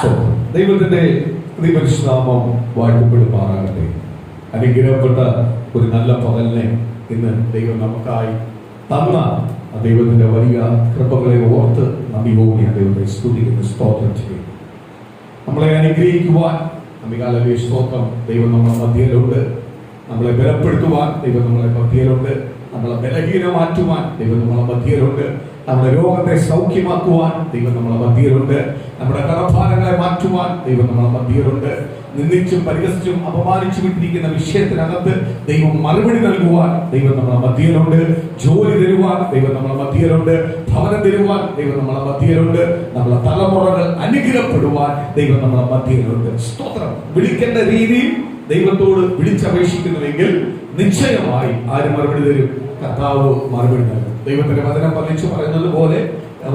ദൈവത്തിന്റെ പരിശുദ്ധനാമം വാഴ്ത്തപ്പെടുമാറാകട്ടെ. അനുഗ്രഹപ്പെട്ട ഒരു നല്ല പകലിനെ ഇന്ന് ദൈവം നമുക്കായി തന്ന ദൈവത്തിന്റെ വലിയ കൃപകളെ ഓർത്ത് നന്ദിയോടെ ദൈവത്തെ സ്തുതിക്കുന്ന സ്തോത്രം ചെയ്യും. നമ്മളെ അനുഗ്രഹിക്കുവാൻ നന്ദികാലേ സ്തോത്രം. ദൈവം നമ്മളെ മധ്യയിലുണ്ട്. നമ്മളെ ബലപ്പെടുത്തുവാൻ ദൈവം നമ്മളെ മധ്യയിലുണ്ട്. നമ്മളെ ബലഹീനമാറ്റുവാൻ ദൈവം നമ്മളെ മധ്യയിലുണ്ട്. നമ്മുടെ രോഗത്തെ സൗഖ്യമാക്കുവാൻ ദൈവം നമ്മളെ മധ്യയിലുണ്ട്. നമ്മുടെ കടഭാരങ്ങളെ മാറ്റുവാൻ ദൈവം നമ്മളെ മധ്യയിലുണ്ട്. നിന്ദിച്ചും പരിഹസിച്ചും അപമാനിച്ചും ഇട്ടിരിക്കുന്ന വിഷയത്തിനകത്ത് ദൈവം മറുപടി നൽകുവാൻ ദൈവം നമ്മളെ മധ്യയിലുണ്ട്. ജോലി തരുവാൻ ദൈവം നമ്മളെ മധ്യയിലുണ്ട്. ഭവനം തരുവാൻ ദൈവം നമ്മളെ മധ്യയിലുണ്ട്. നമ്മളെ തലമുറകൾ അനുഗ്രഹപ്പെടുവാൻ ദൈവം നമ്മളെ മധ്യയിലുണ്ട്. സ്തോത്രം. വിളിക്കേണ്ട രീതിയിൽ ദൈവത്തോട് വിളിച്ചപേക്ഷിക്കുന്നുവെങ്കിൽ നിശ്ചയമായി ആര് മറുപടി തരും? കർത്താവ് മറുപടി നൽകും. ദൈവത്തിന്റെ വചനം പതിച്ചു പറയുന്നത് പോലെ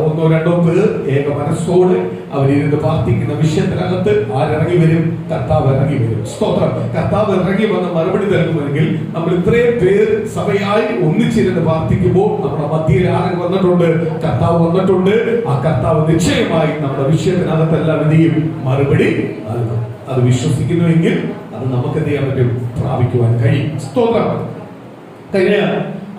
ഒന്നോ രണ്ടോ പേർ ഏക മനസ്സോട് അവരിരുന്ന് പ്രാർത്ഥിക്കുന്ന വിഷയത്തിനകത്ത് ആരിറങ്ങി വരും? കർത്താവ് ഇറങ്ങി വരും. സ്തോത്രം. കർത്താവ് ഇറങ്ങി വന്ന് മറുപടി നൽകുമെങ്കിൽ നമ്മൾ ഇത്രയും പേർ സഭയായി ഒന്നിച്ചിരുന്ന് പ്രാർത്ഥിക്കുമ്പോൾ നമ്മുടെ മധ്യയിൽ ആരും വന്നിട്ടുണ്ട്? കർത്താവ് വന്നിട്ടുണ്ട്. ആ കർത്താവ് നിശ്ചയമായി നമ്മുടെ വിഷയത്തിനകത്തെല്ലാം എന്തെയും മറുപടി നൽകും. അത് വിശ്വസിക്കുന്നുവെങ്കിൽ അത് നമുക്ക് എന്ത് ചെയ്യാൻ പറ്റും? പ്രാപിക്കുവാൻ കഴിയും. സ്തോത്രം. കഴിഞ്ഞ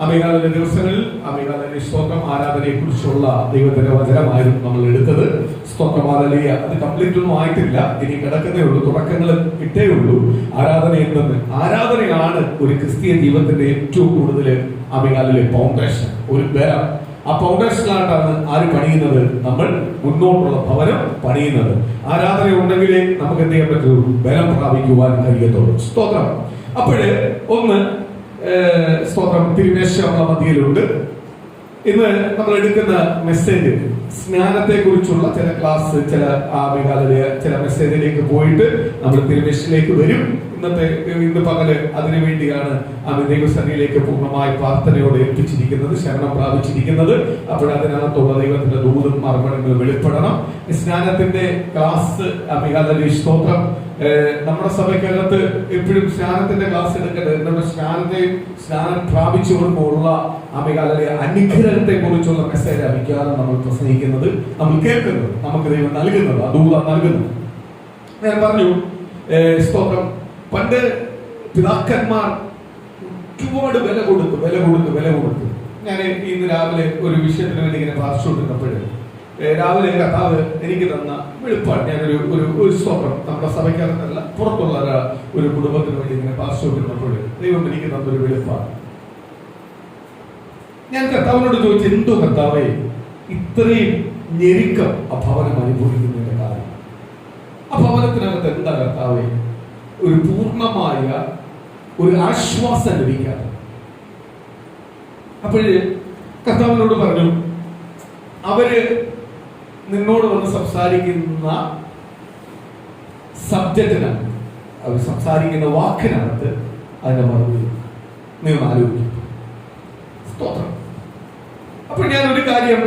അമേകാലയ ദിവസങ്ങളിൽ അമേകാലയ സ്തോത്രം ആരാധനയെ കുറിച്ചുള്ള ദൈവത്തിന്റെ വചനമായിരുന്നു നമ്മൾ എടുത്തത്. സ്തോത്രം. ആരാധനയെ അത് കംപ്ലീറ്റ് ഒന്നും ആയിട്ടില്ല, ഇനി കിടക്കുന്നേ ഉള്ളൂ, തുടക്കങ്ങൾ ഇട്ടേ ഉള്ളൂ. ആരാധന എന്തെന്ന്? ആരാധനയാണ് ഒരു ക്രിസ്തീയ ജീവിതത്തിന്റെ ഏറ്റവും കൂടുതൽ അമേകാലയിലെ ഫൗണ്ടേഷൻ, ഒരു ബലം. ആ ഫൗണ്ടേഷനിലായിട്ടാണ് ആര് പണിയുന്നത്? നമ്മൾ മുന്നോട്ടുള്ള ഭവനം പണിയുന്നത്. ആരാധന ഉണ്ടെങ്കിലേ നമുക്ക് എന്ത് ചെയ്യാൻ പറ്റൂ? ബലം പ്രാപിക്കുവാൻ കഴിയത്തുള്ളൂ. സ്തോത്രം. അപ്പോഴ് ഒന്ന് സ്തോത്രം, തിരുമേശയുള്ള മധ്യയിലുണ്ട്. ഇന്ന് നമ്മൾ എടുക്കുന്ന മെസ്സേജ് സ്നാനത്തെ കുറിച്ചുള്ള ചില ക്ലാസ്, ചില ആദ്യകാലയ ചില മെസ്സേജിലേക്ക് പോയിട്ട് നമ്മൾ തിരുമേശയിലേക്ക് വരും. ഇന്ന് പകല് അതിനു വേണ്ടിയാണ് ദൈവസന്നിധിയിലേക്ക് പൂർണ്ണമായി പ്രാർത്ഥനയോടെ എത്തിച്ചിരിക്കുന്നത്, ശരണം പ്രാപിച്ചിരിക്കുന്നത്. അപ്പോഴതിനകത്തുള്ള ദൈവത്തിന്റെ ദൂതും മറുപടികളും വെളിപ്പെടണം. സ്നാനത്തിന്റെ ക്ലാസ് അമികാലി സ്തോത്രം. നമ്മുടെ സഭയ്ക്കകത്ത് എപ്പോഴും സ്നാനത്തിന്റെ ക്ലാസ് എടുക്കേണ്ടത് നമ്മുടെ സ്നാനം പ്രാപിച്ചുകൊണ്ടുള്ള അമികാലി അനുഗ്രഹത്തെ കുറിച്ചുള്ള മെസ്സേജ് അമിക്കാതെ നമ്മൾ പ്രസംഗിക്കുന്നത്, നമ്മൾ കേൾക്കുന്നത്, നമുക്ക് ദൈവം നൽകുന്നത്, ദൂത നൽകുന്നത്. ഞാൻ പറഞ്ഞു സ്തോത്രം, പണ്ട് പിതാക്കന്മാർ ഒരുപാട് വില കൊടുത്തു. ഞാൻ ഇന്ന് രാവിലെ ഒരു വിഷയത്തിന് വേണ്ടി ഇങ്ങനെ പ്രാർത്ഥിച്ചുകൊണ്ടിരുന്നപ്പോഴേ രാവിലെ കർത്താവ് എനിക്ക് തന്ന വെളിപ്പാട്, ഞാനൊരു സ്തോത്രം, നമ്മുടെ സഭയ്ക്കകത്തല്ല പുറത്തുള്ള ഒരു കുടുംബത്തിന് വേണ്ടി ഇങ്ങനെ പ്രാർത്ഥിച്ചുകൊണ്ടിരുന്നപ്പോഴേ ദൈവം എനിക്ക് തന്നൊരു വെളിപ്പാട്. ഞാൻ കർത്താവിനോട് ചോദിച്ചു, എന്തോ കർത്താവേ ഇത്രയും ഞെരുക്കം ആ ഭവനം അനുഭവിക്കുന്നതിന്റെ കാര്യം? ആ ഭവനത്തിനകത്ത് എന്താ കർത്താവേ ഒരു പൂർണ്ണമായ ഒരു ആശ്വാസം ലഭിക്കാതെ? അപ്പോഴ് കർത്താവിനോട് പറഞ്ഞു, അവര് നിന്നോട് വന്ന് സംസാരിക്കുന്ന സബ്ജക്റ്റിനാണ്, അവർ സംസാരിക്കുന്ന വാക്കിനകത്ത് അതിന്റെ മറുപടി നീ ആലോചിക്കും. സ്തോത്രം. അപ്പൊ ഞാനൊരു കാര്യം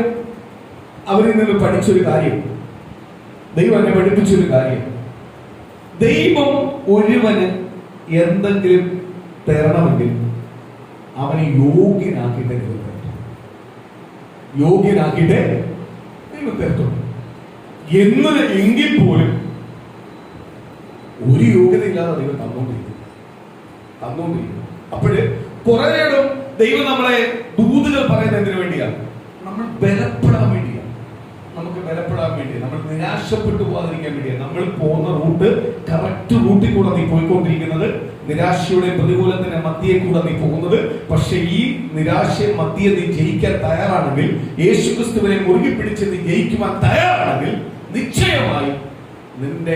അവരിൽ നിന്ന് പഠിച്ചൊരു കാര്യം, ദൈവം എന്നെ പഠിപ്പിച്ചൊരു കാര്യം, ദൈവം ഒരുവന് എന്തെങ്കിലും തരണമെങ്കിൽ അവനെ യോഗ്യനാക്കിയിട്ടേ ദൈവം തരത്തുള്ളൂ. എങ്കിൽ പോലും ഒരു യോഗ്യത ഇല്ലാതെ ദൈവം തന്നോണ്ടിരിക്കും. അപ്പോഴ് കുറെ നേരം ദൈവം നമ്മളെ ദൂതുകൾ പറയുന്നതിന് വേണ്ടിയാണ്, നമ്മൾ ബലപ്പെടാൻ വേണ്ടിയാണ്, നമ്മൾ നിരാശപ്പെട്ടു പോകാതിരിക്കാൻ വേണ്ടിയാണ്. നമ്മൾ പോകുന്ന റൂട്ട് കറക്റ്റ് റൂട്ടിൽ കൂടെ നീ പോയിക്കൊണ്ടിരിക്കുന്നത്, നിരാശയുടെ പ്രതികൂലത്തിന്റെ മധ്യേ കൂടെ നീ പോകുന്നത്. പക്ഷെ ഈ നിരാശയെ മധ്യേ നീ ജയിക്കാൻ തയ്യാറാണെങ്കിൽ, യേശുക്രിസ്തുവിനെ മുറുകി പിടിച്ച് നീ ജയിക്കുവാൻ തയ്യാറാണെങ്കിൽ, നിശ്ചയമായി നിന്റെ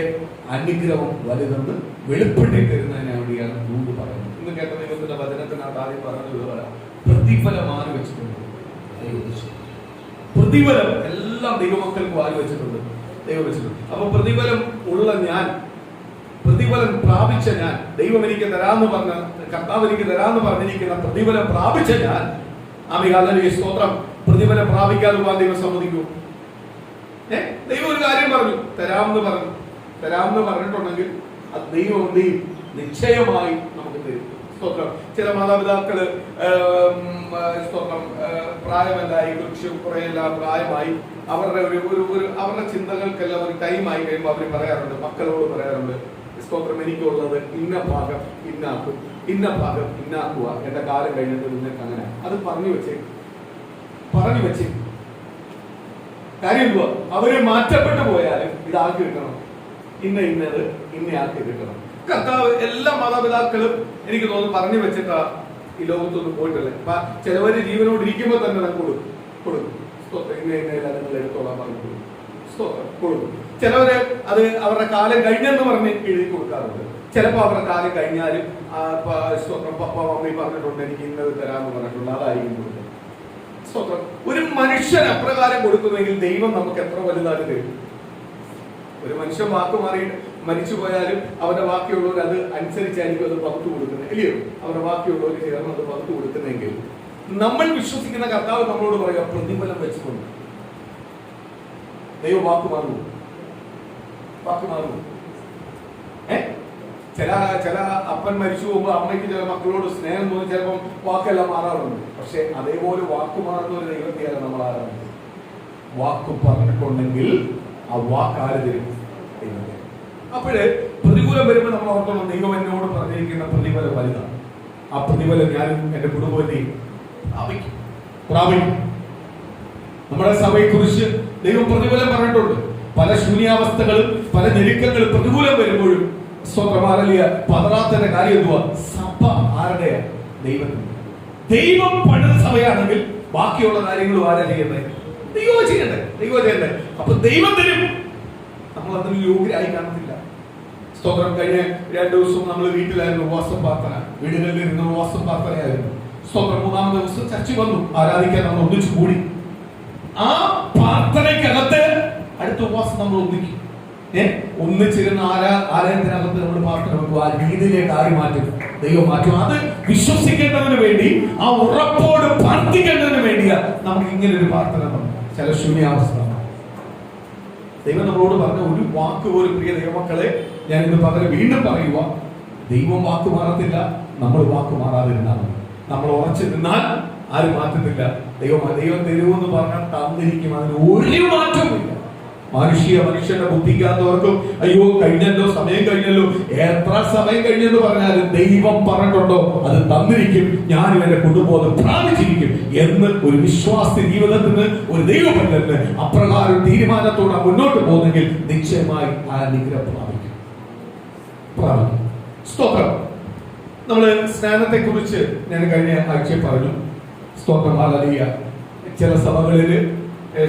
അനുഗ്രഹം വലുതെന്ന് വെളിപ്പെടുത്തി തരുന്നതിന് വേണ്ടിയാണ് ദൂത് പറയുന്നത്. ഇന്ന് കേട്ട ദൈവത്തിന്റെ വചനത്തിനകത്ത് ആദ്യം പറഞ്ഞത് പ്രതിഫലം ആര് വെച്ചിട്ടുണ്ട്? പ്രതിഫലം എല്ലാം ദൈവമക്കൾക്ക് ആര് വെച്ചിട്ടുണ്ട്? ദൈവം വെച്ചിട്ടുണ്ട്. അപ്പൊ പ്രതിഫലം ഉള്ള ഞാൻ, പ്രതിഫലം പ്രാപിച്ച ഞാൻ, ദൈവം എനിക്ക് തരാന്ന് പറഞ്ഞ, കർത്താവ് എനിക്ക് തരാന്ന് പറഞ്ഞിരിക്കുന്ന പ്രതിഫലം പ്രാപിച്ച ഞാൻ, ആമികാലയ സ്തോത്രം, പ്രതിഫലം പ്രാപിക്കാതെ പോകാൻ ദൈവം സമ്മതിക്കൂ? ദൈവം ഒരു കാര്യം പറഞ്ഞു, തരാമെന്ന് പറഞ്ഞിട്ടുണ്ടെങ്കിൽ അത് ദൈവം എന്ത് ചെയ്യും? നിശ്ചയമായി നമുക്ക് തരും. സ്തോത്രം. ചില മാതാപിതാക്കള് സ്തോത്രം പ്രായമല്ലായി, കുറെയെല്ലാം പ്രായമായി, അവരുടെ അവരുടെ ചിന്തകൾക്കെല്ലാം ഒരു ടൈമായി കഴിയുമ്പോൾ അവർ പറയാറുണ്ട്, മക്കളോട് പറയാറുണ്ട്, സ്തോത്രം, എനിക്കുള്ളത് ഇന്ന ഭാഗം ഇന്നാക്കും, ഇന്ന ഭാഗം ഇന്നാക്കുക, എന്റെ കാലം കഴിഞ്ഞിട്ട് നിങ്ങൾക്ക് അങ്ങനെ. അത് പറഞ്ഞു വെച്ച് കാര്യം അവര് മാറ്റപ്പെട്ടു പോയാലും ഇതാക്കി കിട്ടണം, ഇന്നത് ഇന്നയാക്കി കിട്ടണം. കർത്താവ് എല്ലാ മാതാപിതാക്കളും എനിക്ക് തോന്നുന്നു പറഞ്ഞു വെച്ചിട്ടാ ഈ ലോകത്തൊന്നും പോയിട്ടില്ല. ചിലവര് ജീവനോട് ഇരിക്കുമ്പോൾ തന്നെ നമുക്ക് കൊടുക്കും. സ്തോത്രം, ഇന്ന നിങ്ങൾ എടുത്തോളാൻ പറഞ്ഞു കൊടുക്കും. ചിലവര് അത് അവരുടെ കാലം കഴിഞ്ഞെന്ന് പറഞ്ഞ് എഴുതി കൊടുക്കാറുണ്ട്. ചിലപ്പോൾ അവരുടെ കാലം കഴിഞ്ഞാലും സ്തോത്രം, പപ്പ മമ്മി പറഞ്ഞിട്ടുണ്ട് എനിക്ക് ഇന്നത് തരാമെന്ന് പറഞ്ഞിട്ടുണ്ട്, അതായിരിക്കും കൊടുക്കുന്നത്. സ്തോത്രം. ഒരു മനുഷ്യൻ അപ്രകാരം കൊടുക്കുമെങ്കിൽ ദൈവം നമുക്ക് എത്ര വലുതായിട്ട് തരും. ഒരു മനുഷ്യൻ വാക്ക് മാറിയിട്ട് മരിച്ചു പോയാലും അവരുടെ ബാക്കിയുള്ളവർ അത് അനുസരിച്ചായിരിക്കും അത് പകുത്തു കൊടുക്കുന്നത്, ഇല്ലയോ? അവരുടെ ബാക്കിയുള്ളവർ ചേർന്ന് അത് പകുത്തു കൊടുക്കുന്നെങ്കിൽ നമ്മൾ വിശ്വസിക്കുന്ന കർത്താവ് നമ്മളോട് പറയുക, പ്രതിഫലം വെച്ചുകൊണ്ട്. ദൈവം വാക്ക് മാറുമോ? ചില അപ്പൻ മരിച്ചു പോകുമ്പോൾ അമ്മയ്ക്ക് ചില മക്കളോട് സ്നേഹം തോന്നി ചിലപ്പം വാക്കെല്ലാം മാറാറുണ്ട്. പക്ഷെ അതേപോലെ വാക്ക് മാറുന്ന ഒരു ദൈവത്തെയാണ് നമ്മൾ ആരാധിക്കുന്നത്. വാക്ക് പറഞ്ഞിട്ടുണ്ടെങ്കിൽ ആ വാക്ക് ആര് തരും? ദൈവത്തെ. അപ്പോഴ് പ്രതികൂലം വരുമ്പോൾ നമ്മൾ ഓർക്കണം, ദൈവം എന്നോട് പറഞ്ഞിരിക്കുന്ന പ്രതിഫലം വലുതാണ്. ആ പ്രതിഫലം ഞാനും എന്റെ കുടുംബത്തെയും പ്രാപിക്കും. നമ്മുടെ സഭയെ കുറിച്ച് ദൈവം പ്രതിഫലം പറഞ്ഞിട്ടുണ്ട്. പല ശൂന്യാവസ്ഥകളും പല ഞെരുക്കങ്ങളും പ്രതികൂലം വരുമ്പോഴും സ്വപ്രമാലിയ പതറാത്തന്റെ കാര്യം എന്തുവാ? സഭ ആരുടെ? ദൈവത്തിന്. ദൈവം പണിത സഭയാണെങ്കിൽ ബാക്കിയുള്ള കാര്യങ്ങളും ആരാ ചെയ്യുന്നത്? ദൈവം ചെയ്യണ്ടേ. അപ്പൊ ദൈവം തരും. നമ്മൾ അതിന് യോഗ്യരായി കാണത്തില്ല. സ്തോത്രം. കഴിഞ്ഞ 2 ദിവസവും നമ്മൾ വീട്ടിലായിരുന്നു ഉപവാസം പ്രാർത്ഥന, വീടുകളിൽ ഇരുന്ന് ഉപവാസം പ്രാർത്ഥനയായിരുന്നു. സ്തോത്രം. 3-ാമത്തെ ദിവസം ചർച്ച വന്നു, ആരാധിക്കാൻ നമ്മൾ ഒന്നിച്ചു കൂടി. ആ പ്രാർത്ഥനയ്ക്കകത്ത് അടുത്ത ഉപവാസം നമ്മൾ ഒന്നിക്കും. ഒന്നിച്ചിരുന്ന ആലയത്തിനകത്ത് നമ്മൾ പ്രാർത്ഥന വെക്കും. ആ രീതിയിലേക്ക് ആര് മാറ്റും? ദൈവം മാറ്റും. അത് വിശ്വസിക്കേണ്ടതിന് വേണ്ടി, ആ ഉറപ്പോട് പ്രാർത്ഥിക്കേണ്ടതിന് വേണ്ടിയാ നമുക്ക് ഇങ്ങനെ ഒരു പ്രാർത്ഥന തന്നു. ചില ശൂന്യാവസ്ഥ ദൈവം നമ്മളോട് പറഞ്ഞ ഒരു വാക്ക് പോലും, പ്രിയ ദൈവമക്കളെ, ഞാൻ ഇന്ന് പകരം വീണ്ടും പറയുക, ദൈവം വാക്ക് മാറത്തില്ല, നമ്മൾ വാക്ക് മാറാതിരുന്നാൽ മതി. നമ്മൾ ഉറച്ചു നിന്നാൽ ആരും മാറ്റത്തില്ല. ദൈവം തരുമെന്ന് പറഞ്ഞാൽ തന്നിരിക്കും, അതിന് ഒരു മാറ്റവുമില്ല. മനുഷ്യന്റെ ബുദ്ധിക്കാത്തവർക്കും അയ്യോ കഴിഞ്ഞല്ലോ, സമയം കഴിഞ്ഞല്ലോ, എത്ര സമയം കഴിഞ്ഞെന്ന് പറഞ്ഞാലും ദൈവം പറഞ്ഞിട്ടുണ്ടോ അത് തന്നിരിക്കും, ഞാനും എന്റെ കുടുംബം പ്രാപിച്ചിരിക്കും എന്ന് ഒരു വിശ്വാസി ജീവിതത്തിന്, ഒരു ദൈവഭക്തന് അപ്രകാരം തീരുമാനത്തോടെ മുന്നോട്ട് പോകുന്നെങ്കിൽ നിശ്ചയമായി ആ അനുഗ്രഹം പ്രാപിക്കും. സ്തോത്രം. നമ്മള് സ്നാനത്തെ കുറിച്ച് ഞാൻ കഴിഞ്ഞ ആഴ്ച പറഞ്ഞു. സ്തോത്രം. ഹല്ലേലൂയ. ചില സഭകളില്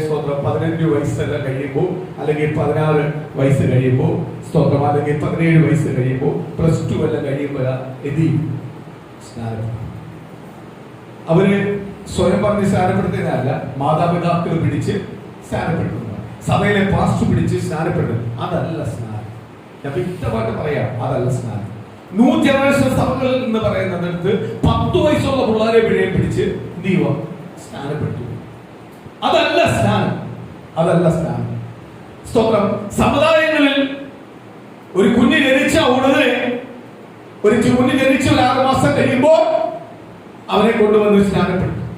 സ്തോത്രം 15 വയസ്സെല്ലാം കഴിയുമ്പോൾ, അല്ലെങ്കിൽ 16 വയസ്സ് കഴിയുമ്പോൾ, സ്തോത്രം, അല്ലെങ്കിൽ 17 വയസ്സ് കഴിയുമ്പോൾ, +2 എല്ലാം കഴിയുമ്പോൾ എന്ത് ചെയ്യും? സ്നാനപ്പെടുത്തും. അവര് സ്വയം പറഞ്ഞ് സ്നാനപ്പെടുത്തുന്നതല്ല, മാതാപിതാക്കൾ പിടിച്ച് സ്നാനപ്പെടുത്തുന്നു, സഭയിലെ പാസ്റ്റർ പിടിച്ച് സ്നാനപ്പെടുത്തുന്നു. അതല്ല സ്നാനം. ഞാൻ വ്യക്തമായിട്ട് പറയാം, അതല്ല സ്നാനം. ന്യൂ ജനറേഷൻ സഭകൾ എന്ന് പറയുന്നിടത്ത് 10 വയസ്സുള്ള പിള്ളേരെ പിടിച്ച് എന്ത് ചെയ്യുക? സ്നാനപ്പെടുത്തുക. അതല്ല സ്നാനം. സ്തോത്രം. സമുദായങ്ങളിൽ ഒരു കുഞ്ഞ് ജനിച്ച ഉടനെ, ഒരു 6 മാസം കഴിയുമ്പോൾ അവനെ കൊണ്ടുവന്ന് സ്നാനപ്പെടുത്തും.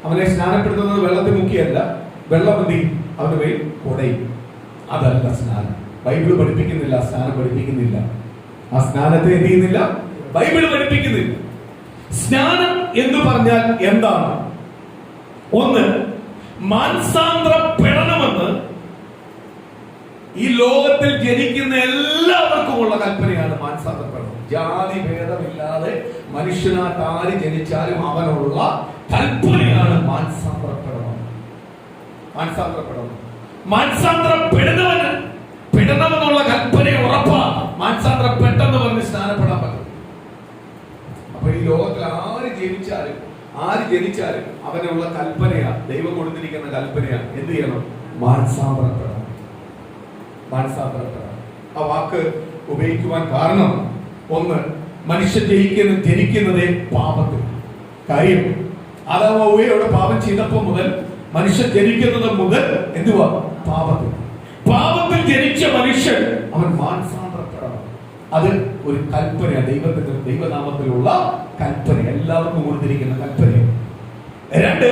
അവനെ സ്നാനപ്പെടുത്തുന്നത് വെള്ളത്തിൽ മുക്കിയല്ല, വെള്ളം എന്ത് ചെയ്യും? അവന്റെ മേൽ കൊടയും. അതല്ല സ്നാനം. ബൈബിൾ പഠിപ്പിക്കുന്നില്ല, സ്നാനം പഠിപ്പിക്കുന്നില്ല. ആ സ്നാനത്തെ എന്ത് ചെയ്യുന്നില്ല? ബൈബിൾ പഠിപ്പിക്കുന്നില്ല. സ്നാനം എന്ന് പറഞ്ഞാൽ എന്താണ്? ഒന്ന്, മാനസാന്തരപ്പെടണമെന്ന് ഈ ലോകത്തിൽ ജനിക്കുന്ന എല്ലാവർക്കുമുള്ള കൽപ്പനയാണ് മാനസാന്തരപ്പെടണം. ജാതി ഭേദമില്ലാതെ മനുഷ്യനായിട്ട് ആര് ജനിച്ചാലും അവനുള്ള കൽപ്പനയാണ് മാനസാന്തരപ്പെടണം. പെടണമെന്നുള്ള കൽപ്പന ഉറപ്പാ. മാനസാന്തരപ്പെട്ടെന്ന് പറഞ്ഞ് സ്നാനപ്പെടാൻ പറ്റും. അപ്പൊ ഈ ലോകത്തിൽ ആര് ജനിച്ചാലും അവനുള്ള കൽപ്പനയാ, ദൈവം കൊടുത്തിരിക്കുന്ന കൽപ്പനയാ. എന്ത് ചെയ്യണം? മാനസാന്തരപ്പെടണം. ആ വാക്ക് ഉപയോഗിക്കുവാൻ കാരണം, ഒന്ന്, മനുഷ്യൻ ജനിക്കുന്നതേ പാപത്തിൽ. കാര്യം ആദാമവ്വയുടെ പാപം ചെയ്തപ്പോ മുതൽ മനുഷ്യൻ ജനിക്കുന്നത് മുതൽ എന്തുവാ? പാപത്തിൽ ജനിച്ച മനുഷ്യൻ അവൻ മാനസാന്തരപ്പെടണം. അത് ഒരു കൽപ്പനയാണ്. ദൈവനാമത്തിലുള്ള കൽപ്പന, എല്ലാവർക്കും കൊടുത്തിരിക്കുന്ന കൽപ്പന. 2,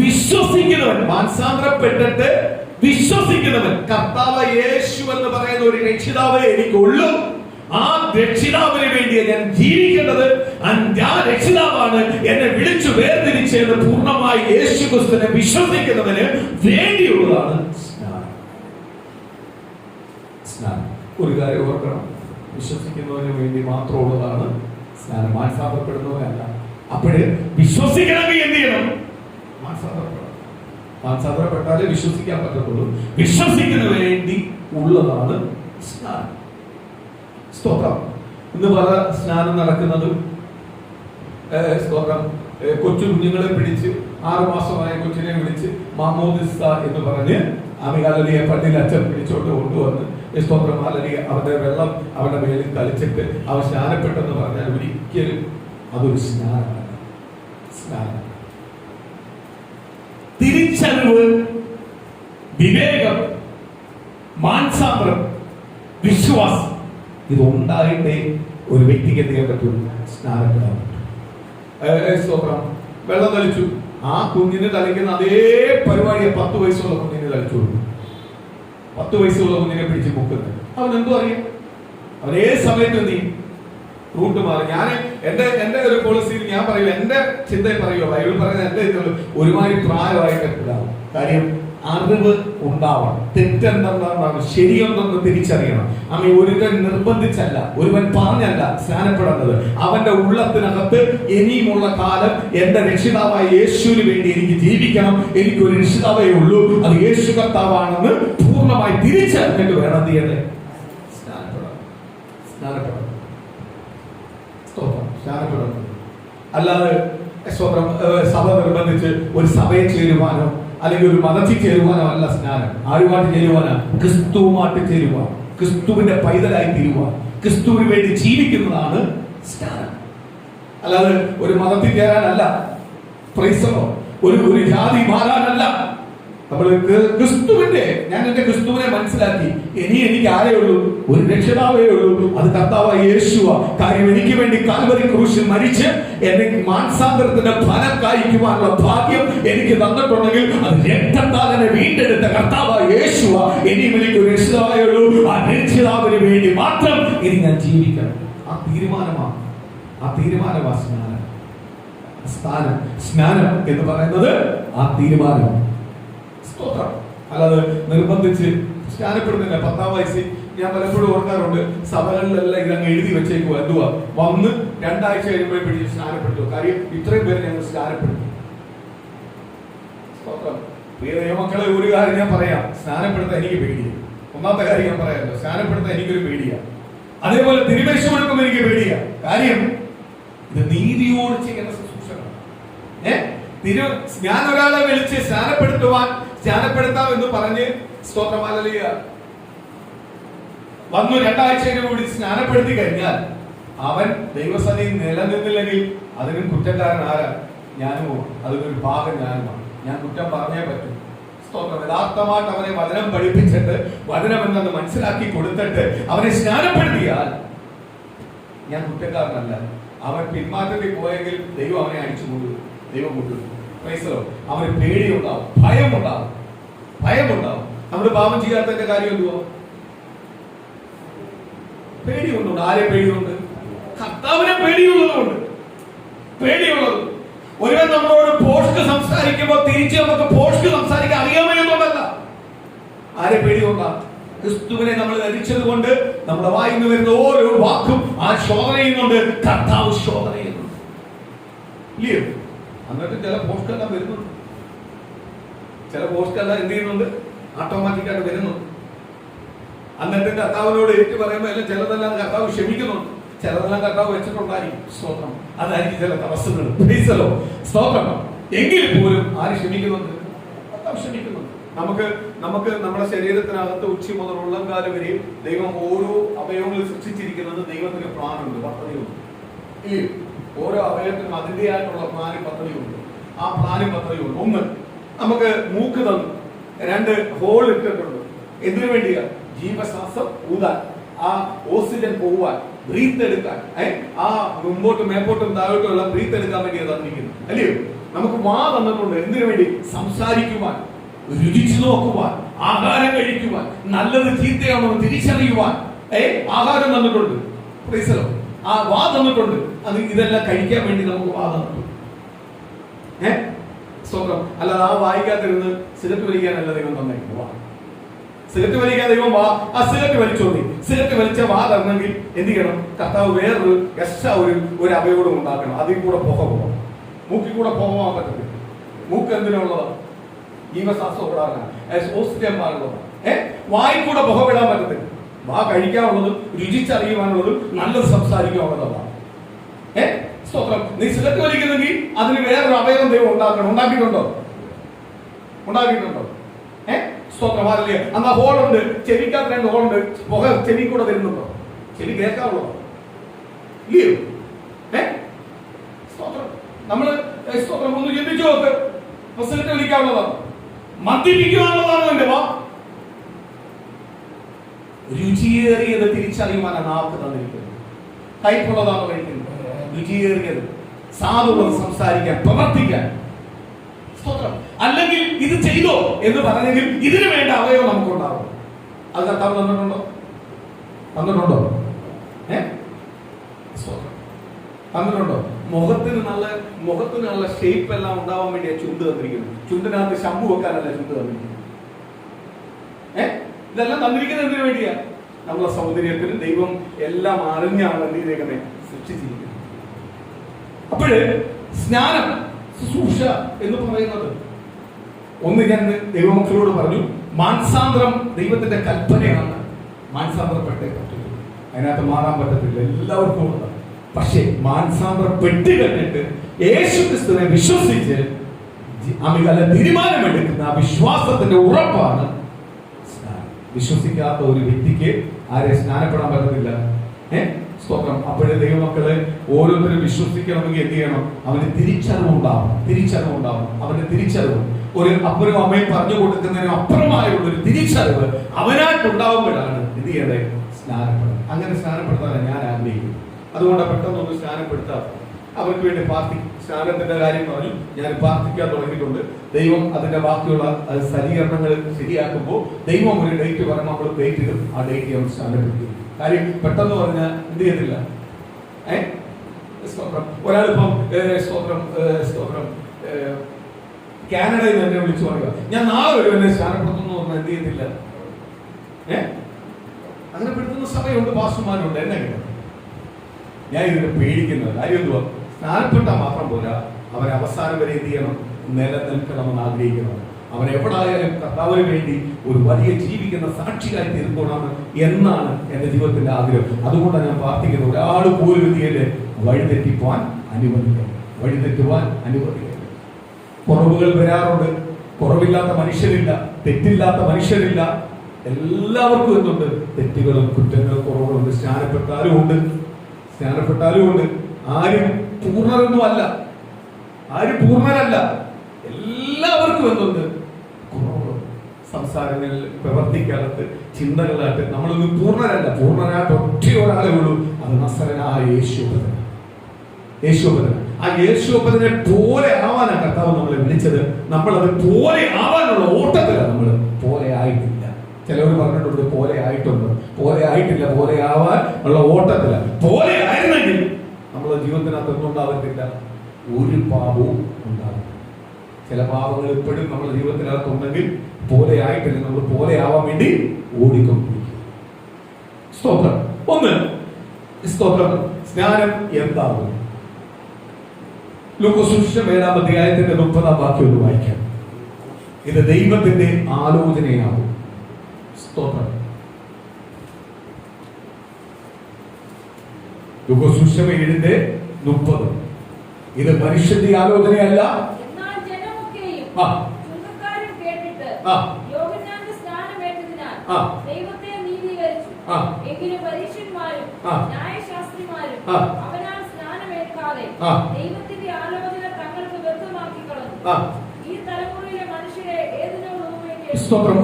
വിശ്വസിക്കുന്നവൻ, മാനസാന്തരപ്പെട്ടിട്ട് വിശ്വസിക്കുന്നവൻ, കർത്താവ് യേശു എന്ന് പറയുന്ന ഒരു രക്ഷിതാവേ എനിക്കുള്ളൂ, ആ രക്ഷിതാവിന് വേണ്ടി ഞാൻ ജീവിക്കേണ്ടത്, ആ രക്ഷിതാവാണ് എന്നെ വിളിച്ചു വേർതിരിച്ചത് പൂർണ്ണമായി യേശു ക്രിസ്തുവിനെ വിശ്വസിക്കുന്നവന് വേണ്ടിയുള്ളതാണ് സ്നാനം. ഒരു കാര്യം ഓർക്കണം, വിശ്വസിക്കുന്നവന് വേണ്ടി മാത്രമുള്ളതാണ് സ്നാനം, മാനസാന്തരപ്പെടുന്നവനല്ല. അപ്പോഴേ വിശ്വസിക്കണമെങ്കിൽ എന്ത് ചെയ്യണം? മാനസാന്തരപ്പെട്ടാലേ വിശ്വസിക്കാൻ പറ്റത്തുള്ളൂ. വിശ്വസിക്കുന്നതിന് വേണ്ടി ഉള്ളതാണ് സ്നാനം. സ്തോത്രം. ഇന്ന് പല സ്നാനം നടക്കുന്നതും സ്തോത്രം, കൊച്ചു കുഞ്ഞുങ്ങളെ പിടിച്ച് 6 മാസമായ കൊച്ചിനെ വിളിച്ച് മാമോദിസ എന്ന് പറഞ്ഞ് ആമികാലലിയെ പള്ളിയിൽ അച്ഛൻ പിടിച്ചോണ്ട് കൊണ്ടുവന്ന് സ്തോത്രം ഹാലലിയ അവന്റെ വെള്ളം അവന്റെ മേലിൽ കളിച്ചിട്ട് അവൻ സ്നാനപ്പെട്ടെന്ന് പറഞ്ഞാൽ ഒരിക്കലും അതൊരു സ്നാനമല്ല. സ്നാനം തിരിച്ചറിവ്, വിവേകം, മാനസാന്തരം, വിശ്വാസം, ഇതുണ്ടായിട്ടേ ഒരു വ്യക്തിക്ക് എന്ത് ചെയ്യാൻ പറ്റും? സ്നാനപ്പെടാൻ പറ്റും. സ്തോത്രം. വെള്ളം തളിച്ചു, ആ കുഞ്ഞിന് തളിക്കുന്ന അതേ പരിപാടിയെ 10 വയസ്സുള്ള കുഞ്ഞിന് തളിച്ചു കൊടുക്കും. 10 വയസ്സുള്ള കുഞ്ഞിനെ പിടിച്ച് മുക്കുന്നത് അവൻ എന്തോ അറിയാം. അവരേ സമയത്ത് എന്ത് ചെയ്യും? റൂട്ട് മാറി. ഞാൻ എന്റെ ഒരു പോളിസിയിൽ ഞാൻ പറയൂ, എന്റെ ചിന്തയിൽ പറയുക, ബൈബിൾ പറയുന്ന എന്റെ ഇതിൽ ഒരുമാതിരി പ്രായമായിട്ട് ഉണ്ടാവും. കാര്യം അറിവ് ഉണ്ടാവണം. തെറ്റെന്തെന്നാണ്, ശരിയെന്തെന്ന് തിരിച്ചറിയണം. അമ്മ ഒരുവൻ നിർബന്ധിച്ചല്ല, ഒരുവൻ പറഞ്ഞല്ല സ്നാനപ്പെടുന്നത്. അവന്റെ ഉള്ളത്തിനകത്ത് ഇനിയുമുള്ള കാലം എന്റെ രക്ഷിതാവായ യേശുവിന് വേണ്ടി എനിക്ക് ജീവിക്കണം, എനിക്കൊരു രക്ഷിതാവേ ഉള്ളൂ, അത് യേശു കർത്താവാണെന്ന് പൂർണ്ണമായി തിരിച്ചറിഞ്ഞിട്ട് വേണം എന്ത് ചെയ്യണ്ടേ? സ്നാനപ്പെടണം. സ്നാനപ്പെടുന്നത് അല്ലാതെ സ്വന്തം സഭ നിർബന്ധിച്ച് ഒരു സഭയിൽ ചേരുവാനോ അല്ലെങ്കിൽ ഒരു മതത്തിൽ ചേരുവാനോ അല്ല സ്നാനം. ആരുമായിട്ട് ചേരുവാനാ? ക്രിസ്തുവുമായിട്ട് ചേരുവാൻ, ക്രിസ്തുവിന്റെ പൈതലായി തീരുവാൻ, ക്രിസ്തുവിന് വേണ്ടി ജീവിക്കുന്നതാണ് സ്നാനം. അല്ലാതെ ഒരു മതത്തിൽ ചേരാനല്ല, പ്രൈസലോ ഒരു ജാതി മാറാനല്ല. നമ്മൾ ക്രിസ്തുവിന്റെ, ഞാൻ എന്റെ ക്രിസ്തുവിനെ മനസ്സിലാക്കി, ഇനി എനിക്ക് ആരേ ഉള്ളൂ? ഒരു രക്ഷിതാവേ ഉള്ളൂ, അത് കർത്താവായ യേശുവാ. കാര്യം എനിക്ക് വേണ്ടി കാൽവരി ക്രൂശിൽ മരിച്ച് എന്നെ മാനസാന്തരത്തിന്റെ ഫലം കായ്ക്കുവാനുള്ള ഭാഗ്യം എനിക്ക് തന്നിട്ടുണ്ടെങ്കിൽ അത് രക്തത്താൽ എന്നെ വീണ്ടെടുത്ത കർത്താവായ യേശുവാ. ഇനിയും എനിക്ക് ഒരു രക്ഷിതാവേ ഉള്ളൂ, ആ രക്ഷിതാവിന് വേണ്ടി മാത്രം ഇനി ഞാൻ ജീവിക്കണം. ആ തീരുമാനമാണ് സ്നാനം എന്ന് പറയുന്നത്. ആ തീരുമാനം. അല്ലാതെ നിർബന്ധിച്ച് സ്നാനപ്പെടുന്നില്ല. 10-ാം വയസ്സിൽ ഞാൻ പലപ്പോഴും ഓർക്കാറുണ്ട്, സഭകളിലെല്ലാം ഇതങ്ങ് എഴുതി വെച്ചേക്കുക, എന്തുവാ വന്ന് 2 ആഴ്ച കഴിയുമ്പോഴേ പിടിച്ച് സ്നാനപ്പെടുത്തുക. കാര്യം ഇത്രയും പേര് ഞങ്ങൾ സ്നാനപ്പെടുത്തും. പ്രിയ ദൈവമക്കളെ, ഒരു കാര്യം ഞാൻ പറയാം, സ്നാനപ്പെടുത്താൻ എനിക്ക് പേടിയാണ്. ഒന്നാമത്തെ കാര്യം ഞാൻ പറയാമല്ലോ, സ്നാനപ്പെടുത്താൻ എനിക്കൊരു പേടിയാണ്. അതേപോലെ തിരുമേശം എടുക്കുമ്പോൾ എനിക്ക് പേടിയാണ്. കാര്യം ഇത് നീതിയോട് ചെയ്യുന്ന ശുശ്രൂഷകളാണ്. ഞാൻ ഒരാളെ വിളിച്ച് സ്നാനപ്പെടുത്താം എന്ന് പറഞ്ഞ് സ്തോത്രമാലലിയ വന്നു 2 ആഴ്ചയ്ക്ക് കൂടി സ്നാനപ്പെടുത്തി കഴിഞ്ഞാൽ അവൻ ദൈവസന്നിധി നിലനിന്നില്ലെങ്കിൽ അതിനും കുറ്റക്കാരൻ ആരാ? ഞാനുമോ? അതിനൊരു ഭാഗം ഞാനുമാണ്. ഞാൻ കുറ്റം പറഞ്ഞേ പറ്റും. സ്തോത്രം. യഥാർത്ഥമായിട്ട് അവനെ വചനം പഠിപ്പിച്ചിട്ട് വചനം എന്തെന്ന് മനസ്സിലാക്കി കൊടുത്തിട്ട് അവനെ സ്നാനപ്പെടുത്തിയാൽ ഞാൻ കുറ്റക്കാരനല്ല. അവൻ പിന്മാറ്റത്തിൽ പോയെങ്കിൽ ദൈവം അവനെ അടിച്ചു കൊണ്ടുവരും. ദൈവം കൊണ്ടുവരും. അവന് പേടിയുണ്ടാവും, ഭയമുണ്ടാവും. നമ്മുടെ പാപം ചെയ്യാത്തതിന്റെ കാര്യം എന്തുവാ? പേടിയുണ്ട്. ആരെ പേടിയുണ്ട്? കർത്താവിനെ പേടിയുള്ളതുകൊണ്ട്. ഒരുവൻ നമ്മളോട് പോസ്റ്റ് സംസാരിക്കുമ്പോൾ തിരിച്ച് നമുക്ക് പോസ്റ്റ് സംസാരിക്കാൻ അറിയാമെന്നുള്ളതല്ല. ആരെ പേടിയുണ്ടാ? ക്രിസ്തുവിനെ നമ്മൾ ധരിച്ചത് കൊണ്ട് നമ്മുടെ വായിൽ നിന്ന് വരുന്ന ഓരോ വാക്കും ആ ശോധന ചെയ്യുന്നുണ്ട്. കർത്താവ് ശോധന ചെയ്യുന്നുണ്ട്, ഇല്ലയോ? എന്നിട്ട് ചില പോസ്റ്റെല്ലാം വരുന്നുണ്ട്. ചില പോസ്റ്റെല്ലാം എന്ത് ചെയ്യുന്നുണ്ട്? ഓട്ടോമാറ്റിക്കായിട്ട് വരുന്നുണ്ട്. എന്നിട്ട് കർത്താവിനോട് ഏറ്റു പറയുമ്പോൾ എല്ലാം ചിലതെല്ലാം കർത്താവ് ക്ഷമിക്കുന്നുണ്ട്, ചിലതെല്ലാം കർത്താവ് വെച്ചിട്ടുണ്ടായിരിക്കും. സ്തോത്രം. അതായിരിക്കും ചില തടസ്സങ്ങൾ. സ്തോത്രം. എങ്കിൽ പോലും ആര് ക്ഷമിക്കുന്നുണ്ട്? കർത്താവ് ക്ഷമിക്കുന്നുണ്ട്. നമുക്ക് നമ്മുടെ ശരീരത്തിനകത്ത് ഉച്ചി മുതൽ ഉള്ളംകാല് വരെയും ദൈവം ഓരോ അവയവങ്ങൾ സൃഷ്ടിച്ചിരിക്കുന്നത് ദൈവത്തിന് പ്ലാനുണ്ട്, പദ്ധതിയുണ്ട്. ഈ ഓരോ അവയവത്തിനും അതിൻ്റെതായിട്ടുള്ള പ്ലാനും പദ്ധതിയുണ്ട്. ആ പ്ലാനും പദ്ധതിയുണ്ട്. 1, നമുക്ക് മൂക്ക് തന്നു. 2, ഹോൾ ഇട്ടിട്ടുണ്ട്. എന്തിനു വേണ്ടിയാ? ജീവശ്വാസം ഊതാൻ, ആ ഓക്സിജൻ പോവാൻ. ബ്രീത്ത് എടുക്കാൻ, ആ മുമ്പോട്ടും മേപ്പോട്ടും താഴോട്ടുള്ള ബ്രീത്ത് എടുക്കാൻ വേണ്ടിയാണ് തന്നിരിക്കുന്നത്, അല്ലയോ? നമുക്ക് വാ തന്നിട്ടുണ്ട്. എന്തിനു വേണ്ടി? സംസാരിക്കുവാൻ, രുചിച്ചു നോക്കുവാൻ, ആഹാരം കഴിക്കുവാൻ, നല്ലത് ചീത്തയാണോ തിരിച്ചറിയുവാൻ ആഹാരം തന്നിട്ടുണ്ട്. ആ വാ തന്നിട്ടുണ്ട്. അത് ഇതെല്ലാം കഴിക്കാൻ വേണ്ടി നമുക്ക് വാ തന്നിട്ടുണ്ട്. സ്തോത്രം. അല്ലാതെ ആ വായിക്കാതിരുന്ന് സിഗരറ്റ് വലിക്കാനല്ല ദൈവം തന്നിരിക്കുന്നത്. വാ സിഗരറ്റ് വലിക്കാൻ ദൈവം വാ, ആ സിഗരറ്റ് വലിച്ചോന്നി. സിഗരറ്റ് വലിച്ച വാ തരണമെങ്കിൽ എന്ത് ചെയ്യണം? കർത്താവ് വേറൊരു എക്സ്ട്രാ ഒരു അവയവം ഉണ്ടാക്കണം. അതിൽ കൂടെ പുക പോകണം. മൂക്കിൽ കൂടെ പോകാൻ പറ്റത്തില്ല. മൂക്ക് എന്തിനുള്ളതാണ്? ജീവശാസ്ത്രം ഓക്സിജന്മാരുള്ളതാണ്. വായിൽ കൂടെ പുക വിടാൻ പറ്റത്തില്ല. വാ കഴിക്കാനുള്ളതും രുചിച്ചറിയുവാനുള്ളതും നല്ലത് സംസാരിക്കാനുള്ളതാണ്. സ്തോത്രം. നീ സിഗരറ്റ് വലിക്കുന്നെങ്കിൽ അതിന് വേറൊരു അവയവം ദൈവം ഉണ്ടാക്കണം. ഉണ്ടാക്കിയിട്ടുണ്ടോ? സ്തോത്രം. അല്ലേ? അന്ന് ഹോളുണ്ട്, ചെവിക്കകത്ത് 2 ഹോളുണ്ട്. പുക ചെവി കൂടെ വരുന്നുണ്ടോ? ചെവി കേൾക്കാനുള്ളതോ? ഇല്ലയോ? സ്തോത്രം. നമ്മള് സ്തോത്രം ഒന്ന് ചിന്തിച്ചു നോക്ക്. സിഗരറ്റ് വലിക്കാനുള്ളതാണ്, മദ്യപിക്കാനുള്ളതാണ്. എന്റെ വാ രുചിയേറിയത് തിരിച്ചറിയുവാനാണ് നാക്ക് തന്നിരിക്കുന്നത്. കയ്പുള്ളതാണ് കഴിക്കുന്നത്. രുചിയേറിയത്, സാധുള്ളത് സംസാരിക്കാൻ, പ്രവർത്തിക്കാൻ. സ്തോത്രം. അല്ലെങ്കിൽ ഇത് ചെയ്തോ എന്ന് പറഞ്ഞെങ്കിൽ ഇതിനു വേണ്ട അവയവം നമുക്കുണ്ടാവും. അത് കർത്താവ് തന്നിട്ടുണ്ടോ? തന്നിട്ടുണ്ടോ? തന്നിട്ടുണ്ടോ? മുഖത്തിന് നല്ല ഷേപ്പ് എല്ലാം ഉണ്ടാവാൻ വേണ്ടിയാ ചുണ്ട് തന്നിരിക്കുന്നത്. ചുണ്ടിനകത്ത് ശമ്പു വെക്കാനല്ല ചുണ്ട് തന്നിരിക്കുന്നത്. ഇതെല്ലാം തന്നിരിക്കുന്നത് എന്തിനു വേണ്ടിയാ? നമ്മളെ സൗന്ദര്യത്തിന് ദൈവം എല്ലാം അറിഞ്ഞാണ് എന്തിനെ സൃഷ്ടിച്ചിരിക്കുന്നത്. അപ്പോഴ് സ്നാനം, ശുശ്രൂഷ എന്ന് പറയുന്നത് ഒന്ന് ഞാൻ ദൈവമക്കളോട് പറഞ്ഞു, മാനസാന്തരം ദൈവത്തിന്റെ കൽപ്പനയാണ്. മാനസാന്തരപ്പെട്ടേ പറ്റുള്ളൂ, അതിനകത്ത് മാറാൻ പറ്റത്തില്ല, എല്ലാവർക്കും ഉള്ളത്. പക്ഷേ മാനസാന്തരപ്പെട്ട് കഴിഞ്ഞിട്ട് യേശുക്രിസ്തുവിനെ വിശ്വസിച്ച് തീരുമാനമെടുക്കുന്ന ആ വിശ്വാസത്തിന്റെ ഉറപ്പാണ് സ്നാനം. വിശ്വസിക്കാത്ത ഒരു വ്യക്തിക്ക് ആരെ സ്നാനപ്പെടാൻ പറ്റത്തില്ല. സ്തോത്രം. അപ്പോഴേ ദൈവമക്കളെ ഓരോരുത്തരും വിശ്വസിക്കണമെങ്കിൽ എന്ത് ചെയ്യണം? അവന് തിരിച്ചറിവുണ്ടാവും. അവന്റെ തിരിച്ചറിവ് ഒരു അപ്പനും അമ്മയും പറഞ്ഞു കൊടുക്കുന്നതിനും അപ്പുറമായുള്ള ഒരു തിരിച്ചറിവ് അവനായിട്ടുണ്ടാവുമ്പോഴാണ് എന്ത് ചെയ്യണ്ടേ? സ്നാനപ്പെടുന്നത്. അങ്ങനെ സ്നാനപ്പെടുത്താനാണ് ഞാൻ ആഗ്രഹിക്കുന്നത്. അതുകൊണ്ട് പെട്ടെന്നൊന്ന് സ്നാനപ്പെടുത്താം. അവർക്ക് വേണ്ടി സ്നാനത്തിന്റെ കാര്യം പറഞ്ഞു. ഞാൻ പ്രാർത്ഥിക്കാൻ തുടങ്ങിയിട്ടുണ്ട്. ദൈവം അതിന്റെ ബാക്കിയുള്ള സജ്ജീകരണങ്ങൾ ശരിയാക്കുമ്പോൾ ദൈവം ഒരു ഡേറ്റ് പറയുമ്പോൾ നമ്മൾ ഡേറ്റ് ഇടും. ആ ഡേറ്റ് നമ്മൾ സ്നാനപ്പെടുത്തും. കാര്യം പെട്ടെന്ന് പറഞ്ഞാൽ എന്ത് ചെയ്യത്തില്ല. സ്തോത്രം. ഒരാളിപ്പം സ്തോത്രം കാനഡയിൽ എന്നെ വിളിച്ചു പറയുക, ഞാൻ നാളെ വരും എന്നെ സ്നാനപ്പെടുത്തുന്നു പറഞ്ഞാൽ എന്ത് ചെയ്യത്തില്ല. അങ്ങനെ പെടുത്തുന്ന സമയമുണ്ട്, പാസ്റ്റർമാരുണ്ട്. എന്നെ ഞാൻ ഇതിനെ പേടിക്കുന്നത് കാര്യം എന്തുവാ? സ്നാനപ്പെട്ടാൽ മാത്രം പോരാ, അവൻ അവസാനം വരെ എന്ത് ചെയ്യണം? നിലനിൽക്കണമെന്ന് ആഗ്രഹിക്കണം. അവൻ എവിടായാലും കർത്താവിന് വേണ്ടി ഒരു വലിയ ജീവിക്കുന്ന സാക്ഷിയായി തീർക്കണം എന്നാണ് എന്റെ ജീവിതത്തിന്റെ ആഗ്രഹം. അതുകൊണ്ടാണ് ഞാൻ പ്രാർത്ഥിക്കുന്നത്, ഒരാൾ പോലും എന്തിയല്ലേ വഴിതെറ്റുവാൻ അനുവദിക്കരുത്. കുറവുകൾ വരാറുണ്ട്. കുറവില്ലാത്ത മനുഷ്യരില്ല, തെറ്റില്ലാത്ത മനുഷ്യരില്ല. എല്ലാവർക്കും എന്തുണ്ട്? തെറ്റുകളും കുറ്റങ്ങളും കുറവുകളുണ്ട്. സ്നാനപ്പെട്ടാലും ഉണ്ട്. ആരും പൂർണ്ണരല്ല. എല്ലാവർക്കും എന്തുണ്ട്? കുറവുകൾ. സംസാരങ്ങളിൽ, പ്രവർത്തിക്കാലത്ത്, ചിന്തകളായിട്ട് നമ്മളൊന്നും പൂർണ്ണരല്ല. പൂർണ്ണനായിട്ട് ഒറ്റ ഒരാളേ ഉള്ളൂ, അത് നസറനായ യേശുവപ്പൻ. ആ യേശുവപ്പനെ പോലെ ആവാനാണ് കർത്താവ് നമ്മളെ വിളിച്ചത്. നമ്മൾ അത് പോലെ ആവാനുള്ള ഓട്ടത്തിലാണ്. നമ്മൾ പോലെ ആയിട്ടില്ല. ചിലവർ പറഞ്ഞിട്ടുണ്ട് പോലെ ആയിട്ടുണ്ട്. പോലെ ആയിട്ടില്ല, പോലെ ആവാൻ ഉള്ള ഓട്ടത്തില. പോലെ ആയിരുന്നെങ്കിൽ നമ്മളെ ജീവിതത്തിനകത്ത് ഒന്നും ഉണ്ടാകത്തില്ല, ഒരു പാപവും ഉണ്ടാകും. ചില പാപങ്ങൾ ഇപ്പോഴും നമ്മുടെ ജീവിതത്തിനകത്തുണ്ടെങ്കിൽ പോലെ ആയിട്ടില്ല, നമ്മൾ പോലെ ആവാൻ വേണ്ടി ഓടിക്കൊണ്ടിരിക്കും. സ്തോത്രം. സ്നാനം എന്താകും? ലൂക്കോസ് 7-ാം അധ്യായത്തിന്റെ 30-ാം വാക്യം ഒന്ന് വായിക്കാം. ഇത് ദൈവത്തിന്റെ ആലോചനയാകും. സ്തോത്രം. ലൂക്കോസ് 7:30. ഇത് മനുഷ്യന്റെ ആലോചനയല്ല. ദൈവത്തിന്റെ ആലോചന തങ്ങൾക്ക് വ്യക്തമാക്കിക്കളഞ്ഞു. ഈ തലമുറയിലെ മനുഷ്യരെ സ്തോത്രം.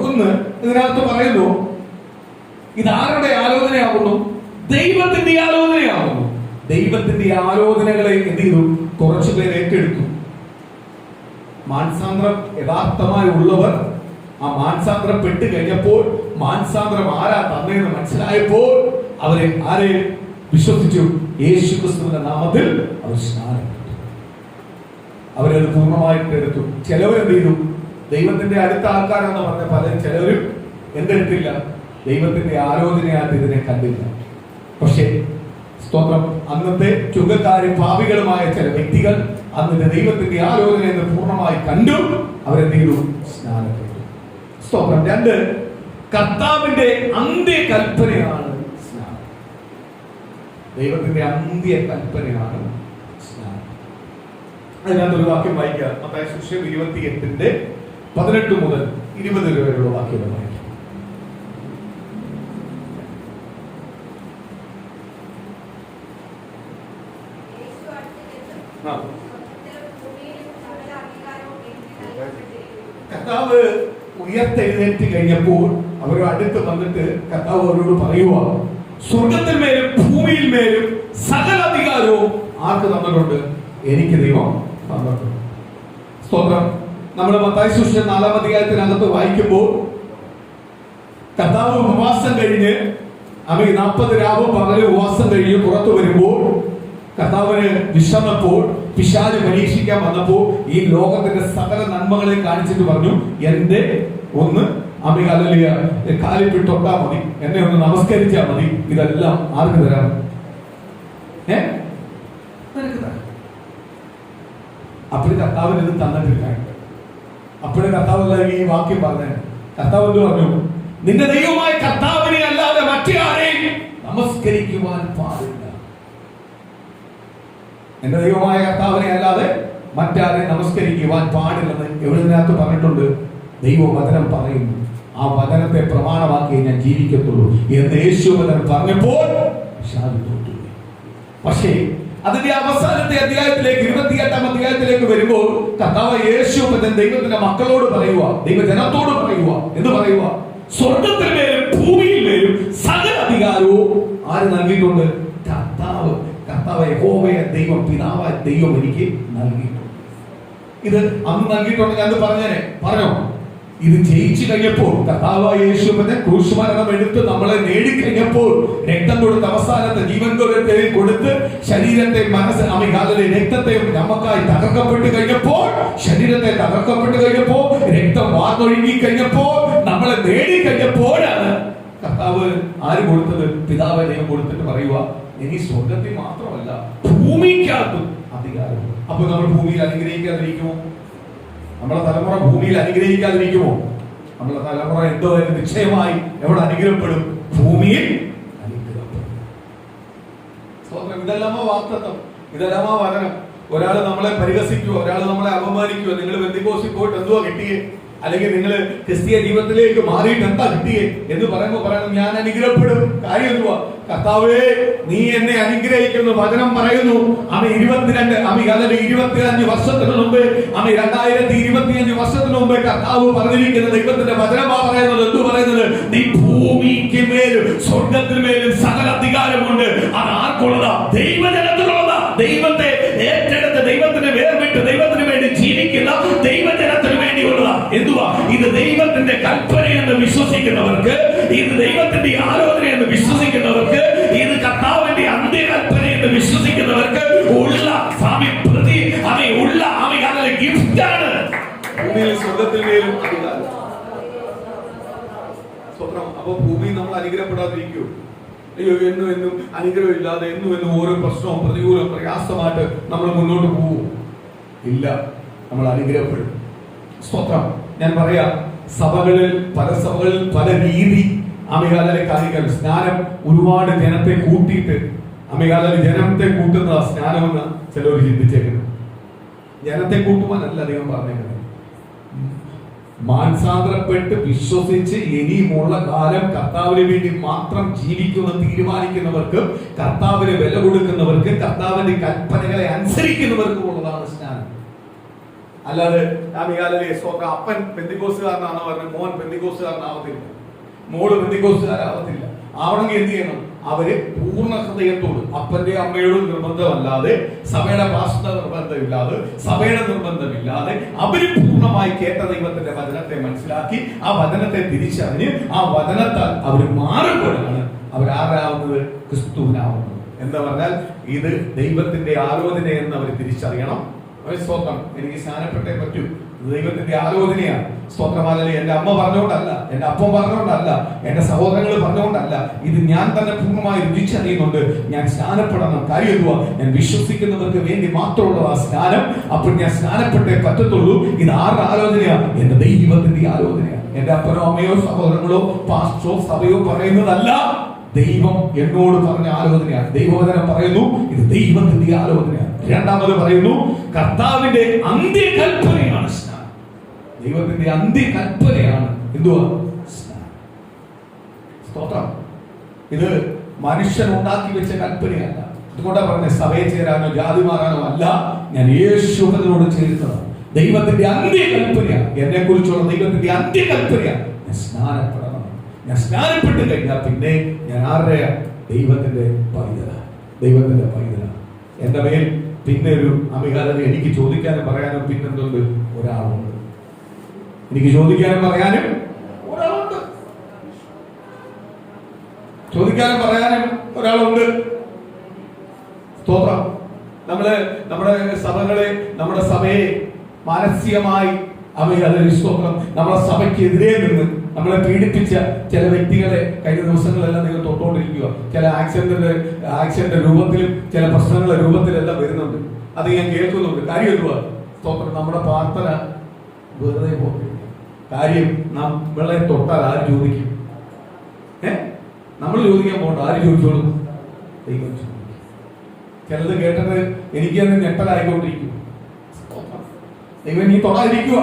ഇതിനകത്ത് പറയുന്നു, ഇത് ആരുടെ ആലോചനയാകുന്നു? ദൈവത്തിന്റെ ആലോചന ദൈവത്തിന്റെ ആലോചനകളെ എന്ത് ചെയ്തു? കുറച്ചു പേർ ഏറ്റെടുത്തു. മാനസാന്തരം യഥാർത്ഥമായി ഉള്ളവർ ആ മാനസാന്തരപ്പെട്ട് കഴിഞ്ഞപ്പോൾ, മാനസാന്തരം ആരാ തന്നെയെന്ന് മനസ്സിലായപ്പോൾ അവരെ ആരെ വിശ്വസിച്ചു? യേശു ക്രിസ്തുവിന്റെ നാമത്തിൽ അവർ സ്നാനപ്പെട്ടു. അവരത് പൂർണ്ണമായിട്ട് എടുത്തു. ചിലവരെന്ത് ചെയ്തു? ദൈവത്തിന്റെ അടുത്ത ആൾക്കാരെന്ന് പറഞ്ഞ പലരും ചിലവരും എന്തെടുത്തില്ല? ദൈവത്തിന്റെ ആലോചനയായിട്ട് ഇതിനെ കണ്ടില്ല. പക്ഷേ സ്തോത്രം, അന്നത്തെ ചുങ്കക്കാരും പാപികളുമായ ചില വ്യക്തികൾ അന്നത്തെ ദൈവത്തിന്റെ ആലോചന എന്ന് പൂർണ്ണമായി കണ്ടു. അവരെന്ത് ചെയ്തു? സ്നാനപ്പെട്ടു. സ്തോത്രം. 2, കർത്താവിന്റെ അന്ത്യകൽപ്പനയാണ് സ്നാനം. ദൈവത്തിന്റെ അന്ത്യകൽപ്പനയാണ് സ്നാനം. അതിനകത്തൊരു വാക്യം വായിക്കാം. മത്തായി സുവിശേഷം 28:18 മുതൽ 20 വരെയുള്ള വാക്യം വായിക്കാം. കർത്താവ് ഉയർത്തെഴുന്നേറ്റ് കഴിഞ്ഞപ്പോൾ അവർ അടുത്ത് വന്നിട്ട് കർത്താവ് അവരോട് പറയുക, സ്വർഗത്തിൽ മേലും ഭൂമിയിൽ മേലും സകല അധികാരവും ആർക്ക് തന്നിട്ടുണ്ട്? എനിക്ക് ദൈവം തന്നിട്ടുണ്ട്. സ്തോത്രം. നമ്മൾ മത്തായി സുവിശേഷം 4-ാം അധ്യായത്തിനകത്ത് വായിക്കുമ്പോൾ കർത്താവ് ഉപവാസം കഴിഞ്ഞ് 40 രാവും പകലും ഉപവാസം കഴിഞ്ഞ് പുറത്തു വരുമ്പോൾ കർത്താവിന് വിഷമപ്പോൾ, പിശാച് പരീക്ഷിക്കാൻ വന്നപ്പോൾ ഈ ലോകത്തിന്റെ സകല നന്മകളെ കാണിച്ചിട്ട് പറഞ്ഞു, എന്റെ ഒന്ന് കാലിൽ തൊട്ടാ മതി, എന്നെ ഒന്ന് നമസ്കരിച്ചാൽ മതി, ഇതെല്ലാം ആർക്ക് തരാം? അപ്പോഴും കർത്താവിന് ഇത് തന്നിട്ടില്ല. അപ്പോഴും കർത്താവ് ഈ വാക്യം പറഞ്ഞ കർത്താവ് എന്ത് പറഞ്ഞു? നിന്റെ ദൈവമായ കർത്താവിനെ അല്ലാതെ മറ്റേ ആരെയും നമസ്കരിക്കുവാൻ പാടില്ല. എന്റെ ദൈവമായ കർത്താവിനെ അല്ലാതെ മറ്റാരെ നമസ്കരിക്കുവാൻ പാടില്ലെന്ന് എവിടുന്നതിനകത്ത് പറഞ്ഞിട്ടുണ്ട്? ദൈവവചനം പറയുന്നു. ആ വചനത്തെ പ്രമാണമാക്കി ഞാൻ ജീവിക്കത്തുള്ളൂ എന്ന് യേശുവചനം പറഞ്ഞപ്പോൾ തോറ്റു. പക്ഷേ അതിന്റെ അവസാനത്തെ അധ്യായത്തിലേക്ക് 28-ാം അധ്യായത്തിലേക്ക് വരുമ്പോൾ കർത്താവ് യേശുവചനം ദൈവത്തിന്റെ മക്കളോട് പറയുക, ദൈവജനത്തോട് പറയുക, എന്ന് പറയുക, സ്വർഗത്തിൽ മേലും ഭൂമിയിൽ മേലും സകല അധികാരവും ആര് നൽകിയിട്ടുണ്ട്? കർത്താവ്. കർത്താവ് യഹോവയെ ദൈവം, പിതാവായ ദൈവം എനിക്ക് നൽകിയിട്ടുണ്ട്. ഇത് അന്ന് നൽകിയിട്ടുണ്ടെങ്കിൽ അത് പറഞ്ഞോ. ഇത് ജയിച്ചു കഴിഞ്ഞപ്പോൾ കർത്താവായ യേശുവിനെ ക്രൂശുമരണം എടുത്ത് നമ്മളെ നേടിക്കഴിഞ്ഞപ്പോൾ, രക്തം കൊടുത്ത് അവസാനത്തെ ജീവൻ കൊടുത്ത് ശരീരത്തെ മനസ്സ് രക്തത്തെ നമുക്കായി തകർക്കപ്പെട്ട് കഴിഞ്ഞപ്പോൾ, ശരീരത്തെ തകർക്കപ്പെട്ട് കഴിഞ്ഞപ്പോൾ, രക്തം വാർന്നൊഴുകി കഴിഞ്ഞപ്പോൾ, നമ്മളെ നേടിക്കഴിഞ്ഞപ്പോഴാണ് കർത്താവ് ആര് കൊടുത്തത്? പിതാവ് ദൈവം കൊടുത്തിട്ട് പറയുക, ഇനി സ്വർഗത്തിൽ മാത്രമല്ല ഭൂമിക്കകത്തും അധികാരം. അപ്പൊ നമ്മൾ ഭൂമിയിൽ അനുഗ്രഹിക്കാതിരിക്കുമോ? നമ്മളെ തലമുറ ഭൂമിയിൽ അനുഗ്രഹിക്കാതിരിക്കുമോ? നമ്മളെ തലമുറ എന്തോ നിശ്ചയമായി എവിടെ അനുഗ്രഹപ്പെടും? ഭൂമിയിൽ അനുഗ്രഹപ്പെടും. ഇതെല്ലാമോ വാക്തത്വം, ഇതെല്ലാമോ വചനം. ഒരാൾ നമ്മളെ പരിഹസിക്കുവോ, ഒരാൾ നമ്മളെ അപമാനിക്കുവോ, നിങ്ങൾ പെന്തിക്കോസിൽ പോയിട്ട് എന്തുവാ കിട്ടിയേ, അല്ലെങ്കിൽ നിങ്ങൾ ക്രിസ്തീയ ജീവിതത്തിലേക്ക് മാറിയിട്ട് എന്താ കിട്ടിയേ എന്ന് പറയുമ്പോൾ പറയണം, ഞാൻ അനുഗ്രഹപ്പെടും. കാര്യം എന്തുവാ? കർത്താവേ, നീ എന്നെ അനുഗ്രഹിക്കുന്നു. വചനം പറയുന്നു 25 വർഷത്തിന് മുമ്പ് 2025 വർഷത്തിന് മുമ്പ് കർത്താവ് പറഞ്ഞിരിക്കുന്ന ദൈവത്തിന്റെ വചനമാ പറയുന്നത്. എന്തു പറയുന്നത്? നീ ഭൂമിക്ക് മേലും സ്വർഗത്തിന് മേലും സകല അധികാരമുണ്ട്. അത് ആർക്കുള്ളതാ? ദൈവജനത്തിനുള്ളതാ. ദൈവത്തെ ഏറ്റെടുത്ത്, ദൈവത്തിന് വേർവിട്ട്, ദൈവത്തിന് വേണ്ടി ജീവിക്കുന്ന ദൈവജനത്തിന് വേണ്ടിയുള്ളതാ. എന്തുവാ? ഇത് ദൈവത്തിന്റെ കൽപ്പനയെന്ന് വിശ്വസിക്കുന്നവർക്ക്, ഇത് ദൈവത്തിന്റെ ആലോചന എന്ന് വിശ്വസിക്കുന്നവർക്ക്, ഇത് കർത്താവിന്റെ അന്ത്യകൽപ്പന എന്ന് വിശ്വസിക്കുന്നവർക്ക് ഉള്ള ഗിഫ്റ്റാണ്. ഭൂമിയിൽ സ്വർഗത്തിൽ മേലും അധികാരം. അപ്പൊ ഭൂമിയിൽ നമ്മൾ അനുഗ്രഹപ്പെടാതിരിക്കൂ? അയ്യോ, എന്നും അനുഗ്രഹം ഇല്ലാതെ എന്നും ഓരോ പ്രശ്നവും പ്രതികൂലവും പ്രയാസമായിട്ട് നമ്മൾ മുന്നോട്ട് പോകും? ഇല്ല, നമ്മൾ അനുഗ്രഹപ്പെടും. സ്തോത്രം. ഞാൻ പറയാം, പല സഭകളിൽ പല രീതി കാര്യങ്ങൾ. സ്നാനം ഒരുപാട് ജനത്തെ കൂട്ടിയിട്ട് ജനത്തെ കൂട്ടുന്ന സ്നാനമെന്ന് ചിലർ ചിന്തിച്ചേക്കുന്നത്. ജനത്തെ കൂട്ടുവാനല്ല ദൈവം പറഞ്ഞേക്കുന്നത്. മാനസാന്തരപ്പെട്ട് വിശ്വസിച്ച് ഇനിയുമുള്ള കാലം കർത്താവിന് വേണ്ടി മാത്രം ജീവിക്കുന്ന തീരുമാനിക്കുന്നവർക്ക്, കർത്താവിന് വില കൊടുക്കുന്നവർക്ക്, കർത്താവിന്റെ കൽപ്പനകളെ അനുസരിക്കുന്നവർക്കും ഉള്ളതാണ് സ്നാനം. അല്ലാതെ അപ്പൻ പെന്തിക്കോസുകാരനാണെന്ന് പറഞ്ഞ് മോൻ പെന്തിക്കോസുകാരനാവത്തില്ല, മോള് പെന്തിക്കോസുകാരാവത്തില്ല. ആവണമെങ്കിൽ എന്ത് ചെയ്യണം? അവര് പൂർണ്ണ ഹൃദയത്തോട്, അപ്പന്റെ അമ്മയോടും നിർബന്ധമല്ലാതെ, സഭയുടെ പാസ്റ്റർ നിർബന്ധമില്ലാതെ, സഭയുടെ നിർബന്ധമില്ലാതെ അവര് പൂർണ്ണമായി കേട്ട ദൈവത്തിന്റെ വചനത്തെ മനസ്സിലാക്കി ആ വചനത്തെ തിരിച്ചറിഞ്ഞ് ആ വചനത്താൽ അവർ മാറുമ്പോഴാണ് അവരാരാവുന്നത്? ക്രിസ്തുവിനാവുന്നത്. എന്താ പറഞ്ഞാൽ ഇത് ദൈവത്തിന്റെ ആലോചന എന്ന് അവർ തിരിച്ചറിയണം. സ്തോത്രം, എനിക്ക് സ്നാനപ്പെട്ടേ പറ്റൂ, ദൈവത്തിന്റെ ആലോചനയാണ്. സ്തോത്രമാലി എന്റെ അമ്മ പറഞ്ഞുകൊണ്ടല്ല, എന്റെ അപ്പം പറഞ്ഞുകൊണ്ടല്ല, എന്റെ സഹോദരങ്ങൾ പറഞ്ഞുകൊണ്ടല്ല, ഇത് ഞാൻ തന്നെ പൂർണ്ണമായി രുചിച്ചറിയുന്നുണ്ട്. ഞാൻ സ്നാനപ്പെടണം. കാര്യം എന്തുവാ? ഞാൻ വിശ്വസിക്കുന്നവർക്ക് വേണ്ടി മാത്രമുള്ള ആ സ്നാനം. അപ്പോൾ ഞാൻ സ്നാനപ്പെട്ടേ പറ്റത്തുള്ളൂ. ഇത് ആരുടെ ആലോചനയാണ്? എന്റെ ദൈവത്തിന്റെ ആലോചനയാണ്. എന്റെ അപ്പനോ അമ്മയോ സഹോദരങ്ങളോ പാസ്റ്ററോ സഭയോ പറയുന്നതല്ല, ദൈവം എന്നോട് പറഞ്ഞ ആലോചനയാണ്. ദൈവവചനം പറയുന്നു ഇത് ദൈവത്തിന്റെ ആലോചനയാണ്. രണ്ടാമത് പറയുന്നു കർത്താവിന്റെ അന്ത്യകൽപ്പനയാണ് സ്നാനം. ദൈവത്തിന്റെ അന്ത്യകൽപ്പനയാണ് എന്തുവാ? സ്നാനം. സ്തോത്രം. ഇത് മനുഷ്യൻ ഉണ്ടാക്കി വെച്ച കൽപ്പനയല്ല. അതുകൊണ്ടാ പറഞ്ഞ സഭയെ ചേരാനോ ജാതി മാറാനോ അല്ല, ഞാൻ യേശുവിനോട് ചേരുന്നതാണ്. ദൈവത്തിന്റെ അന്ത്യകൽപ്പനയാണ്. എന്നെ കുറിച്ചുള്ള ദൈവത്തിന്റെ അന്ത്യകൽപ്പനയാണ്. ഞാൻ സ്നാനപ്പെടണം. ഞാൻ സ്നാനപ്പെട്ട് കഴിഞ്ഞാൽ പിന്നെ ഞാൻ ആരുടെ? ദൈവത്തിന്റെ പൈതല. ദൈവത്തിന്റെ പൈതല. എന്റെ മേൽ പിന്നെ ഒരു അമികാലം എനിക്ക് ചോദിക്കാനും പറയാനും പിന്നെന്തുണ്ട്? ഒരാളുണ്ട്. എനിക്ക് ചോദിക്കാനും പറയാനും ഒരാളുണ്ട്. ചോദിക്കാനും പറയാനും ഒരാളുണ്ട്. സ്തോത്രം. നമ്മുടെ സഭയെ മാനസികമായി സ്തോത്രം, നമ്മുടെ സഭയ്ക്കെതിരെ നിന്ന് നമ്മളെ പീഡിപ്പിച്ച ചില വ്യക്തികളെ കഴിഞ്ഞ ദിവസങ്ങളെല്ലാം നിങ്ങൾ തൊട്ടുകൊണ്ടിരിക്കുക. ചില ആക്സിഡന്റ് രൂപത്തിലും ചില പ്രശ്നങ്ങളുടെ രൂപത്തിലെല്ലാം വരുന്നുണ്ട്. അത് ഞാൻ കേൾക്കുന്നുണ്ട്. കാര്യം എന്തുവാ? സ്തോത്രം, നമ്മുടെ പ്രാർത്ഥന വെറുതെ പോകില്ല. കാര്യം നമ്മളെ തൊട്ടാൽ ആര് ചോദിക്കും? നമ്മൾ ചോദിക്കാൻ പോകണ്ട. ആര് ചോദിച്ചോളും? ദൈവം ചോദിക്കും. ചിലത് കേട്ടത് എനിക്ക് തന്നെ ഞെട്ടലായിക്കൊണ്ടിരിക്കും. ദൈവം നീ തൊടാതിരിക്കുക.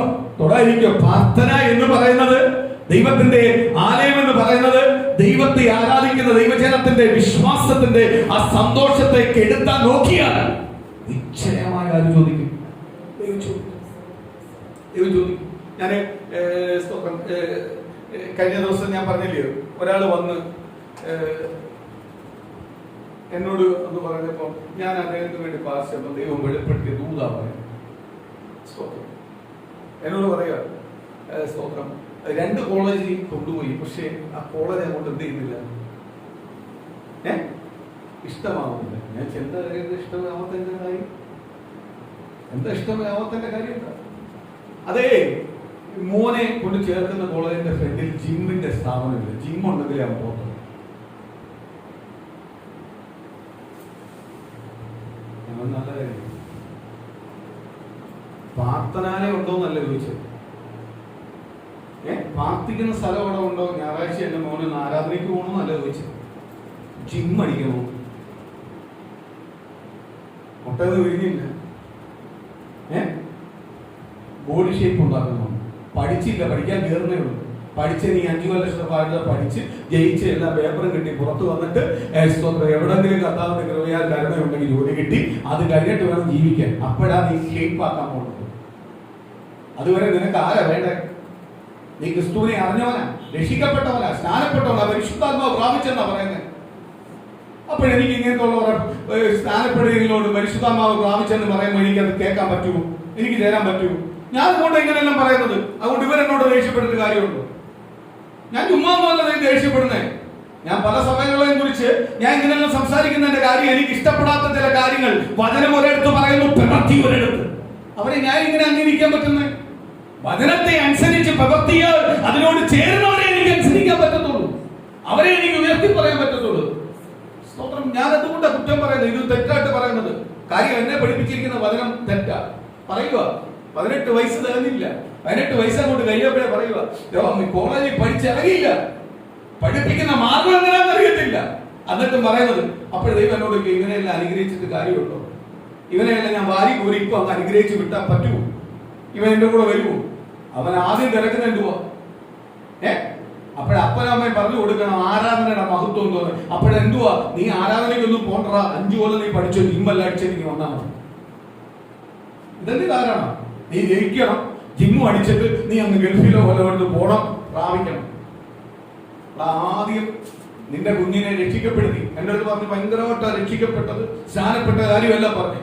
പ്രാർത്ഥന എന്ന് പറയുന്നത്, ദൈവത്തിന്റെ ആലയം എന്ന് പറയുന്നത്, ദൈവത്തെ ആരാധിക്കുന്ന ദൈവജനത്തിന്റെ വിശ്വാസത്തിന്റെ ആ സന്തോഷത്തെ കെടുത്താൻ നോക്കിയാൽ നിശ്ചയമായി ആര് ചോദിക്കും? ദൈവം ചോദിക്കും. ഞാൻ കഴിഞ്ഞ ദിവസം ഞാൻ പറഞ്ഞില്ലയോ, ഒരാൾ വന്ന് എന്നോട് ഒന്ന് പറഞ്ഞപ്പോ ഞാൻ അദ്ദേഹത്തിന് വേണ്ടി പാർശ്വം ദൈവം വെളിപ്പെടുത്തിയ ദൂതാ പറയാം. എന്നോട് പറയാ സ്തോത്രം, 2 കോളേജിൽ കൊണ്ടുപോയി, പക്ഷെ ആ കോളേജ് അങ്ങോട്ട് എന്ത് ചെയ്യുന്നില്ല, ഇഷ്ടമാവുന്നില്ല. ഞാൻ എന്താ ഇഷ്ടമാവാത്തതിന്റെ കാര്യം? എന്താ ഇഷ്ടമാവാത്തതിന്റെ കാര്യം എന്താ? അതേ, മോനെ കൊണ്ട് ചേർക്കുന്ന കോളേജിന്റെ ഫ്രണ്ടിൽ ജിമ്മിന്റെ സ്ഥാപനമില്ല. ജിമ്മുണ്ടെങ്കിലേ അവൻ പോകത്തുള്ളൂ. നല്ല കാര്യം. പ്രാർത്ഥനാലയം ഉണ്ടോന്നല്ല ചോദിച്ചത്. പ്രാർത്ഥിക്കുന്ന സ്ഥലം അവിടെ ഉണ്ടോ? ഞായറാഴ്ച എന്റെ മോന് ആരാധനയ്ക്ക് പോകണമെന്നല്ല ചോദിച്ചത്. ജിം അടിക്കണോ? ഒട്ടത് വിരിഞ്ഞില്ല. ബോഡി ഷേപ്പ് ഉണ്ടാക്കുന്നു. പഠിച്ചില്ല, പഠിക്കാൻ കയറുന്നേ ഉള്ളൂ. പഠിച്ച് നീ 5 കൊല്ലം പഠിച്ച് ജയിച്ച് എല്ലാ പേപ്പറും കിട്ടി പുറത്ത് വന്നിട്ട് എവിടെങ്കിലും കർത്താവിന്റെ കൃപയാൽ കരുണയുണ്ടെങ്കിൽ ജോലി കിട്ടി, അത് കഴിഞ്ഞിട്ട് വേണം ജീവിക്കാൻ. അപ്പോഴാ നീ ഷേപ്പ് ആക്കാൻ പോകുന്നത്. അതുവരെ നിനക്ക് ആരാ വേണ്ടേ? നീ ക്രിസ്തുവിനെ അറിഞ്ഞവനാ, രക്ഷിക്കപ്പെട്ടവനാ, സ്നാനപ്പെട്ടവനാ, പരിശുദ്ധാത്മാവ് പ്രാപിച്ചെന്നാ പറയുന്നത്. അപ്പോഴെനിക്ക് ഇങ്ങനത്തുള്ള സ്നാനപ്പെടുകയിലോട് പരിശുദ്ധാത്മാവ് പ്രാപിച്ചെന്ന് പറയുമ്പോൾ എനിക്കത് കേൾക്കാൻ പറ്റുമോ? എനിക്ക് ചേരാൻ പറ്റുമോ? ഞാൻ അതുകൊണ്ട് ഇങ്ങനെയെല്ലാം പറയുന്നത്. അതുകൊണ്ട് ഇവരെന്നോട് ദേഷ്യപ്പെട്ടിട്ട് കാര്യമുണ്ടോ? ഞാൻ ചുമ്മാന്നല്ല ദേഷ്യപ്പെടുന്നേ. ഞാൻ പല സമയങ്ങളെയും കുറിച്ച് ഞാൻ ഇങ്ങനെയെല്ലാം സംസാരിക്കുന്നതിന്റെ കാര്യം, എനിക്ക് ഇഷ്ടപ്പെടാത്ത ചില കാര്യങ്ങൾ വചനം ഒരിടത്ത് പറയുന്നു, പ്രവൃത്തി ഒരിടത്ത്. അവരെ ഞാൻ ഇങ്ങനെ അംഗീകരിക്കാൻ പറ്റുന്നേ? വചനത്തെ അനുസരിച്ച് പ്രവൃത്തിയാൽ അതിനോട് ചേരുന്നവരെ എനിക്ക് അനുസരിക്കാൻ പറ്റത്തുള്ളൂ. അവരെ എനിക്ക് ഉയർത്തി പറയാൻ പറ്റത്തുള്ളൂ. സ്തോത്രം. ഞാൻ അതുകൊണ്ട് കുറ്റം പറയുന്നത്, ഇത് തെറ്റായിട്ട് പറയുന്നത്. കാര്യം എന്നെ പഠിപ്പിച്ചിരിക്കുന്ന വചനം തെറ്റാ. പറയുക 18 വയസ്സ് തികഞ്ഞില്ല, 18 വയസ്സ് അങ്ങോട്ട് കഴിയപ്പോഴേ പറയുക കോളേജിൽ പഠിച്ചിറങ്ങിയില്ല, പഠിപ്പിക്കുന്ന മാർഗം എങ്ങനെയാണെന്ന് അറിയത്തില്ല, എന്നിട്ടും പറയുന്നത്. അപ്പോൾ ദൈവം എന്നോട് ഇവനെല്ലാം അനുഗ്രഹിച്ചിട്ട് കാര്യമുണ്ടോ? ഇവനെല്ലാം ഞാൻ വാരി കോരി ഇപ്പൊ അങ്ങ് അനുഗ്രഹിച്ച് വിട്ടാൽ പറ്റുമോ? ഇവൻ എന്റെ കൂടെ വരുമോ? അവൻ ആദ്യം തിരക്കുന്ന എന്തുവാ? അപ്പോഴപ്പനമ്മയും പറഞ്ഞു കൊടുക്കണം ആരാധനയുടെ മഹത്വം തോന്നുന്നു. അപ്പോഴെന്തുവാ? നീ ആരാധനയ്ക്കൊന്നും പോണ്ട, 5 കൊല്ലം നീ പഠിച്ചോ, ജിമ്മല്ല അടിച്ചെനിക്ക് വന്നാൽ മതി. ഇതെന്ത് ധാരാളം? നീ ജയിക്കണം, ജിമ്മ് അടിച്ചിട്ട് നീ അങ്ങ് ഗൾഫിലോ വല്ലവർക്ക് പോണം, പ്രാപിക്കണം. ആദ്യം നിന്റെ കുഞ്ഞിനെ രക്ഷിക്കപ്പെടുത്തി. എൻ്റെ അടുത്ത് പറഞ്ഞ് ഭയങ്കരമായിട്ട് രക്ഷിക്കപ്പെട്ടത് സ്നാനപ്പെട്ട കാര്യമല്ല പറഞ്ഞു.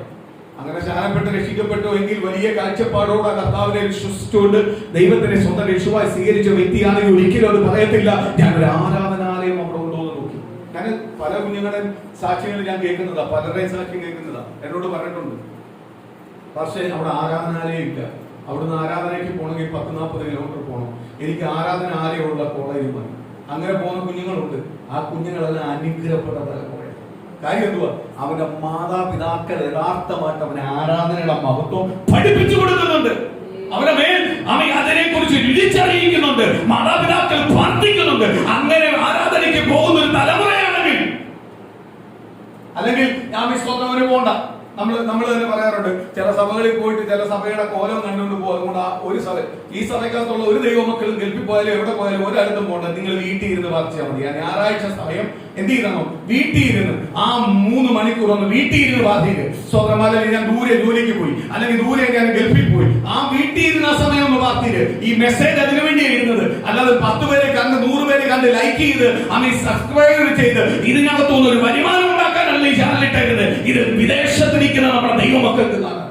അങ്ങനെ സ്നാനപ്പെട്ട് രക്ഷിക്കപ്പെട്ടു എങ്കിൽ വലിയ കാഴ്ചപ്പാടോടെ കർത്താവിനെ വിശ്വസിച്ചുകൊണ്ട് ദൈവത്തിനെ സ്വന്തം രക്ഷമായി സ്വീകരിച്ച വ്യക്തിയാണെങ്കിൽ ഒരിക്കലും അത് പറയത്തില്ല ഞാൻ ഒരു ആരാധനാലയം അവിടെ ഉണ്ടോ എന്ന് നോക്കി. ഞാൻ പല കുഞ്ഞുങ്ങളുടെ സാക്ഷ്യങ്ങൾ ഞാൻ കേൾക്കുന്നതാ, പലരുടെയും സാക്ഷ്യം കേൾക്കുന്നതാ. എന്നോട് പറഞ്ഞിട്ടുണ്ട് പക്ഷേ അവിടെ ആരാധനാലയം ഇല്ല, അവിടുന്ന് ആരാധനയ്ക്ക് പോകണമെങ്കിൽ 10-40 കിലോമീറ്റർ പോകണം, എനിക്ക് ആരാധനാലയമുള്ള കോളേജിൽ മതി. അങ്ങനെ പോകുന്ന കുഞ്ഞുങ്ങളുണ്ട്. ആ കുഞ്ഞുങ്ങളെല്ലാം അനുഗ്രഹപ്പെട്ട തലമുറ. കാര്യം എന്തുവാ? അവന്റെ മാതാപിതാക്കൾ യഥാർത്ഥമായിട്ട് അവനെ ആരാധനയുടെ മഹത്വം പഠിപ്പിച്ചു കൊടുക്കുന്നുണ്ട്. അവന്റെ മേൽ അവൻ അതിനെ കുറിച്ച് രുചിച്ചറിയിക്കുന്നുണ്ട്. മാതാപിതാക്കൾ പ്രാർത്ഥിക്കുന്നുണ്ട്. അങ്ങനെ ആരാധനയ്ക്ക് പോകുന്ന ഒരു തലമുറയാണെങ്കിൽ, അല്ലെങ്കിൽ ഞാൻ വിശ്വാസത്തിന് പോകണ്ട. നമ്മൾ തന്നെ പറയാറുണ്ട്, ചില സഭകളിൽ പോയിട്ട് ചില സഭയുടെ കോലം കണ്ടുകൊണ്ട് പോകും. അതുകൊണ്ട് ആ ഒരു സഭ, ഈ സഭയ്ക്കകത്തുള്ള ഒരു ദൈവമക്കളും ഗൾഫിൽ പോയാലും എവിടെ പോയാലും ഒരിടത്തും പോകണ്ട, നിങ്ങൾ വീട്ടിൽ ഇരുന്ന് പ്രാർത്ഥിച്ചാൽ മതി. ഞായറാഴ്ച സമയം എന്ത് ചെയ്യണോ? വീട്ടിൽ ഇരുന്ന് ആ 3 മണിക്കൂർ ഒന്ന് വീട്ടിൽ ഇരുന്ന് പ്രാർത്ഥിക്കുക. സ്വന്തമായിട്ട് ഞാൻ ദൂരെ ജോലിക്ക് പോയി, അല്ലെങ്കിൽ ദൂരെ ഞാൻ ഗൾഫിൽ പോയി, ആ വീട്ടിൽ ഇരുന്ന് ആ സമയം ഒന്ന് പ്രാർത്ഥിക്കുക. ഈ മെസ്സേജ് അതിനു വേണ്ടിയാണ് ഇരുന്നത്. അല്ലാതെ 10 പേരെ കണ്ട് 100 പേരെ കണ്ട് ലൈക്ക് ചെയ്ത് സബ്സ്ക്രൈബ് ചെയ്ത് ഇതിനകത്തുനിന്ന് ഒരു വരുമാനം ഉണ്ടാക്കാനല്ല ഈ ചാനൽ ഇട്ടേക്കുന്നത്. ഇത് വിദേശത്തിരിക്കുന്ന നമ്മുടെ ദൈവമക്കൾക്ക് കാണാൻ,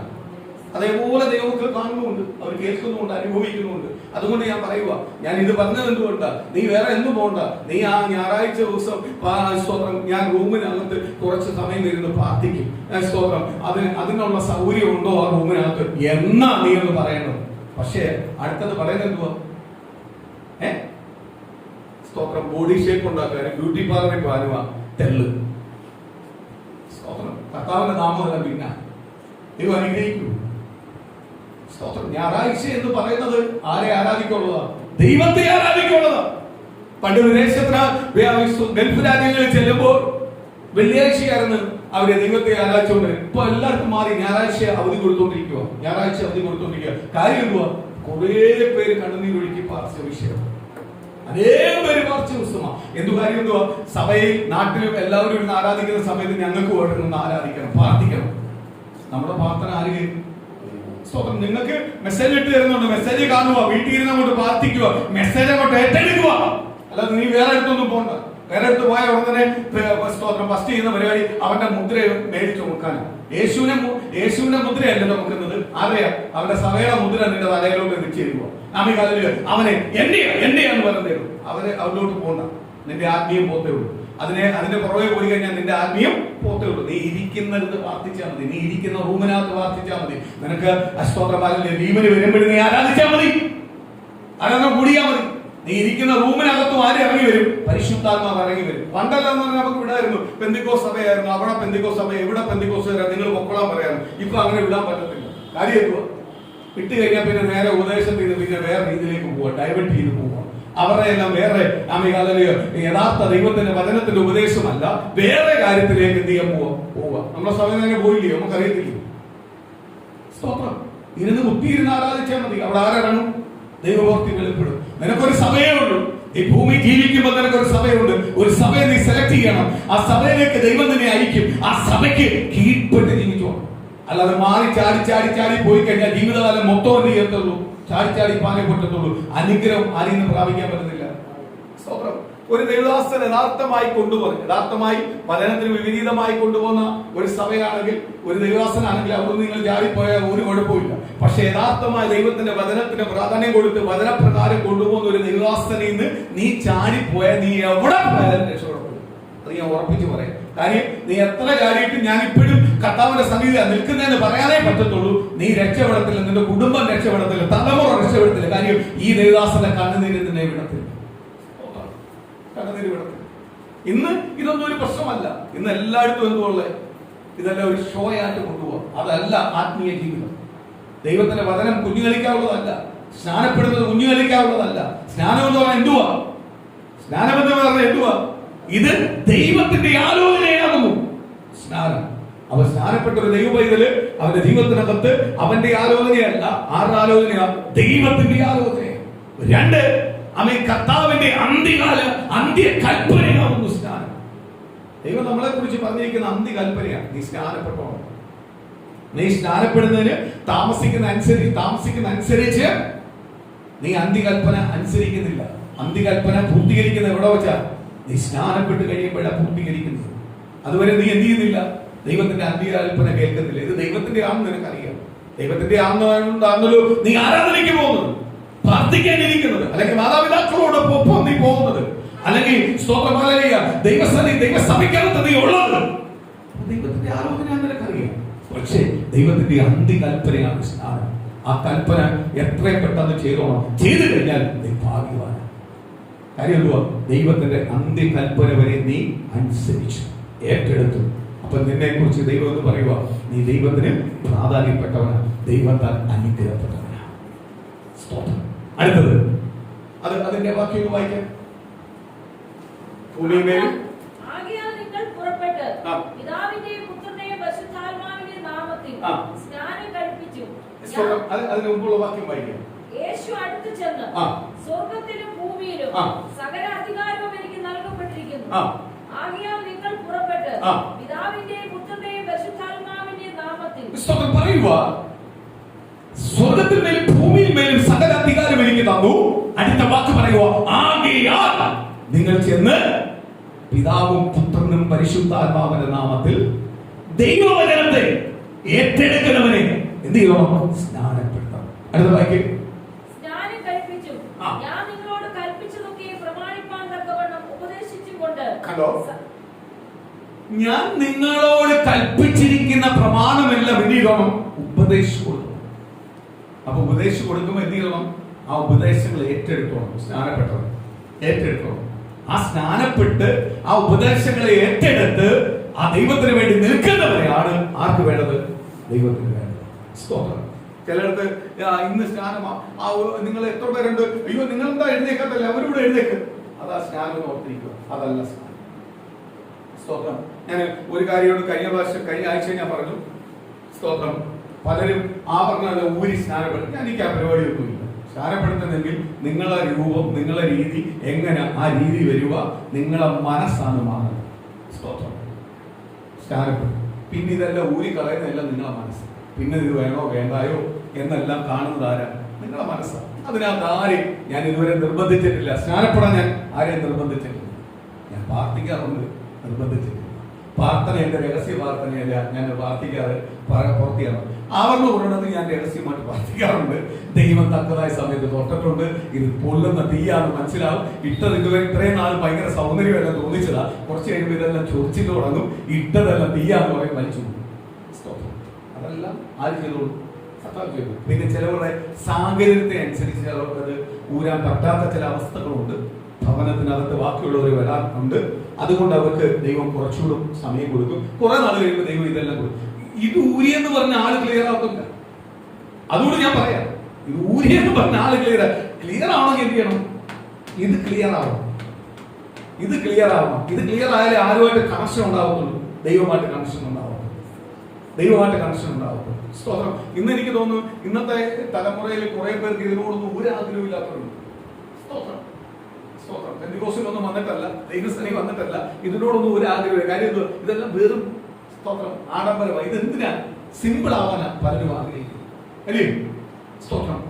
അതേപോലെ ദൈവമക്കൾ കാണുന്നുണ്ട്, അവർ കേൾക്കുന്നുണ്ട്, അനുഭവിക്കുന്നുണ്ട്. അതുകൊണ്ട് ഞാൻ പറയുക, ഞാൻ ഇത് പറഞ്ഞത് എന്തുകൊണ്ടാ? നീ വേറെ എന്തും പോകണ്ട. നീ ആ ഞായറാഴ്ച ദിവസം സ്തോത്രം ഞാൻ റൂമിനകത്ത് കുറച്ച് സമയം ഇരുന്ന് പ്രാർത്ഥിക്കും. സ്തോത്രം അതിനുള്ള സൗകര്യം ഉണ്ടോ ആ റൂമിനകത്ത് എന്നാ നീ എന്ന് പറയണം. പക്ഷേ അടുത്തത് പറയുന്നത് എന്തുവാ? സ്തോത്രം ബോഡി ഷേപ്പ് ഉണ്ടാക്കാൻ ബ്യൂട്ടി പാർലറിൽ പോകാനുവാ തെല്ല്. സ്തോത്രം കർത്താവിന്റെ നാമമല്ല പിന്നെ ദൈവം അനുഗ്രഹിക്കൂ. സ്തോത്രം ഞായറാഴ്ച എന്ന് പറയുന്നത് ആരെ ആരാധിക്കുള്ളതാ? ദൈവത്തെ ആരാധിക്കുള്ളതാ. പണ്ട് വിദേശത്തിന് ഗൾഫ് രാജ്യങ്ങളിൽ ചെല്ലുമ്പോൾ വെള്ളിയാഴ്ചയായിരുന്നു അവരെ ദൈവത്തെ ആരാധിച്ചുകൊണ്ട്. ഇപ്പൊ എല്ലാവർക്കും മാറി ഞായറാഴ്ച അവധി കൊടുത്തോണ്ടിരിക്കുക. ഞായറാഴ്ച അവധി കൊടുത്തോണ്ടിരിക്കുക. കാര്യം എന്തുവാ? കുറെ പേര് കണ്ണുനീരൊഴുക്കി പാർച്ച വിഷയം, അനേകം പേര് പാർച്ച പുസ്തകമാണ്. എന്തു കാര്യം എന്തുവാ? സഭയിൽ നാട്ടിലും എല്ലാവരും ഇരുന്ന് ആരാധിക്കുന്ന സമയത്ത് ഞങ്ങൾക്ക് വേണ്ടി നിന്ന് ആരാധിക്കണം, പ്രാർത്ഥിക്കണം. നമ്മുടെ പ്രാർത്ഥന ആര്? സ്തോത്രം. നിങ്ങൾക്ക് മെസ്സേജ് ഇട്ട് തരുന്നുണ്ട്, മെസ്സേജ് കാണുക, വീട്ടിൽ ഇരുന്ന് അങ്ങോട്ട് പ്രാർത്ഥിക്കുക, മെസ്സേജ് അങ്ങോട്ട് ഏറ്റെടുക്കുക. അല്ലാതെ നീ വേറെ അടുത്തൊന്നും പോകണ്ട. വേറെ അടുത്ത് പോയ ഉടനെ സ്തോത്രം ഫസ്റ്റ് ചെയ്യുന്ന പരിപാടി അവന്റെ മുദ്ര മേടിച്ചു നോക്കാനാണ്. യേശുവിന്റെ മുദ്രയല്ല നോക്കുന്നത്, ആരെയാ? അവന്റെ സഭയുടെ മുദ്ര നിന്റെ തലയിലോട്ട് വെച്ചിരിക്കുക. അവനെ എന്നെയാന്ന് പറഞ്ഞു. അവരിലോട്ട് പോകണ്ട, നിന്റെ ആത്മീയം പോത്തേ ഉള്ളൂ. അതിന്റെ പുറകെ പോയി കഴിഞ്ഞാൽ നിന്റെ ആത്മീയം പോത്തേ ഉള്ളൂ. നീ ഇരിക്കുന്നിടത്ത് പ്രാർത്ഥിച്ചാൽ മതി, നീ ഇരിക്കുന്ന റൂമിനകത്ത് പ്രാർത്ഥിച്ചാൽ മതി. നിനക്ക് അസ്തോത്രമാലിന്റെ ലീവിന് വരുമ്പോഴും നീ ആരാധിച്ചാൽ മതി, ആരാധന കൂടിയാൽ മതി. നീ ഇരിക്കുന്ന റൂമിനകത്തും ആര് ഇറങ്ങി വരും? പരിശുദ്ധാത്മാവ് ഇറങ്ങി വരും. പണ്ടെല്ലാം നമുക്ക് വിടായിരുന്നു, പെന്തിക്കോസ് സഭയായിരുന്നു, അവിടെ പെന്തിക്കോസ് സഭ, ഇവിടെ പെന്തിക്കോസ് നിങ്ങൾ പൊക്കോളാൻ പറയായിരുന്നു. ഇപ്പൊ അങ്ങനെ വിടാൻ പറ്റത്തില്ല. കാര്യം എന്തുവാ? വിട്ട് കഴിഞ്ഞാൽ പിന്നെ നേരെ ഉപദേശത്തിൽ നിന്ന് പിന്നെ വേറെ രീതിയിലേക്ക് പോവാ, ഡൈവേർട്ട് ചെയ്ത് പോവാ. അവരുടെ എല്ലാം വേറെ യഥാർത്ഥ ദൈവത്തിന്റെ വചനത്തിന്റെ ഉപദേശമല്ല, വേറെ കാര്യത്തിലേക്ക് എന്ത് ചെയ്യാൻ പോവാ. നമ്മളെ സഭയിൽ തന്നെ പോയില്ലയോ? നമുക്കറിയത്തില്ല. സ്തോത്രം. ഇരുന്ന് മുത്തിയിരുന്ന് ആരാധിച്ചാൽ മതി. അവിടെ ആരാണ്? ദൈവഭക്തി വെളിപ്പെടും. നിനക്കൊരു സഭയേ ഉള്ളൂ. ഈ ഭൂമി ജീവിക്കുമ്പോൾ നിനക്കൊരു സഭയുണ്ട്. ഒരു സഭയെ നീ സെലക്ട് ചെയ്യണം. ആ സഭയിലേക്ക് ദൈവം നിന്നെ അയക്കും. ആ സഭയ്ക്ക് കീഴ്പ്പെട്ട് ജീവിച്ചോണം. അല്ലാതെ മാറി ചാടി പോയി കഴിഞ്ഞാൽ ജീവിതകാലം മൊത്തം എന്ത് ചെയ്യത്തുള്ളൂ? ചാടി പാനെ പൊട്ടത്തുള്ളൂ. അനുഗ്രഹം ആരെയും പ്രാപിക്കാൻ പറ്റുന്നില്ല. സ്തോത്രം. ഒരു ദൈവദാസൻ യഥാർത്ഥമായി യഥാർത്ഥമായി വചനത്തിന് വിപരീതമായി കൊണ്ടുപോകുന്ന ഒരു സഭയാണെങ്കിൽ, ഒരു ദൈവദാസനാണെങ്കിൽ അവിടെ നിങ്ങൾ ചാടിപ്പോയാൽ ഒരു കുഴപ്പമില്ല. പക്ഷെ യഥാർത്ഥമായ ദൈവത്തിന്റെ വചനത്തിന് പ്രാധാന്യം കൊടുത്ത് വചനപ്രകാരം കൊണ്ടുപോകുന്ന ഒരു ദൈവദാസനിൽ നിന്ന് നീ ചാടിപ്പോയാൽ നീ എവിടെ പോയാലും രക്ഷപ്പെടും. അത് ഞാൻ ഉറപ്പിച്ച് പറയാം. കാര്യം നീ എത്ര ചാടിയിട്ട് ഞാൻ ഇപ്പോഴും കർത്താവിന്റെ സന്നിധിയിൽ നിൽക്കുന്നതെന്ന് പറയാനേ പറ്റത്തുള്ളൂ. നീ രക്ഷപ്പെടത്തില്ല, നിന്റെ കുടുംബം രക്ഷപ്പെടത്തില്ല, തലമുറ രക്ഷപ്പെടത്തില്ല. കാര്യം ഈ ദൈവദാസന്റെ കണ്ണുനീര് നിന്നെ വിടത്തില്ല. ഇന്ന് ഇതൊന്നും ഒരു പ്രശ്നമല്ല. ഇന്ന് എല്ലായിടത്തും എന്തുള്ളത്? ഇതെല്ലാം ഒരു ഷോ ആയിട്ട് കൊണ്ടുപോകാം. അതല്ല ആത്മീയ ജീവിതം. ദൈവത്തിന്റെ വചനം കുഞ്ഞുകളിക്കാവുള്ളതല്ല. സ്നാനപ്പെടുന്നത് കുഞ്ഞുകളിക്കാവുള്ളതല്ല. സ്നാനം എന്ന് പറഞ്ഞാൽ എന്തുവാ? സ്നാനം എന്ന് പറഞ്ഞാൽ എന്തുവാ? ഇത് ദൈവത്തിന്റെ ആലോചനയാകുന്നു സ്നാനം. അവൻ സ്നാനപ്പെട്ട ഒരു ദൈവ പൈതല് അവന്റെ ജീവിതത്തിനകത്ത് അവന്റെ ആലോചനയല്ല. ആരുടെ ആലോചനയാ? ദൈവത്തിന്റെ ആലോചന. 2, അവൻ കർത്താവിന്റെ അന്ത്യകൽപ്പനയാവുന്നു സ്നാനം. ദൈവം നമ്മളെ കുറിച്ച് പറഞ്ഞിരിക്കുന്ന അന്ത്യകൽപ്പനയാണ്. നീ സ്നാനപ്പെട്ടോണം. നീ സ്നാനപ്പെടുന്നതിന് താമസിക്കുന്ന അനുസരിച്ച് നീ അന്ത്യകൽപ്പന അനുസരിക്കുന്നില്ല. അന്ത്യകൽപ്പന പൂർത്തീകരിക്കുന്ന എവിടെ വെച്ചാ? നീ സ്നാനപ്പെട്ട് കഴിയുമ്പോഴാണ് പൂർത്തീകരിക്കുന്നത്. അതുവരെ നീ എന്ത് ചെയ്യുന്നില്ല? ദൈവത്തിന്റെ അന്ത്യകൽപ്പന കേൾക്കുന്നില്ല. ഇത് ദൈവത്തിന്റെ ആണെന്ന് നിനക്കറിയാം. ദൈവത്തിന്റെ ആണെന്നാണല്ലോ നീ ആരാധനയ്ക്ക് പോകുന്നത്, പ്രാർത്ഥിക്കാനിരിക്കുന്നത്, അല്ലെങ്കിൽ മാതാപിതാക്കളോടൊപ്പം നീ പോകുന്നത്, അല്ലെങ്കിൽ ദൈവസഭയ്ക്കകത്ത് നീ ഉള്ളത്. ദൈവത്തിന്റെ ആലോചനയാണ് നിനക്കറിയാം. പക്ഷേ ദൈവത്തിന്റെ അന്ത്യകൽപ്പനയാണ് സ്നാനം. ആ കൽപ്പന എത്രയും പെട്ടെന്ന് ചെയ്തു കഴിഞ്ഞാൽ നീ ഭാഗ്യവാനാണ്. കാര്യം എന്തുവാ? ദൈവത്തിന്റെ അന്ത്യകൽപ്പന വരെ നീ അനുസരിച്ചു, ഏറ്റെടുത്തു. അപ്പൊ നിന്നെ കുറിച്ച് ദൈവം എന്ന് പറയുക, നീ ദൈവത്തിന് പ്രാധാന്യപ്പെട്ടവനാണ്, ദൈവത്താൽ അനുഗ്രഹപ്പെട്ടവനാണ്. അടുത്തത് അതിന്റെ വാക്യം വായിക്കാം. ആകയാൽ നിങ്ങൾ പുറപ്പെട്ട് പിതാവിന്റെയും പുത്രന്റെയും പരിശുദ്ധാത്മാവിന്റെയും നാമത്തിൽ സ്നാനം കഴിപ്പിച്ചു. അതിന് മുമ്പുള്ള വാക്യം വായിക്കാം. യേശു അടുത്ത് ചെന്ന് സ്വർഗ്ഗത്തിലും ഭൂമിയിലും സകല അധികാരവും എനിക്ക് നൽകപ്പെട്ടിരിക്കുന്നു. ആകയാൽ നിങ്ങൾ പുറപ്പെട്ട് പിതാവിന്റെയും പുത്രന്റെയും പരിശുദ്ധാത്മാവിന്റെയും നാമത്തിൽ പറയുക, സ്വർഗ്ഗത്തിന്മേലും ഭൂമിയിന്മേലും സകല അധികാരം എനിക്ക് തന്നു. അടുത്ത വാക്ക് പറയുക, ആകയാൽ നിങ്ങൾ ചെന്ന് പിതാവും പുത്രനും പരിശുദ്ധാത്മാവിന്റെ നാമത്തിൽ ദൈവവചനത്തെ ഏറ്റെടുക്കുന്നവനെ എന്ത് ചെയ്യണം? സ്നാനപ്പെടുത്തണം. അടുത്ത വാക്യം. സ്നാനം കഴിപ്പിച്ചു. ഞാൻ നിങ്ങളോട് കൽപ്പിച്ചതൊക്കെ പ്രമാണിപ്പാൻ തക്കവണ്ണം ഉപദേശിച്ചുകൊണ്ട്. ഞാൻ നിങ്ങളോട് കൽപ്പിച്ചിരിക്കുന്ന പ്രമാണമെല്ലാം എന്ത് ചെയ്യണം? ഉപദേശിച്ചു കൊടുക്കണം. അപ്പൊ ഉപദേശിച്ചു കൊടുക്കുമ്പോൾ എന്ത് ചെയ്യണം? ആ ഉപദേശങ്ങൾ ഏറ്റെടുത്തോണം. സ്നാനപ്പെട്ടവർ ഏറ്റെടുത്തോണം. ആ സ്നാനപ്പെട്ട് ആ ഉപദേശങ്ങളെ ഏറ്റെടുത്ത് ആ ദൈവത്തിന് വേണ്ടി നിൽക്കുന്നവരെയാണ് ആർക്ക് വേണ്ടത്? ദൈവത്തിന് വേണ്ടത്. സ്തോത്രം. ചിലടത്ത് ഇന്ന് സ്നാനമാ, നിങ്ങൾ എത്ര പേരുണ്ട്, അയ്യോ നിങ്ങൾ എന്താ എഴുന്നേക്കത്തല്ല, അവരോട് എഴുന്നേക്ക്. അതാ സ്നാനം എന്ന് ഓർത്തിരിക്കുക, അതല്ല സ്നാനം. സ്തോത്രം. ഞാൻ ഒരു കാര്യത്തോട് കഴിഞ്ഞ ആഴ്ച ഞാൻ പറഞ്ഞു, സ്തോത്രം, പലരും ആഭരണങ്ങൾ ഊരി സ്നാനപ്പെടുത്തും. ഞാൻ എനിക്ക് ആ പരിപാടിയൊന്നുമില്ല. സ്നാനപ്പെടുത്തുന്നെങ്കിൽ നിങ്ങളെ രൂപം, നിങ്ങളെ രീതി എങ്ങനെ ആ രീതി വരിക, നിങ്ങളെ മനസ്സാണ് മാറുന്നത്. സ്തോത്രം. സ്നാനപ്പെടുത്തും. പിന്നെ ഇതെല്ലാം ഊരി കളയുന്നതെല്ലാം നിങ്ങളെ മനസ്സ്. പിന്നെ ഇത് വേണോ വേണ്ടായോ എന്നെല്ലാം കാണുന്നത് ആരാ? നിങ്ങളെ മനസ്സാണ്. അതിനകത്ത് ആരെയും ഞാൻ ഇതുവരെ നിർബന്ധിച്ചിട്ടില്ല. സ്നാനപ്പെടാൻ ഞാൻ ആരെയും നിർബന്ധിച്ചിട്ടില്ല. ഞാൻ പ്രാർത്ഥിക്കാറുണ്ട്, നിർബന്ധിച്ചിട്ടില്ല. പ്രാർത്ഥന എന്റെ രഹസ്യ പ്രാർത്ഥനയല്ല, ഞാൻ പ്രാർത്ഥിക്കാറ് പുറത്തിയാണ്. ആവരണം കൊണ്ടുവന്നത് ഞാൻ രഹസ്യമായിട്ട് പ്രാർത്ഥിക്കാറുണ്ട്. ദൈവം തക്കതായ സമയത്ത് തൊട്ടിട്ടുണ്ട്. ഇത് പൊള്ളുന്ന തീയാന്ന് മനസ്സിലാവും. ഇട്ടത് ഇതുവരെ ഇത്രയും നാൾ ഭയങ്കര സൗന്ദര്യമെല്ലാം തോന്നിച്ചതാ. കുറച്ച് കഴിയുമ്പോൾ ഇതെല്ലാം ചൊറിച്ചിട്ട് തുടങ്ങും. ഇട്ടതെല്ലാം തീയാന്ന് പറയും, വലിച്ചു. അതെല്ലാം ആര് ചെയ്തോളൂ? ചെയ്തു. പിന്നെ ചിലവരുടെ സാഹചര്യത്തെ അനുസരിച്ച് ചിലവർക്കത് ഊരാൻ പറ്റാത്ത ചില അവസ്ഥകളുണ്ട്. ഭവനത്തിനകത്ത് ബാക്കിയുള്ളവർ വരാറുണ്ട്. അതുകൊണ്ട് അവർക്ക് ദൈവം കുറച്ചുകൂടും സമയം കൊടുക്കും. കുറെ നാൾ കഴിയുമ്പോൾ ദൈവം ഇതെല്ലാം കൊടുക്കും. ഇത് ഊരിയെന്ന് പറഞ്ഞ ആള് ക്ലിയർ ആവുന്നില്ല. അതുകൊണ്ട് ഞാൻ പറയാം, ഇത് ഊരിയെന്ന് പറഞ്ഞ ആള് ക്ലിയർ ആവണമെങ്കിൽ എന്ത് ചെയ്യണം? ഇത് ക്ലിയർ ആവണം. ഇത് ക്ലിയർ ആവണം. ഇത് ക്ലിയർ ആയാലേ ആരുമായിട്ട് കണക്ഷൻ ഉണ്ടാവത്തുള്ളൂ. ദൈവമായിട്ട് കണക്ഷൻ ഉണ്ടാവത്തുള്ളൂ. ദൈവമായിട്ട് കണക്ഷൻ ഉണ്ടാവത്തുള്ളൂ. സ്തോത്രം. ഇന്ന് എനിക്ക് തോന്നുന്നു ഇന്നത്തെ തലമുറയിൽ കുറെ പേർക്ക് ഇതിനോടൊന്നും ഒരു ആഗ്രഹമില്ലാത്തവരുണ്ട്. സ്തോത്രം. സ്തോത്രം. പെന്തിക്കോസിലൊന്നും വന്നിട്ടല്ല, ദൈവസ്ഥനി വന്നിട്ടല്ല, ഇതിനോടൊന്നും ഒരു ആഗ്രഹമില്ല. കാര്യം ഇതെല്ലാം വെറും സ്തോത്രം ആഡംബരമായി. ഇതെന്തിനാ? സിമ്പിൾ ആവാനാ പലരും ആഗ്രഹിക്കുന്നത്, അല്ലേ? സ്തോത്രം.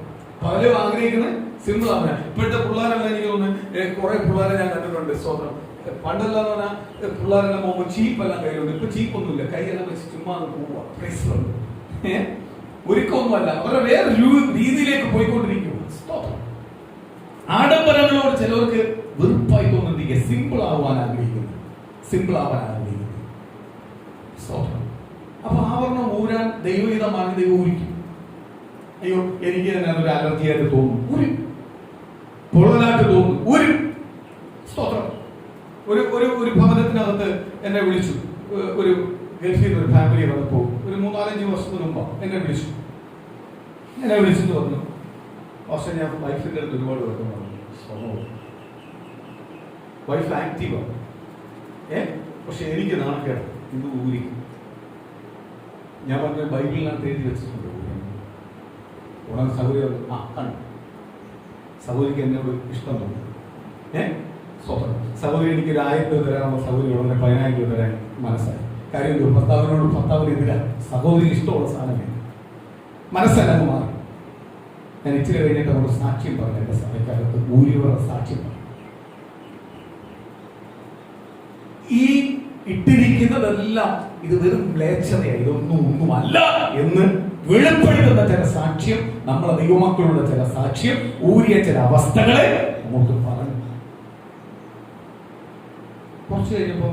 പലരും ആഗ്രഹിക്കുന്നത് സിമ്പിൾ ആവാനാ. ഇപ്പോഴത്തെ പിള്ളേരെല്ലാം എനിക്ക് തോന്നുന്നു കുറെ പിള്ളേരെ ഞാൻ കണ്ടിട്ടുണ്ട്. സ്തോത്രം. പണ്ടെല്ലാം പറഞ്ഞാൽ പിള്ളേരെല്ലാം പോകുമ്പോൾ ചീപ്പെല്ലാം കയ്യിലുണ്ട്. ഇപ്പൊ ചീപ്പൊന്നുമില്ല, കൈയെല്ലാം വെച്ച് ചുമ്മാ പോവുക. ഒരുക്കമൊന്നുമല്ല, അവരുടെ വേറെ രീതിയിലേക്ക് പോയിക്കൊണ്ടിരിക്കുക. സ്തോത്രം. ആഡംബരങ്ങളോട് ചിലവർക്ക് വെറുപ്പായി തോന്നുന്നില്ല. സിമ്പിൾ ആവാൻ ആഗ്രഹിക്കുന്നു, സിമ്പിൾ ആവാൻ ആഗ്രഹിക്കുന്നു. സ്തോത്രം. അപ്പൊ ആവരണം ഊരാൻ ദൈവഹിതമാണ്. ദൈവം ഊരിക്കും. അയ്യോ എനിക്ക് തന്നെ അതൊരു അലർജിയായിട്ട് തോന്നും, ഒരു പൊള്ളലായിട്ട് തോന്നും, ഒരു സ്തോത്രം. ഒരു ഭവനത്തിനകത്ത് എന്നെ വിളിച്ചു. ഒരു ഗൾഫിൽ നിന്ന് ഒരു ഫാമിലി വന്നപ്പോൾ ഒരു 3-4-5 വർഷത്തിന് മുമ്പ് എന്നെ വിളിച്ചിട്ട് പറഞ്ഞു, പക്ഷെ ഞാൻ വൈഫിൻ്റെ അടുത്ത് ഒരുപാട് വെക്കം പറഞ്ഞു. സ്വഭാവം വൈഫ് ആക്റ്റീവാണ്, പക്ഷെ എനിക്ക് നാണക്കേടാണ്. ഇത് ഊരിക്കും. ഞാൻ പറഞ്ഞ ബൈബിളിനകത്ത് എഴുതി വെച്ചിട്ടുണ്ട്. ഉടൻ സൗകര്യം കണ്ടു. സൗകര്യക്ക് എന്നോട് ഇഷ്ടം തോന്നി. സ്വന്തം സൗകര്യം എനിക്കൊരു 1000 രൂപ തരാനുള്ള സൗകര്യം ഉടനെ 10,000 രൂപ തരാൻ മനസ്സായി. കാര്യം ഭർത്താവിന് എതിരാ സഹോദരിക്ക് ഇഷ്ടമുള്ള സാധനമേ മനസ്സല്ലാതെ മാറി. ഞാൻ ഇച്ചിരി കഴിഞ്ഞിട്ട് നമ്മുടെ സാക്ഷ്യം പറഞ്ഞു. എൻ്റെ സഭയ്ക്കകത്ത് ഊരിയുള്ള സാക്ഷ്യം പറഞ്ഞു. ഈ ഇട്ടിരിക്കുന്നതെല്ലാം ഇത് വെറും മ്ലേച്ഛതയാണ്, ഒന്നുമല്ല എന്ന് വെളിപ്പെടുത്തുന്ന ചില സാക്ഷ്യം, നമ്മളെ ദൈവമക്കളുടെ ചില സാക്ഷ്യം, ഊരിയ ചില അവസ്ഥകളെ അങ്ങോട്ട് പറഞ്ഞു. കുറച്ച് കഴിഞ്ഞപ്പോൾ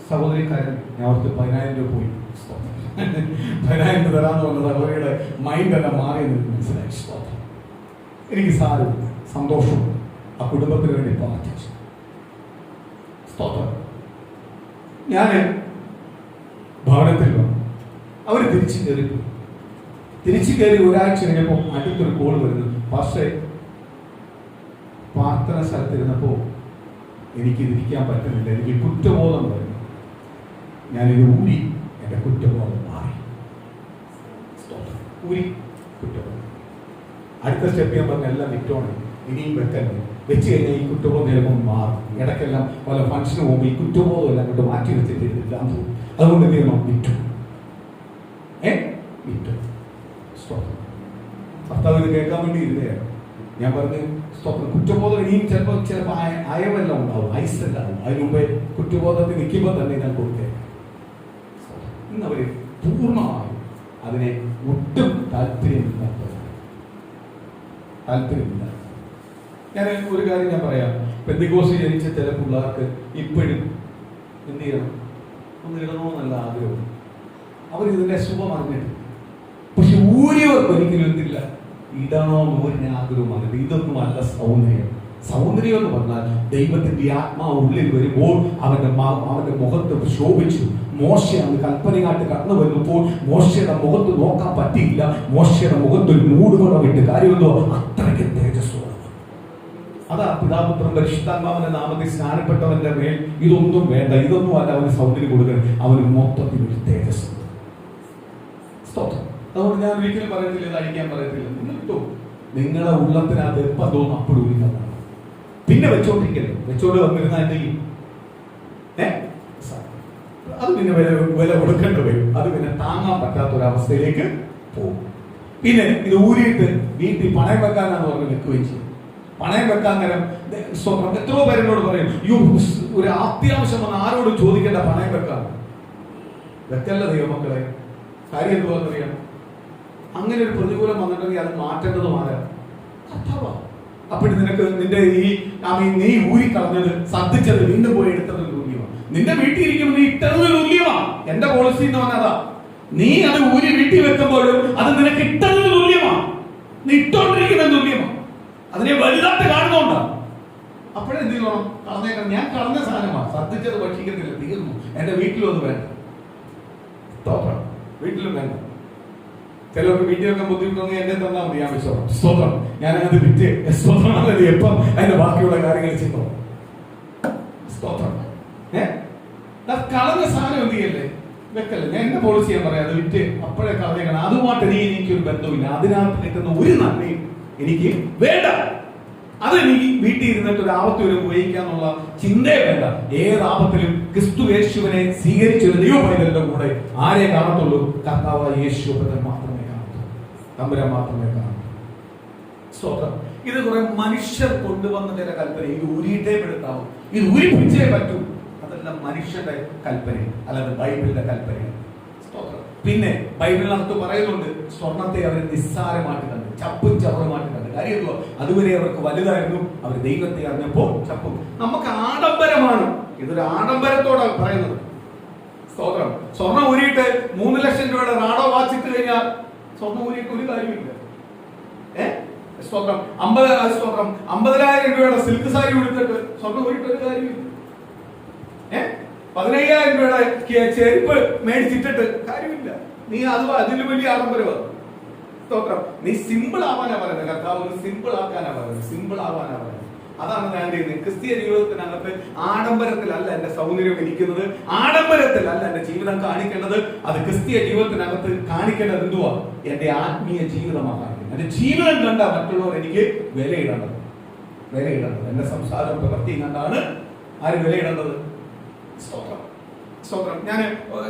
സഹോദരിക്കാരൻ ഞാൻ അവർക്ക് 10,000 രൂപ പോയി, 10,000 രൂപ തരാന്ന് പറഞ്ഞത് അവരുടെ മൈൻഡ് എല്ലാം മാറിയെന്ന് മനസ്സിലായി. എനിക്ക് സാരമില്ല, സന്തോഷം, ആ കുടുംബത്തിന് വേണ്ടി പ്രാർത്ഥിച്ചു. ഞാൻ ഭവനത്തിൽ വന്നു, അവർ തിരിച്ചു കയറി ഒരാഴ്ച കഴിഞ്ഞപ്പോൾ അടുത്തൊരു കോൾ വരുന്നു. പക്ഷേ പ്രാർത്ഥന സ്ഥലത്തിരുന്നപ്പോൾ എനിക്കിതിരിക്കാൻ പറ്റുന്നില്ല, എനിക്ക് കുറ്റബോധം വരുന്നു. ഞാനിത് ഊരി, എൻ്റെ കുറ്റബോധം മാറി. ഊരി കുറ്റബോധം. അടുത്ത സ്റ്റെപ്പ് ഞാൻ പറഞ്ഞ എല്ലാം വിറ്റോണം, ഇനിയും വെക്കല്ലേ, വെച്ച് കഴിഞ്ഞാൽ ഈ കുറ്റബോധം ചിലപ്പോൾ മാറും. ഇടയ്ക്കെല്ലാം പല ഫംഗ്ഷന് പോകുമ്പോൾ ഈ കുറ്റബോധം എല്ലാം അങ്ങോട്ട് മാറ്റി വെച്ചിട്ട് എല്ലാം തോന്നും. അതുകൊണ്ട് എന്ത് ചെയ്യണം? വിറ്റു. ഭർത്താവ് ഇത് കേൾക്കാൻ വേണ്ടി ഇരുന്നതാണ്. ഞാൻ പറഞ്ഞു സ്തോത്രം, കുറ്റബോധം ഇനിയും ചിലപ്പോൾ അയവെല്ലാം ഉണ്ടാവും, ഐസെല്ലാം. അതിന് മുമ്പേ കുറ്റബോധത്തിൽ നിൽക്കുമ്പോൾ തന്നെ ഞാൻ കൊടുത്തേ. ഇന്ന് അവര് പൂർണ്ണമായും അതിനെ ഒട്ടും താല്പര്യമില്ല. ഞാൻ ഒരു കാര്യം ഞാൻ പറയാം, പെന്തിക്കോസ്ത് ജനിച്ച ചില പിള്ളേർക്ക് ഇപ്പോഴും എന്ത് ചെയ്യണം, ഒന്ന് ഇടണമെന്നല്ല ആഗ്രഹം. അവരിതിന്റെ സുഖം അറിഞ്ഞിട്ട്, പക്ഷെ ഊരിയവർക്ക് ഒരിക്കലും എന്തില്ല, ഇടണമെന്ന് ഒരു ആഗ്രഹം വന്നിട്ട്. ഇതൊന്നും അല്ല സൗന്ദര്യം. സൗന്ദര്യം എന്ന് പറഞ്ഞാൽ ദൈവത്തിന്റെ ആത്മാവ് ഉള്ളിൽ വരുമ്പോൾ അവന്റെ മുഖത്ത് ശോഭിച്ചു. മോശ അന്ന് കൽപ്പനയായിട്ട് കടന്നു വരുമ്പോൾ മോശയുടെ മുഖത്ത് നോക്കാൻ പറ്റിയില്ല. മോശയുടെ മുഖത്ത് ഒരു മൂടുപടം ഇട്ട് കാര്യമല്ലോ, അത്രയ്ക്ക് തേജസ്സുമാണ്. അതാ പിതാപുത്രൻ പരിശുദ്ധാത്മാവിന്റെ നാമത്തിൽ സ്നാനപ്പെട്ടവന്റെ മേൽ ഇതൊന്നും വേണ്ട, ഇതൊന്നും അല്ല അവന് സൗന്ദര്യം കൊടുക്കണം, അവന് മൊത്തത്തിൽ ഒരു തേജസ്. അതുകൊണ്ട് ഞാൻ ഒരിക്കലും പറയത്തില്ല, ഇത് അഴിക്കാൻ പറയത്തില്ല. നിങ്ങൾ കിട്ടും, നിങ്ങളുടെ ഉള്ളത്തിനകത്ത് എപ്പം തോന്നും അപ്പോഴും ഇല്ലെന്നാണ്. പിന്നെ വെച്ചോണ്ടിരിക്കല്ലോ, വെച്ചോണ്ട് വന്നിരുന്ന എന്റെ അത് പിന്നെ വില കൊടുക്കേണ്ടി വരും. അത് പിന്നെ താങ്ങാൻ പറ്റാത്തൊരവസ്ഥയിലേക്ക് പോകും. പിന്നെ ഇത് ഊരിയിട്ട് വീട്ടിൽ പണയം വെക്കാനാന്ന് പറഞ്ഞ് വെക്കുകയും ചെയ്യും. പണയം വെക്കാൻ നേരം സ്വന്തം എത്രയോ പേരോട് പറയും, ഒരു അത്യാവശ്യം വന്ന് ആരോടും ചോദിക്കേണ്ട, പണയം വെക്കാൻ വെക്കല്ല ദൈവമക്കളെ. കാര്യം എന്തുവാന്നറിയാം, അങ്ങനെ ഒരു പ്രതികൂലം വന്നിട്ടുണ്ടെങ്കിൽ അത് മാറ്റേണ്ടതും ആരാ? കർത്താവാ. അപ്പോൾ നിനക്ക് നിന്റെ നീ ഊരിക്കളഞ്ഞത്, ശ്രദ്ധിച്ചത്, വീണ്ടും പോയി എടുത്തത് തുല്യമാണ്. നിന്റെ വീട്ടിൽ ഇരിക്കുമ്പോൾ നീ ഇട്ടത് തുല്യമാണ്. എന്റെ പോളിസി എന്ന് പറഞ്ഞതാ, നീ അത് ഊരി വീട്ടിൽ വെക്കുമ്പോഴും അത് നിനക്ക് ഇട്ടത് തുല്യമാണ്, നീ ഇട്ടോണ്ടിരിക്കുന്നത് തുല്യമാണ്. അതിനെ വലുതായിട്ട് കാണുന്നുണ്ടോ? അപ്പോഴെന്ത് ചെയ്യണം? കളഞ്ഞേക്കണം. ഞാൻ കളഞ്ഞ സാധനമാണ്, ശ്രദ്ധിച്ചത് ഭക്ഷിക്കുന്നില്ല, തീർന്നു. എന്റെ വീട്ടിലും അത് വേണ്ട, വീട്ടിലും വേണ്ട. ചിലർക്ക് വീട്ടിലൊക്കെ ബുദ്ധിമുട്ടൊന്നും എന്നെ തന്നാൽ മതി, ഞാൻ വിശ്വാസം. സ്തോത്രം, ഞാൻ അത് വിറ്റ് സ്തോത്രമാണത് എപ്പം അതിന്റെ ബാക്കിയുള്ള കാര്യങ്ങൾ ചെയ്തോ. സ്തോത്രം. കളഞ്ഞ സാധനം എന്ത് ചെയ്യല്ലേ, വെക്കല്ലേ. ഞാൻ എന്റെ പോളിസി ഞാൻ പറയാം, അത് വിറ്റ് അപ്പോഴേ കളഞ്ഞേക്കണം. അതുമായിട്ട് എനിക്കൊരു ബന്ധമില്ല, അതിനകത്ത് നിൽക്കുന്ന ഒരു നന്ദിയും എനിക്ക് വേണ്ട. അതെനിക്ക് വീട്ടിൽ ഇരുന്നിട്ട് ഒരു ആപത്ത് വരെ ഉപയോഗിക്കാന്നുള്ള ചിന്തയെ വേണ്ട. ഏത് ആപത്തിലും ക്രിസ്തു യേശുവിനെ സ്വീകരിച്ചൊരു ദൈവപൈതലിന്റെ കൂടെ ആരെ കാണത്തുള്ളൂ? കർത്താവായ യേശുവിനെ മാത്രമേ കാണത്തുള്ളൂ, തമ്പുരാൻ മാത്രമേ കാണത്തുള്ളൂ. സ്തോത്രം. ഇത് കുറെ മനുഷ്യർ കൊണ്ടുവന്ന ചില കൽപ്പന, ഇത് ഊരിയിട്ടേ പെടുത്താവും, ഇത് ഊരിപ്പിച്ചേ പറ്റൂ. അതെല്ലാം മനുഷ്യന്റെ കൽപ്പന, അല്ലാതെ ബൈബിളിന്റെ കൽപ്പനയാണ്. സ്തോത്രം. പിന്നെ ബൈബിളിനകത്ത് പറയുന്നുണ്ട്, സ്വർണത്തെ അവർ നിസ്സാരമായിട്ട് കണ്ടു, ചപ്പും ചവറുമായിട്ട് കണ്ടു. കാര്യമല്ലോ, അതുവരെ അവർക്ക് വലുതായിരുന്നു, അവർ ദൈവത്തെ അറിഞ്ഞപ്പോൾ ചപ്പും. നമുക്ക് ആഡംബരമാണ്, ഇതൊരു ആഡംബരത്തോടാണ് പറയുന്നത്. സ്തോത്രം. സ്വർണം ഊരിയിട്ട് 3 ലക്ഷം രൂപയുടെ റാഡോ വാച്ചിട്ട് കഴിഞ്ഞാൽ സ്വർണം ഊരിയിട്ട് ഒരു കാര്യമില്ല. സ്തോത്രം. 50,000 രൂപയുടെ സിൽക്ക് സാരി ഉടുത്തിട്ട് സ്വർണം ഊരിയിട്ട് ഒരു കാര്യമില്ല. 15,000 രൂപയുടെ ചെരുപ്പ് മേടിച്ചിട്ടിട്ട് കാര്യമില്ല. നീ അതിന് വലിയ ആഡംബരമാണ്. സ്തോത്രം. നീ സിമ്പിൾ ആവാനാ പറയുന്നത്. കർത്താവ് സിമ്പിൾ ആക്കാനാ പറയുന്നത്, സിമ്പിൾ ആവാനാ പറയുന്നത്. അതാണ് ഞാൻ ചെയ്യുന്നത്. ക്രിസ്തീയ ജീവിതത്തിനകത്ത് ആഡംബരത്തിലല്ല എന്റെ സൗന്ദര്യം ഇരിക്കുന്നത്, ആഡംബരത്തിലല്ല എന്റെ ജീവിതം കാണിക്കേണ്ടത്. അത് ക്രിസ്തീയ ജീവിതത്തിനകത്ത് കാണിക്കേണ്ടത് എന്തുവാ? എന്റെ ആത്മീയ ജീവിതമാണ്. എന്റെ ജീവിതം കണ്ട മറ്റുള്ളവർ എനിക്ക് വിലയിടേണ്ടത്. എന്റെ സംസാരം പ്രവൃത്തി കണ്ടാണ് ആര് വിലയിടേണ്ടത്? സ്തോത്രം. സ്തോത്രം.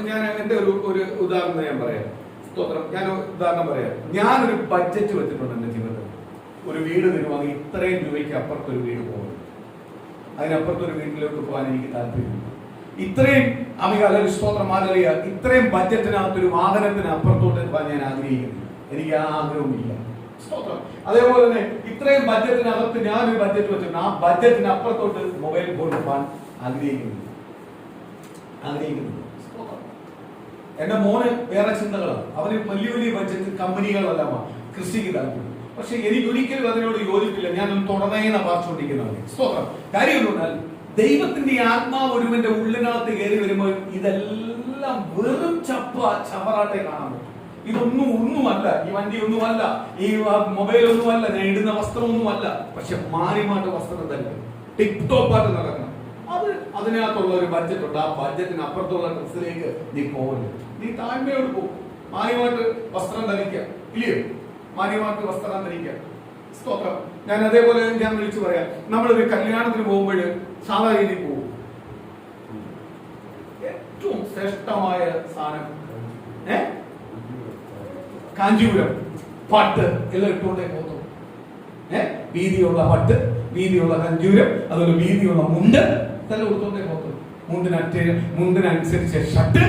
ഞാൻ എന്റെ ഒരു ഉദാഹരണം ഞാൻ പറയാം. സ്തോത്രം. ഞാൻ ഉദാഹരണം പറയാം. ഞാനൊരു ബഡ്ജറ്റ് വെച്ചിട്ടുണ്ട് എന്റെ ജീവിതത്തിൽ. ഒരു വീട് തരുവാണെങ്കിൽ ഇത്രയും രൂപയ്ക്ക് അപ്പുറത്തൊരു വീട് പോകണം, അതിനപ്പുറത്തൊരു വീട്ടിലോട്ട് പോകാൻ എനിക്ക് താല്പര്യമില്ല. ഇത്രയും അമികാല സ്തോത്രം മാറിയ ഇത്രയും ബഡ്ജറ്റിനകത്ത് ഒരു വാഹനത്തിന് അപ്പുറത്തോട്ട് പോകാൻ ഞാൻ ആഗ്രഹിക്കുന്നില്ല. എനിക്ക് ആ ആഗ്രഹമില്ല. സ്തോത്രം. അതേപോലെ തന്നെ ഇത്രയും ബഡ്ജറ്റിനകത്ത് ഞാനൊരു ബഡ്ജറ്റ് വെച്ചിട്ടുണ്ട്. ആ ബഡ്ജറ്റിന് അപ്പുറത്തോട്ട് മൊബൈൽ ഫോൺ പോകാൻ ആഗ്രഹിക്കുന്നില്ല. എന്റെ മോന് വേറെ ചിന്തകളാണ്. അവന് വലിയ വലിയ ബഡ്ജറ്റ് കമ്പനികളെല്ലാം കൃഷിക്ക് താല്പര്യം. പക്ഷെ എനിക്ക് ഒരിക്കലും അതിനോട് യോജിപ്പില്ല. ഞാനൊന്ന് തുടർന്നേന്ന് പാർച്ചുകൊണ്ടിരിക്കുന്നവരെ. സ്തോത്രം. കാര്യം എന്ന് പറഞ്ഞാൽ ദൈവത്തിന്റെ ആത്മാവ് ഒരുവന്റെ ഉള്ളിനകത്ത് കയറി വരുമ്പോൾ ഇതെല്ലാം വെറും ചവറാട്ടെ കാണാൻ പറ്റും. ഒന്നുമല്ല, ഈ വണ്ടി ഒന്നുമല്ല, ഈ മൊബൈൽ ഒന്നുമല്ല, ഞാൻ ഇടുന്ന വസ്ത്രം ഒന്നുമല്ല. പക്ഷെ മാറിമാട്ട് വസ്ത്രം തന്നെ ടിപ് ടോപ്പായിട്ട് നടക്കണം. അതിനകത്തുള്ള ഒരു ബഡ്ജറ്റ് ഉണ്ട്. ആ ബഡ്ജറ്റിന് അപ്പുറത്തുള്ള ഡ്രസ്സിലേക്ക് നീ പോകരുത്. നീ താഴ്മയോട് പോകും. മാന്യമായിട്ട് വസ്ത്രം ധരിക്കുക, ഇല്ലയോ? മാന്യമായിട്ട് വസ്ത്രം ധരിക്കുക. സ്തോത്രം. ഞാൻ അതേപോലെ ഞാൻ വിളിച്ചു പറയാം, നമ്മളൊരു കല്യാണത്തിന് പോകുമ്പോൾ സാധാ രീതിയിൽ പോകും. ഏറ്റവും ശ്രേഷ്ഠമായ സാധനം കാഞ്ചീപുരം പട്ട് എല്ലാം ഇട്ടുകൊണ്ടേ പോകുന്നു. വീതിയുള്ള പട്ട്, വീതിയുള്ള കാഞ്ചീപുരം, അതുപോലെ വീതിയുള്ള മുണ്ട് ഇതെല്ലാം കൊടുത്തോണ്ടേ പോകുന്നു. മുണ്ടിനനുസരിച്ച് ഷർട്ട്.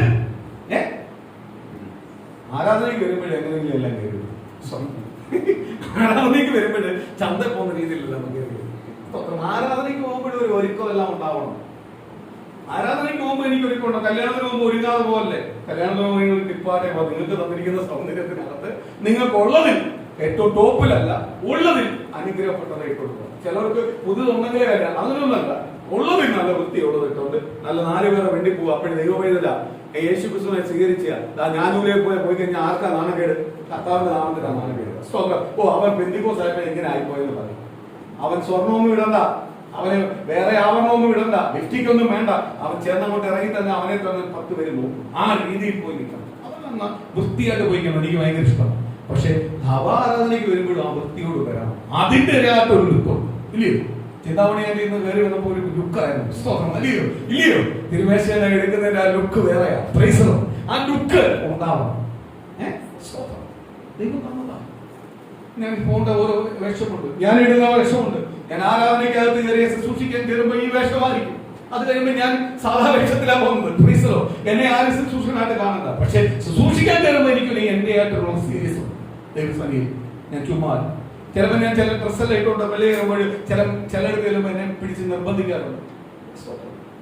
ആരാധനയ്ക്ക് വരുമ്പോഴേ എങ്ങനെയെങ്കിലും എല്ലാം കയറി. ആരാധനയ്ക്ക് വരുമ്പോഴേ ചന്ത പോകുന്ന രീതിയിലല്ല നമുക്ക്. ആരാധനയ്ക്ക് പോകുമ്പോഴും ഒരു ഒരുക്കം എല്ലാം ഉണ്ടാവണം. ആരാധനയ്ക്ക് പോകുമ്പോൾ എനിക്ക് ഒരുക്കമുണ്ടോ? കല്യാണത്തിന് പോകുമ്പോൾ ഒരുങ്ങാതെ പോകല്ലേ? കല്യാണത്തിന് പോകുമ്പോൾ ടിപ്പാട്ടെ നിങ്ങൾക്ക് തന്നിരിക്കുന്ന സൗന്ദര്യത്തിനകത്ത് നിങ്ങൾക്കുള്ളതിൽ ഏറ്റവും ടോപ്പിലല്ല, ഉള്ളതിൽ അനുഗ്രഹപ്പെട്ടത് ഇട്ടുകൊടുക്കുക. ചിലർക്ക് പുതുതൊന്നെങ്കിലേ കല്യാണം, അങ്ങനെയൊന്നല്ല. ഉള്ളതിൽ നല്ല വൃത്തിയുള്ളത് ഇട്ടുകൊണ്ട് നല്ല 4 പേരെ വേണ്ടി പോകുക. അപ്പോഴും ദൈവവേദന യേശു ക്രിസ്തുവിനെ സ്വീകരിച്ച ഞാനൂരെ പോയി കഴിഞ്ഞാൽ ആർക്കാ നാണക്കേട്? കർത്താവിന്റെ നാമത്തിലാണ് നാണക്കേട്. സ്തോത്രം. അവൻ പെന്തിക്കോസ് ആയപ്പോൾ എങ്ങനെ ആയിപ്പോയെന്ന് പറയും. അവൻ സ്വർണ്ണമൊന്നും ഇടണ്ട, അവന് വേറെ ആവരണമൊന്നും ഇടണ്ട, ലിഫ്റ്റിക്കൊന്നും വേണ്ട. അവൻ ചേർന്നങ്ങോട്ട് ഇറങ്ങി തന്നെ അവനെ തന്നെ 10 പേര് പോകും. ആ രീതിയിൽ പോയി നിൽക്കണം. അതെന്നാ വൃത്തിയായിട്ട് പോയിക്കണം. എനിക്ക് ഭയങ്കര ഇഷ്ടമാണ്. പക്ഷെ നവാരാധനയ്ക്ക് വരുമ്പോഴും ആ വൃത്തിയോട് വരണം. അതിന്റെ ഒരു ലുക്കും ഇല്ലയോ? ചിന്താമണിയായിട്ട് ഇന്ന് കയറി വന്നപ്പോ ഒരു ലുക്കായിരുന്നു. സ്തോത്രം. അല്ലയോ? ഇല്ലയോ? തിരുമേശയിലെ എടുക്കുന്നതിന്റെ ആ ലുക്ക് വേറെയാ. പ്രൈസറോ ആ ലുക്ക് ഉണ്ടാവണം. ദൈവം തന്നതാണ്. ഞാൻ പോകേണ്ട ഓരോ വേഷമുണ്ട്, ഞാൻ ഇടുന്ന വേഷമുണ്ട്. ഞാൻ ആരാധനയ്ക്കകത്ത് കയറിയ ശുശ്രൂഷിക്കാൻ കയറുമ്പോ ഈ വേഷമായിരിക്കും. അത് കഴിയുമ്പോൾ ഞാൻ സാധാ വേഷത്തിലാണ് പോകുന്നത്. പ്രീസറോ എന്നെ ആരും ശുശ്രൂഷനായിട്ട് കാണണ്ട. പക്ഷെ ശുശ്രൂഷിക്കാൻ കയറുമ്പോൾ എനിക്ക് എന്റെ ആയിട്ടുള്ള സീരിയസ് ദൈവസന്നിധിയിൽ ഞാൻ ചുമ്മാ ചിലപ്പോൾ ഞാൻ ചില ഡ്രസ്സെല്ലാം ഇട്ടുകൊണ്ട് വെളിയിൽ കയറുമ്പോൾ ചിലർക്ക് ചെല്ലുമ്പോൾ എന്നെ പിടിച്ച് നിർബന്ധിക്കാറുണ്ട്.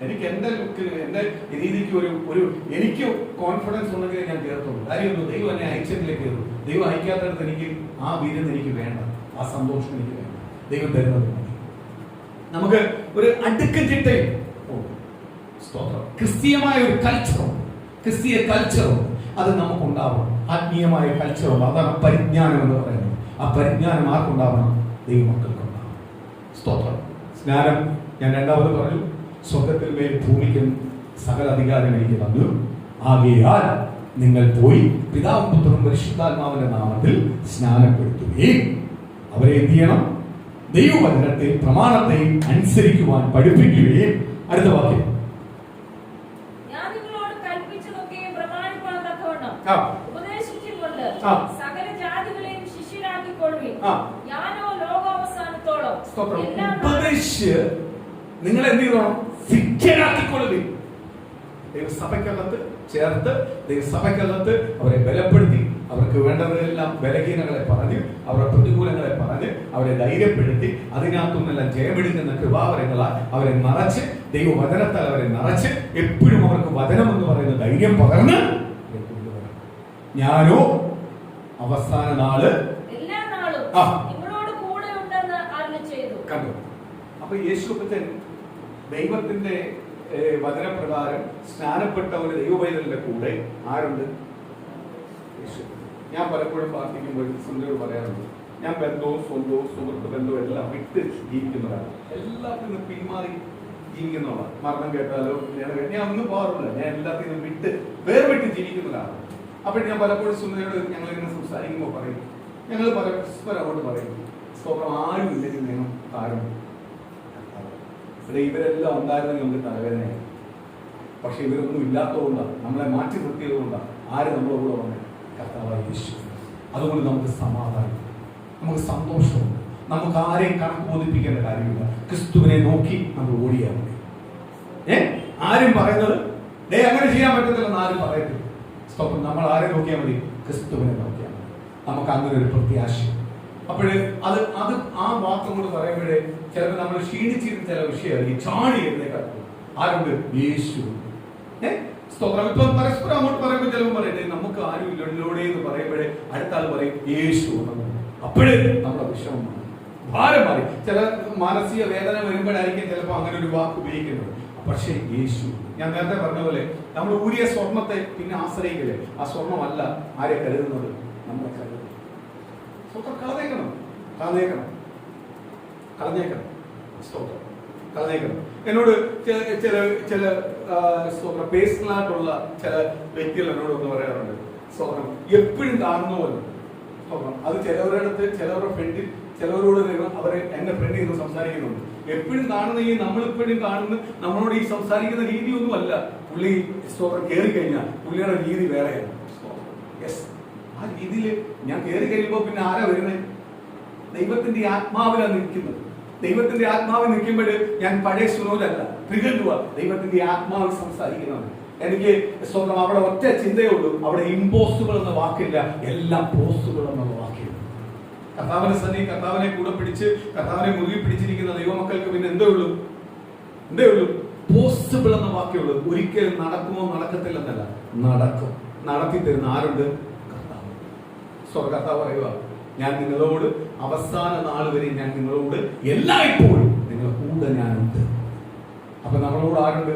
എനിക്ക് എന്റെ ലുക്കിന് എന്റെ രീതിക്ക് ഒരു എനിക്ക് കോൺഫിഡൻസ് ഉണ്ടെങ്കിൽ ഞാൻ കയറത്തുള്ളൂ. കാര്യമൊന്നും ദൈവം എന്നെ അയച്ചെങ്കിലേ കയറും. ദൈവം അയക്കാത്തടത്ത് എനിക്ക് ആ വീരം എനിക്ക് വേണ്ട, ആ സന്തോഷം എനിക്ക് വേണ്ട. ദൈവം തരുന്നത് നമുക്ക് ഒരു അടുക്കും ചിട്ടയും ക്രിസ്തീയമായ ഒരു കൾച്ചറും ക്രിസ്തീയ കൾച്ചറും അത് നമുക്കുണ്ടാവണം. ആത്മീയമായ കൾച്ചറുണ്ട്. അതാണ് പരിജ്ഞാനം എന്ന് പറയുന്നത്. ആ പരിജ്ഞാനം ആർക്കുണ്ടാവണം? ദൈവമക്കൾക്കുണ്ടാവണം. സ്തോത്രം. സ്നാനം ഞാൻ രണ്ടാമത് പറഞ്ഞു. സ്വർഗത്തിൽ മേൽ ഭൂമിക്കും സകല അധികാരം എനിക്ക് തന്നു. ആകയാൽ നിങ്ങൾ പോയി പിതാവും പുത്രനും പരിശുദ്ധാത്മാവിന്റെ നാമത്തിൽ സ്നാനപ്പെടുത്തുകയും അവരെ എന്ത് ചെയ്യണം? ദൈവവചനത്തെയും പ്രമാണത്തെയും അനുസരിക്കുവാൻ പഠിപ്പിക്കുകയും. അടുത്ത വാക്യം, ഞാൻ നിങ്ങളോട് കൽപ്പിച്ചതൊക്കെയും പ്രമാണിപ്പാൻ തക്കവണ്ണം ഉപദേശിച്ചുകൊണ്ട് സകല ജാതികളെയും ശിഷ്യരാക്കിക്കൊള്ളുവിൻ. ഞാനോ ലോകാവസാനത്തോളം ഉപദേശിച്ച് നിങ്ങൾ എന്ത് ചെയ്യണം? ശിഷ്യരാക്കിക്കൊള്ളുവിൻ. ദൈവസഭയ്ക്കകത്ത് ചേർത്ത് ദൈവസഭയ്ക്കകത്ത് അവരെ ബലപ്പെടുത്തി അവർക്ക് വേണ്ടതെല്ലാം ബലഹീനങ്ങളെ പറഞ്ഞ് അവരുടെ പ്രതികൂലങ്ങളെ പറഞ്ഞ് അവരെ ധൈര്യപ്പെടുത്തി അതിനകത്തുനിന്നെല്ലാം ജയമെടുക്കുന്ന കൃപാവരങ്ങളാൽ അവരെ നിറച്ച് ദൈവവചനത്താൽ അവരെ നിറച്ച് എപ്പോഴും അവർക്ക് വചനം എന്ന് പറയുന്ന ധൈര്യം പകർന്ന് ഞാനോ അവസാന നാള് കണ്ടു. അപ്പൊ യേശുക്രിസ്തു ദൈവത്തിന്റെ വചനപ്രകാരം സ്നാനപ്പെട്ടവര് ദൈവവൈതലിന്റെ കൂടെ ആരുണ്ട്? യേശു. ഞാൻ പലപ്പോഴും പ്രാർത്ഥിക്കുമ്പോൾ സുന്ദരോട് പറയാറുണ്ട്, ഞാൻ ബന്ധവും സ്വന്തവും സുഹൃത്ത് ബന്ധവും എല്ലാം വിട്ട് ജീവിക്കുന്നവരാണ്. എല്ലാത്തിനും പിന്മാറി ജീവിക്കുന്നവരാണ്. മരണം കേട്ടാലോ ഞാൻ ഒന്നും പോകാറില്ല. ഞാൻ എല്ലാത്തിനും വേർവിട്ട് ജീവിക്കുന്നവരാണ്. അപ്പോൾ ഞാൻ പലപ്പോഴും സുന്ദരോട് ഞങ്ങൾ ഇങ്ങനെ സംസാരിക്കുമ്പോൾ പറയും, ഞങ്ങൾ പരസ്പരം അങ്ങോട്ട് പറയും, സ്വന്തം ആരും ഇല്ലെങ്കിൽ നിങ്ങൾ താരം. ഇവരെല്ലാം ഉണ്ടായിരുന്നെങ്കിൽ നമുക്ക് തലവേദനയായി. പക്ഷെ ഇവരൊന്നും ഇല്ലാത്തതുകൊണ്ടാണ്, നമ്മളെ മാറ്റി നിർത്തിയതുകൊണ്ടാണ് ആര് നമ്മളെ കൂടെ വന്നത്? കർത്താവായ യേശു. അതുകൊണ്ട് നമുക്ക് സമാധാനം, നമുക്ക് സന്തോഷമുണ്ട്. നമുക്ക് ആരെയും കണക്ക് ബോധിപ്പിക്കേണ്ട കാര്യമില്ല. ക്രിസ്തുവിനെ നോക്കി നമ്മൾ ഓടിയാൽ മതി. ആരും പറയുന്നത് അങ്ങനെ ചെയ്യാൻ പറ്റത്തില്ലെന്ന് ആരും പറയത്തില്ല. സ്തോത്രം. നമ്മൾ ആരെ നോക്കിയാൽ മതി? ക്രിസ്തുവിനെ നോക്കിയാൽ മതി. നമുക്ക് അങ്ങനെ ഒരു പ്രത്യാശ. അപ്പോഴേ അത് ആ വാക്കും കൊണ്ട് പറയുമ്പോഴേ ചിലപ്പോൾ നമ്മൾ ക്ഷീണിച്ചിരുന്ന ചില വിഷയമായിരിക്കും. ചാടി എഴുന്നേക്കാൻ ആരുണ്ട്? യേശു. സ്തോത്രം. ഇപ്പൊ പരസ്പരം അങ്ങോട്ട് പറയുമ്പോൾ ചിലപ്പോൾ പറയട്ടെ നമുക്ക് ആരും ഇല്ലല്ലോടെ എന്ന് പറയുമ്പോഴേ അടുത്ത ആൾ പറയും യേശു. അപ്പോഴേ നമ്മുടെ വിഷമം ഭാരം മാറി. ചില മാനസിക വേദന വരുമ്പോഴായിരിക്കും ചിലപ്പോൾ അങ്ങനെ ഒരു വാക്ക് ഉപയോഗിക്കുന്നത്. പക്ഷേ യേശു, ഞാൻ നേരത്തെ പറഞ്ഞ പോലെ നമ്മൾ ഊരിയ സ്വർണത്തെ പിന്നെ ആശ്രയിക്കല്ലേ. ആ സ്വർണമല്ല ആരെ കരുതുന്നത്, നമ്മളെ കരുതുന്നത്. സ്തോത്രം. കളഞ്ഞേക്കണം. സ്തോത്രം. എന്നോട് ചില സ്തോത്രം പേഴ്സണലായിട്ടുള്ള ചില വ്യക്തികൾ എന്നോട് ഒന്ന് പറയാറുണ്ട്. സ്തോത്രം. എപ്പോഴും കാണുന്ന പോലെ. സ്തോത്രം. അത് ചിലവരുടെ ഫ്രണ്ടിൽ ചിലവരോട് അവരെ എന്റെ ഫ്രണ്ട് ഇരുന്ന് സംസാരിക്കുന്നുണ്ട്. എപ്പോഴും കാണുന്ന നമ്മളിപ്പോഴും കാണുന്ന നമ്മളോട് ഈ സംസാരിക്കുന്ന രീതിയൊന്നും അല്ല. പുള്ളി സ്തോത്രം കയറി കഴിഞ്ഞാൽ പുള്ളിയുടെ രീതി വേറെയാണ്. ആ രീതിയിൽ ഞാൻ കയറി കഴിയുമ്പോൾ പിന്നെ ആരാ വരുന്നത്? ദൈവത്തിന്റെ ആത്മാവിലാണ് നിൽക്കുന്നത്. ദൈവത്തിന്റെ ആത്മാവിൽ നിൽക്കുമ്പോൾ ഞാൻ പഴയ സുനോലല്ല, പ്രികണ്ടുവാ. ദൈവത്തിന്റെ ആത്മാവിൽ സംസാരിക്കുന്നത്. എനിക്ക് സ്വന്തം അവിടെ ഒറ്റ ചിന്തയേ ഉള്ളൂ. അവിടെ ഇമ്പോസിബിൾ എന്ന വാക്കില്ല, എല്ലാം പോസിബിൾ എന്നുള്ള വാക്കില്ല. കർത്താവിന്റെ സന്നി, കർത്താവിനെ കൂടെ പിടിച്ച് കർത്താവിനെ മുറുകി പിടിച്ചിരിക്കുന്ന ദൈവമക്കൾക്ക് പിന്നെ എന്തേ ഉള്ളൂ? പോസിബിൾ എന്ന വാക്കേ ഉള്ളൂ. ഒരിക്കലും നടക്കുമോ നടക്കത്തില്ലെന്നല്ല, നടക്കും. നടത്തി തരുന്ന ആരുണ്ട്? കർത്താവ്. കർത്താവ് പറയുക, ഞാൻ നിങ്ങളോട് അവസാന നാൾ വരെ ഞാൻ നിങ്ങളോട് എല്ലായ്പ്പോഴും നിങ്ങളുടെ കൂടെ ഞാനുണ്ട്. അപ്പൊ നമ്മളോട് ആരുണ്ട്?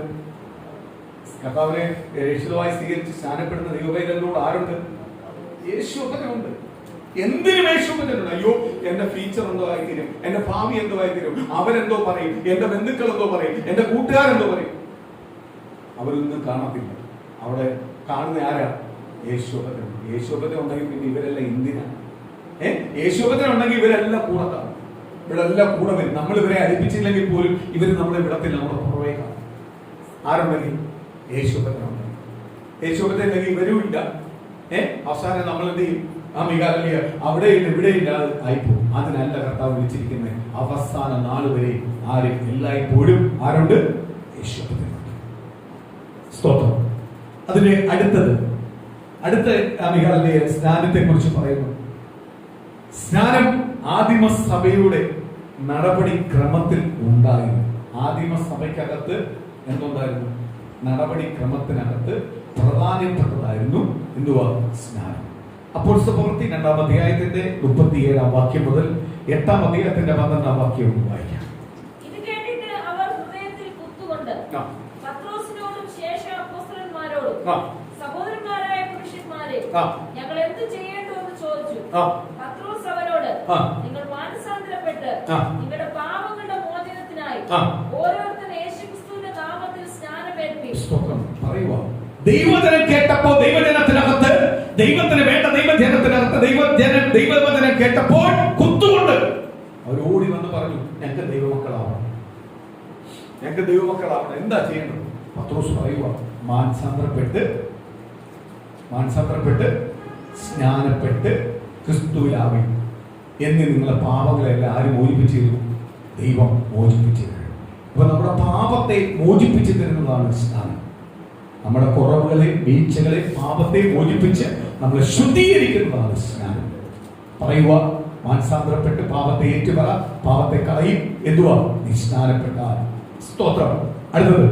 കർത്താവിനെ രക്ഷിതമായി സ്വീകരിച്ച് സ്നാനപ്പെടുന്ന ദൈവവേദനോട് ആരുണ്ട്? യേശു തന്നെ ഉണ്ട്. എന്തിനും യേശു തന്നെ ഉണ്ട്. അയ്യോ എന്റെ ഫ്യൂച്ചർ എന്തോ ആയിത്തീരും, എന്റെ ഭാവി എന്തോ ആയിത്തീരും, അവരെന്തോ പറയും, എന്റെ ബന്ധുക്കൾ എന്തോ പറയും, എന്റെ കൂട്ടുകാരെന്തോ പറയും. അവരൊന്നും കാണത്തില്ല. അവിടെ കാണുന്ന ആരാ? യേശുഭദ്രൻ. യേശുഭദ്രൻ ഉണ്ടെങ്കിൽ പിന്നെ ഇവരെല്ലാം എന്തിനാ? യേശുഭദ്രൻ ഉണ്ടെങ്കിൽ ഇവരെല്ലാം കൂടെ കാണും, ഇവരെല്ലാം കൂടെ വരും. നമ്മൾ ഇവരെ അടുപ്പിച്ചില്ലെങ്കിൽ പോലും ഇവർ നമ്മളെ വിടത്തില്ല, നമ്മുടെ പുറമേ കാണും. ആരുണ്ടെങ്കിൽ? യേശുഭദ്രൻ ഉണ്ടെങ്കിൽ. യേശുഭദ്രൻ ഉണ്ടെങ്കിൽ ഇവരും ഇല്ല. അവസാനം നമ്മൾ എന്ത് ചെയ്യും? ആ മികാലിയ അവിടെ ഇല്ല ഇവിടെ ഇല്ലാതെ ആയിപ്പോകും. അതിനല്ല കർത്താവ് വിളിച്ചിരിക്കുന്നത്. അവസാന നാൾ വരെ ആരും എല്ലായ്പ്പോഴും ആരുണ്ട്? യേശുഭദ്രൻ. സ്തോത്രം. അതിന് അടുത്ത മികാലിയ സ്നാനത്തെ കുറിച്ച് പറയുന്നു. സ്നാനം ആദിമസഭയുടെ നടപടിക്രമത്തിൽ ഉണ്ടായിരുന്നു. ആദിമസഭയ്ക്കകത്ത് എന്തുണ്ടായിരുന്നു? നടപടിക്രമത്തിനകത്ത് പ്രധാനപ്പെട്ടതായിരുന്നു എന്തുവാ? സ്നാനം. അപ്പോസ്തലപ്രവൃത്തി 2-ാം അധ്യായത്തിന്റെ 37-ാം വാക്യം മുതൽ 8-ാം അധ്യായത്തിന്റെ 12-ാം വാക്യം വായിക്കാം. ഇത് കേട്ടിട്ട് അവർ ഹൃദയത്തിൽ കുത്തുകൊണ്ട് പത്രോസിനോടും ശേഷ അപ്പോസ്തലന്മാരോടും സഹോദരന്മാരായ പുരുഷന്മാരെ ഞങ്ങൾ എന്ത് ചെയ്യേണ്ടതെന്ന് ചോദിച്ചു. പത്രോസ് അവരോട്, നിങ്ങൾ മാനസാന്തരപ്പെട്ട് നിങ്ങളുടെ പാപങ്ങളുടെ മോചനത്തിനായി ഓരോരുത്തരും യേശുക്രിസ്തുവിന്റെ നാമത്തിൽ സ്നാനമേൽപ്പിക്കും. ദൈവജനം കേട്ടപ്പോൾ, ദൈവജനത്തിനകത്ത് ദൈവത്തിന് വേണ്ട ദൈവജനത്തിനകത്ത് ദൈവവചനം കേട്ടപ്പോൾ കുത്തുകൊണ്ട് അവർ ഓടി വന്ന് പറഞ്ഞു, ഞങ്ങൾക്ക് ദൈവമക്കളാവണം. എന്താ ചെയ്യേണ്ടത്? പത്രോസ് പറയുക, മാനസാന്തരപ്പെട്ട് സ്നാനപ്പെട്ട് ക്രിസ്തുവിലാവി എന്ന് നിങ്ങളുടെ പാപങ്ങളെല്ലാം ആരും മോചിപ്പിച്ചിരുന്നു? ദൈവം മോചിപ്പിച്ചിരുന്നു. അപ്പൊ നമ്മുടെ പാപത്തെ മോചിപ്പിച്ചു തരുന്നതാണ് സ്നാനം. നമ്മുടെ കുറവുകളെ, വീഴ്ചകളെ, പാപത്തെ മോചിപ്പിച്ച് നമ്മളെ ശുദ്ധീകരിക്കുന്നതാണ് സ്നാനം. പറയുക, മാനസാന്തരപ്പെട്ട് പാപത്തെ ഏറ്റുപറ, പാപത്തെ കളയും. എന്തുവാ? നീ സ്നാനപ്പെട്ടാൽ. സ്തോത്രം. അടുത്തത്,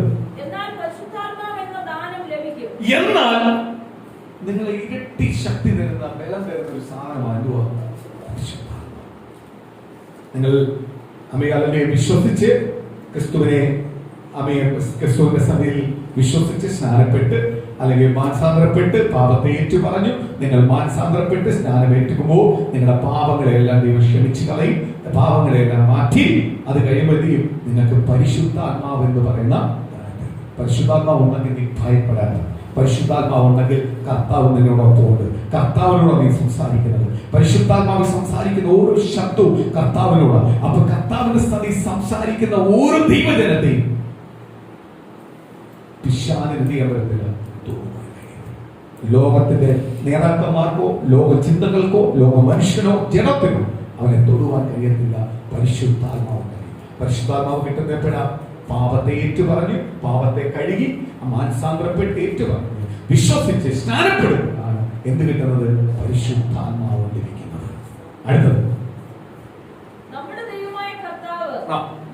എന്നാൽ നിങ്ങൾ ഇരട്ടി ശക്തി തരുന്ന, ബലം തരുന്ന ഒരു സാധനമാണ് എന്തുവാ? നിങ്ങൾ അമ്മയെ വിശ്വസിച്ച് ക്രിസ്തുവിന്റെ സഭയിൽ വിശ്വസിച്ച് സ്നാനപ്പെട്ട് അല്ലെങ്കിൽ മാനസാന്തരപ്പെട്ട് പാപത്തെ ഏറ്റു പറഞ്ഞു. നിങ്ങൾ മാനസാന്തരപ്പെട്ട് സ്നാനമേറ്റുമ്പോൾ നിങ്ങളുടെ പാപങ്ങളെല്ലാം ദൈവം ക്ഷമിച്ച് കളയും, പാപങ്ങളെല്ലാം മാറ്റി. അത് കഴിയുമ്പോഴത്തേക്കും നിങ്ങൾക്ക് പരിശുദ്ധാത്മാവ് എന്ന് പറയുന്ന, പരിശുദ്ധാത്മാവ് ഉണ്ടെങ്കിൽ നീ ഭയപ്പെടാൻ, പരിശുദ്ധാത്മാവ് ഉണ്ടെങ്കിൽ കർത്താവ് നിന്നോടൊപ്പമുണ്ട്. കർത്താവിനോട് നീ സംസാരിക്കുന്നത്, പരിശുദ്ധാത്മാവ് സംസാരിക്കുന്ന ഓരോ ശബ്ദവും കർത്താവിനോട്. അപ്പൊ കർത്താവിന്റെ സ്ഥിതി സംസാരിക്കുന്ന ഓരോ ദൈവജനത്തെയും ലോകത്തിന്റെ നേതാക്കന്മാർക്കോ ലോക ചിന്തകൾക്കോ ലോക മനുഷ്യനോ ജനത്തിനോ അവനെ തൊടുവാൻ കഴിയത്തില്ല. പരിശുദ്ധാത്മാവ് കിട്ടുന്ന എപ്പോഴാ? പാപത്തെ ഏറ്റുപറഞ്ഞു, പാപത്തെ കഴുകി മാനസാന്തരപ്പെട്ട് ഏറ്റുപറഞ്ഞു വിശ്വസിച്ച് സ്നാനപ്പെടുമ്പോഴാണ് എന്ത് കിട്ടുന്നത്? പരിശുദ്ധാത്മാവ് ലഭിക്കുന്നത്. അടുത്തത് നമ്മുടെ ദൈവമായ കർത്താവ്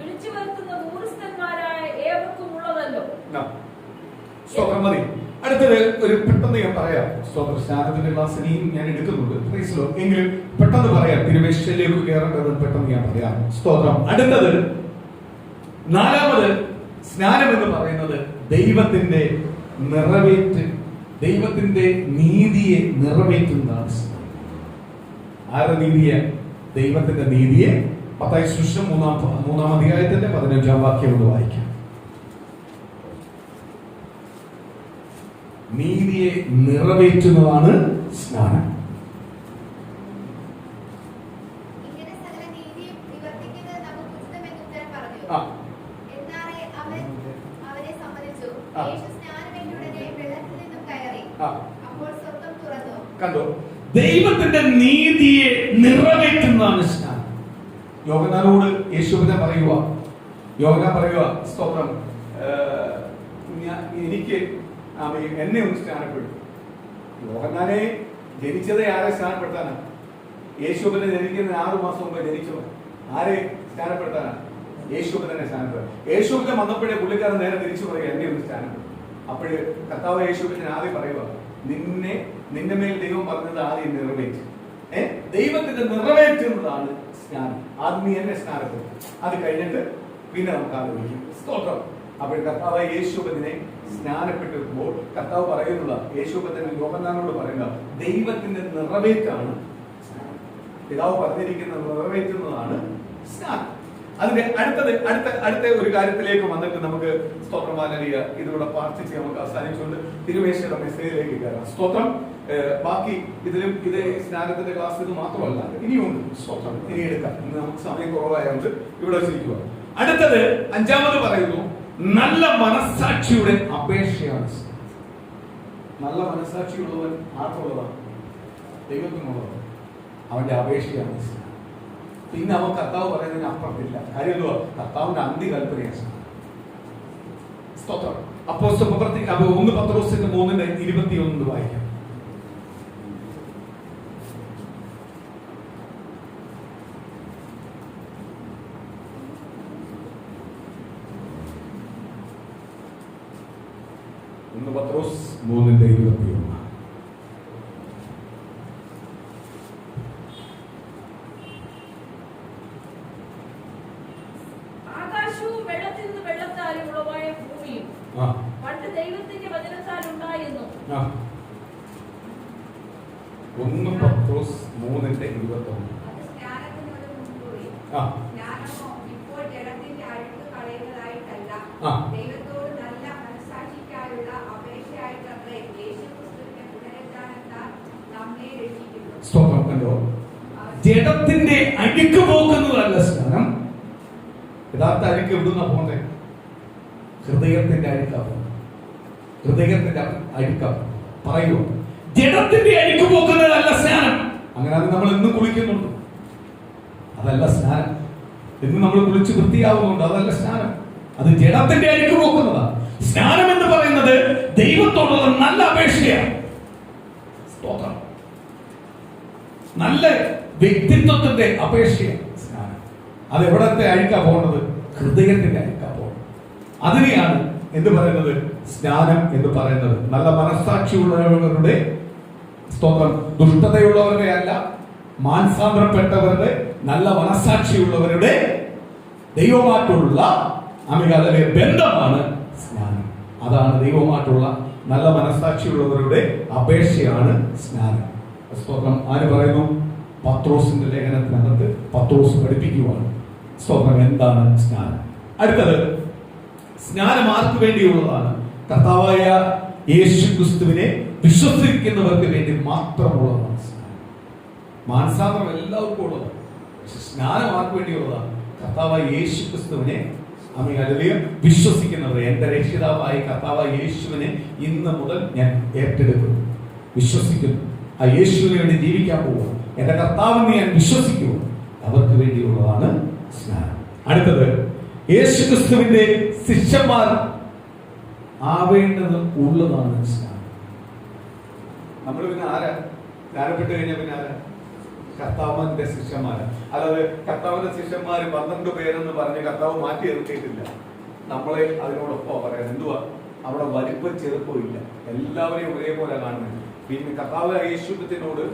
വിളിച്ചു വരുത്തുന്ന ദൂരസ്ഥന്മാരായ ഏവർക്കും ഉള്ളതല്ലോ. സ്തോത്രം. മതി. അടുത്തത് ഒരു പെട്ടെന്ന് ഞാൻ പറയാം. സ്തോത്ര സ്നാനത്തിന്റെ ക്ലാസ് ഇനിയും ഞാൻ എടുക്കുന്നുണ്ട്, എങ്കിലും പെട്ടെന്ന് പറയാം. തിരുവേശയിലേക്ക് കയറേണ്ടത് പെട്ടെന്ന് ഞാൻ പറയാം. സ്തോത്രം. അടുത്തത് നാലാമത് സ്നാനം എന്ന് പറയുന്നത് ദൈവത്തിന്റെ നിറവേറ്റ്, ദൈവത്തിന്റെ നീതിയെ നിറവേറ്റുന്നതാണ്. ആരുടെ നീതിയെ? ദൈവത്തിന്റെ നീതിയെ. മത്തായി സുവിശേഷം 3-ാം അധ്യായത്തിന്റെ 15-ാം വാക്യം ഒന്ന് വായിക്കാം. നീതിയെ നിറവേറ്റുന്നതാണ് സ്നാനം. കണ്ടോ? ദൈവത്തിന്റെ നീതിയെ നിറവേറ്റുന്നതാണ് സ്നാനം. യോഹന്നാനോട് യേശുവിനെ പറയുക, സ്തോത്രം, എനിക്ക് എന്നെ ഒന്ന് സ്നാനപ്പെടും. യോഹന്നാനെ ജനിച്ചത് ആരെ സ്നാനപ്പെടുത്താനാണ്? യേശുവിനെ ജനിക്കുന്ന 6 മാസം മുമ്പ് ജനിച്ചവൻ. ആരെ സ്നാനപ്പെടുത്താനാണ്? യേശുവിനെ സ്നാനപ്പെടുത്താൻ. യേശുവിനെ വന്നപ്പോഴേ പുള്ളിക്കാരൻ നേരെ തിരിച്ചു പറയുക, എന്നെ ഒന്ന് സ്നാനപ്പെടും. അപ്പോഴ് കർത്താവ് യേശുവിനെ ആദ്യം പറയുക, നിന്റെ മേൽ ദൈവം പറഞ്ഞത് ആദ്യം നിറവേറ്റി. ദൈവത്തിന്റെ നിറവേറ്റുന്നതാണ് സ്നാനം. ആദ്യം നീ എന്നെ സ്നാനപ്പെടും, അത് കഴിഞ്ഞിട്ട് പിന്നെ നമുക്ക് ആലോചിക്കും. സ്തോത്രം. അപ്പോൾ കർത്താവ് യേശുവിനെ സ്നാനപ്പെട്ടിരുമ്പോൾ കർത്താവ് പറയുന്നത്, യേശുവിനെ യോഹന്നാനോട് പറയുക, ദൈവത്തിന്റെ നിറവേറ്റാണ് സ്നാനം. പിതാവ് പറഞ്ഞിരിക്കുന്ന നിറവേറ്റുന്നതാണ് സ്നാനം. അതിന്റെ അടുത്ത ഒരു കാര്യത്തിലേക്ക് വന്നിട്ട് നമുക്ക് സ്തോത്രം ഹല്ലേലൂയ ഇതിലൂടെ പ്രാർത്ഥിച്ച് നമുക്ക് അവസാനിച്ചുകൊണ്ട് തിരുവേശയുടെ മെസ്സേജിലേക്ക് കയറാം. സ്തോത്രം. ബാക്കി ഇത് സ്നാനത്തിന്റെ ക്ലാസ് ഇത് മാത്രമല്ല, ഇനിയുണ്ട്. സ്തോത്രം. ഇനി എടുക്കാം. ഇന്ന് നമുക്ക് സമയം കുറവായതുകൊണ്ട് ഇവിടെ വെച്ചിരിക്കുക. അടുത്തത് 5-ാമത് പറയുന്നു, നല്ല മനസ്സാക്ഷിയുടെ അപേക്ഷയാണ്. നല്ല മനസ്സാക്ഷിയുള്ളവൻ ആർക്കുള്ളതാണ്? ദൈവത്തിനുള്ളതാണ്. അവന്റെ അപേക്ഷയാണ്. പിന്നെ അവൻ കർത്താവ് പറയുന്നതിന് അപ്പുറത്തില്ല. കാര്യം എന്തുവാ? കർത്താവിന്റെ അന്ത്യകൽപ്പനയാണ്. സ്തോത്രം. അപ്പോസ്തല പ്രവൃത്തി 1 പത്രോസ് 3:21 വായിക്കാം. പത്രോസ് 3:21. ആകാശവും വെള്ളത്തിൽ നിന്ന് വെള്ളത്താലും ഉളവായ ഭൂമിയും പണ്ട് ദൈവത്തിന്റെ വചനത്താൽ ഉണ്ടായിരുന്നു. 1 പത്രോസ് 3:21. സ്തോത്രം. കണ്ടോ? ജഡത്തിന്റെ അഴുക്ക് പോക്കുന്നതല്ല സ്നാനം. യഥാർത്ഥ അഴുക്ക് എവിടുന്ന പോകണ്ടേ? ഹൃദയത്തിന്റെ അഴുക്കാണ്. ഹൃദയത്തിന്റെ അഴുക്കാണ്. പറയുക, ജഡത്തിന്റെ അഴുക്ക് പോക്കുന്നതല്ല സ്നാനം. അങ്ങനെ അത് നമ്മൾ എന്നും കുളിക്കുന്നുണ്ട്, അതല്ല സ്നാനം. എന്നും നമ്മൾ കുളിച്ച് വൃത്തിയാവുന്നുണ്ട്, അതല്ല സ്നാനം. അത് ജഡത്തിന്റെ അഴുക്ക് പോക്കുന്നതാണ്. സ്നാനം എന്ന് പറയുന്നത് ദൈവത്തോടുള്ള നല്ല അപേക്ഷയാണ്. സ്തോത്രം. നല്ല വ്യക്തിത്വത്തിന്റെ അപേക്ഷയാണ് സ്നാനം. അത് എവിടത്തെ അഴുക്കാ പോകേണ്ടത്? ഹൃദയത്തിന്റെ അഴുക്കാ പോകേണ്ടത്. അതിനെയാണ് എന്ത് പറയുന്നത്? സ്നാനം എന്ന് പറയുന്നത്. നല്ല മനസ്സാക്ഷിയുള്ളവരുടെ, സ്തോത്രം, ദുഷ്ടതയുള്ളവരുടെ അല്ല, മാനസാന്തരപ്പെട്ടവരുടെ, നല്ല മനസ്സാക്ഷിയുള്ളവരുടെ ദൈവമായിട്ടുള്ള അമികാലയ ബന്ധമാണ് സ്നാനം. അതാണ് ദൈവമായിട്ടുള്ള നല്ല മനസ്സാക്ഷിയുള്ളവരുടെ അപേക്ഷയാണ് സ്നാനം. സ്തോത്രം. ആര് പറയുന്നു? പത്രോസിന്റെ ലേഖനത്തിനകത്ത് പത്രോസ് പഠിപ്പിക്കുവാണ്. സ്തോത്രം. എന്താണ് സ്നാനം? അടുത്തത് സ്നാനം ആർക്ക് വേണ്ടിയുള്ളതാണ്? കർത്താവായ യേശു ക്രിസ്തുവിനെ വിശ്വസിക്കുന്നവർക്ക് വേണ്ടി മാത്രമുള്ളതാണ് സ്നാനം. മാനസാന്തരം എല്ലാവർക്കും ഉള്ളതാണ്. സ്നാനം ആർക്ക് വേണ്ടിയുള്ളതാണ്? കർത്താവായ യേശു ക്രിസ്തുവിനെ വിശ്വസിക്കുന്നവർ. എന്റെ രക്ഷിതാവായ കർത്താവായ യേശുവിനെ ഇന്ന് മുതൽ ഞാൻ ഏറ്റെടുക്കുന്നു, വിശ്വസിക്കുന്നു. ആ യേശുവിന് വേണ്ടി ജീവിക്കാൻ പോവുക. എന്റെ കർത്താവിനെ ഞാൻ വിശ്വസിക്കുക. അവർക്ക് വേണ്ടിയുള്ളതാണ് സ്നാനം. അടുത്തത് യേശു ക്രിസ്തുവിന്റെ ശിഷ്യന്മാർ ആവേണ്ടത് ഉള്ളതാണ് സ്നാനം. നമ്മൾ പിന്നെ ആരാ? സ്നാനപ്പെട്ട് കഴിഞ്ഞാൽ പിന്നെ ആരാ? കർത്താവിന്റെ ശിഷ്യന്മാര്. അല്ലാതെ കർത്താവിന്റെ ശിഷ്യന്മാര് 12 പേരെന്ന് പറഞ്ഞ് കർത്താവ് മാറ്റി നിർത്തിയിട്ടില്ല. നമ്മളെ അതിനോടൊപ്പം പറയാൻ എന്തുവാ? അവിടെ വലിപ്പം ചെറുപ്പം ഇല്ല, എല്ലാവരെയും ഒരേപോലെ കാണുന്നത്. പിന്നെ കർത്താവ് യേശുവിനോട്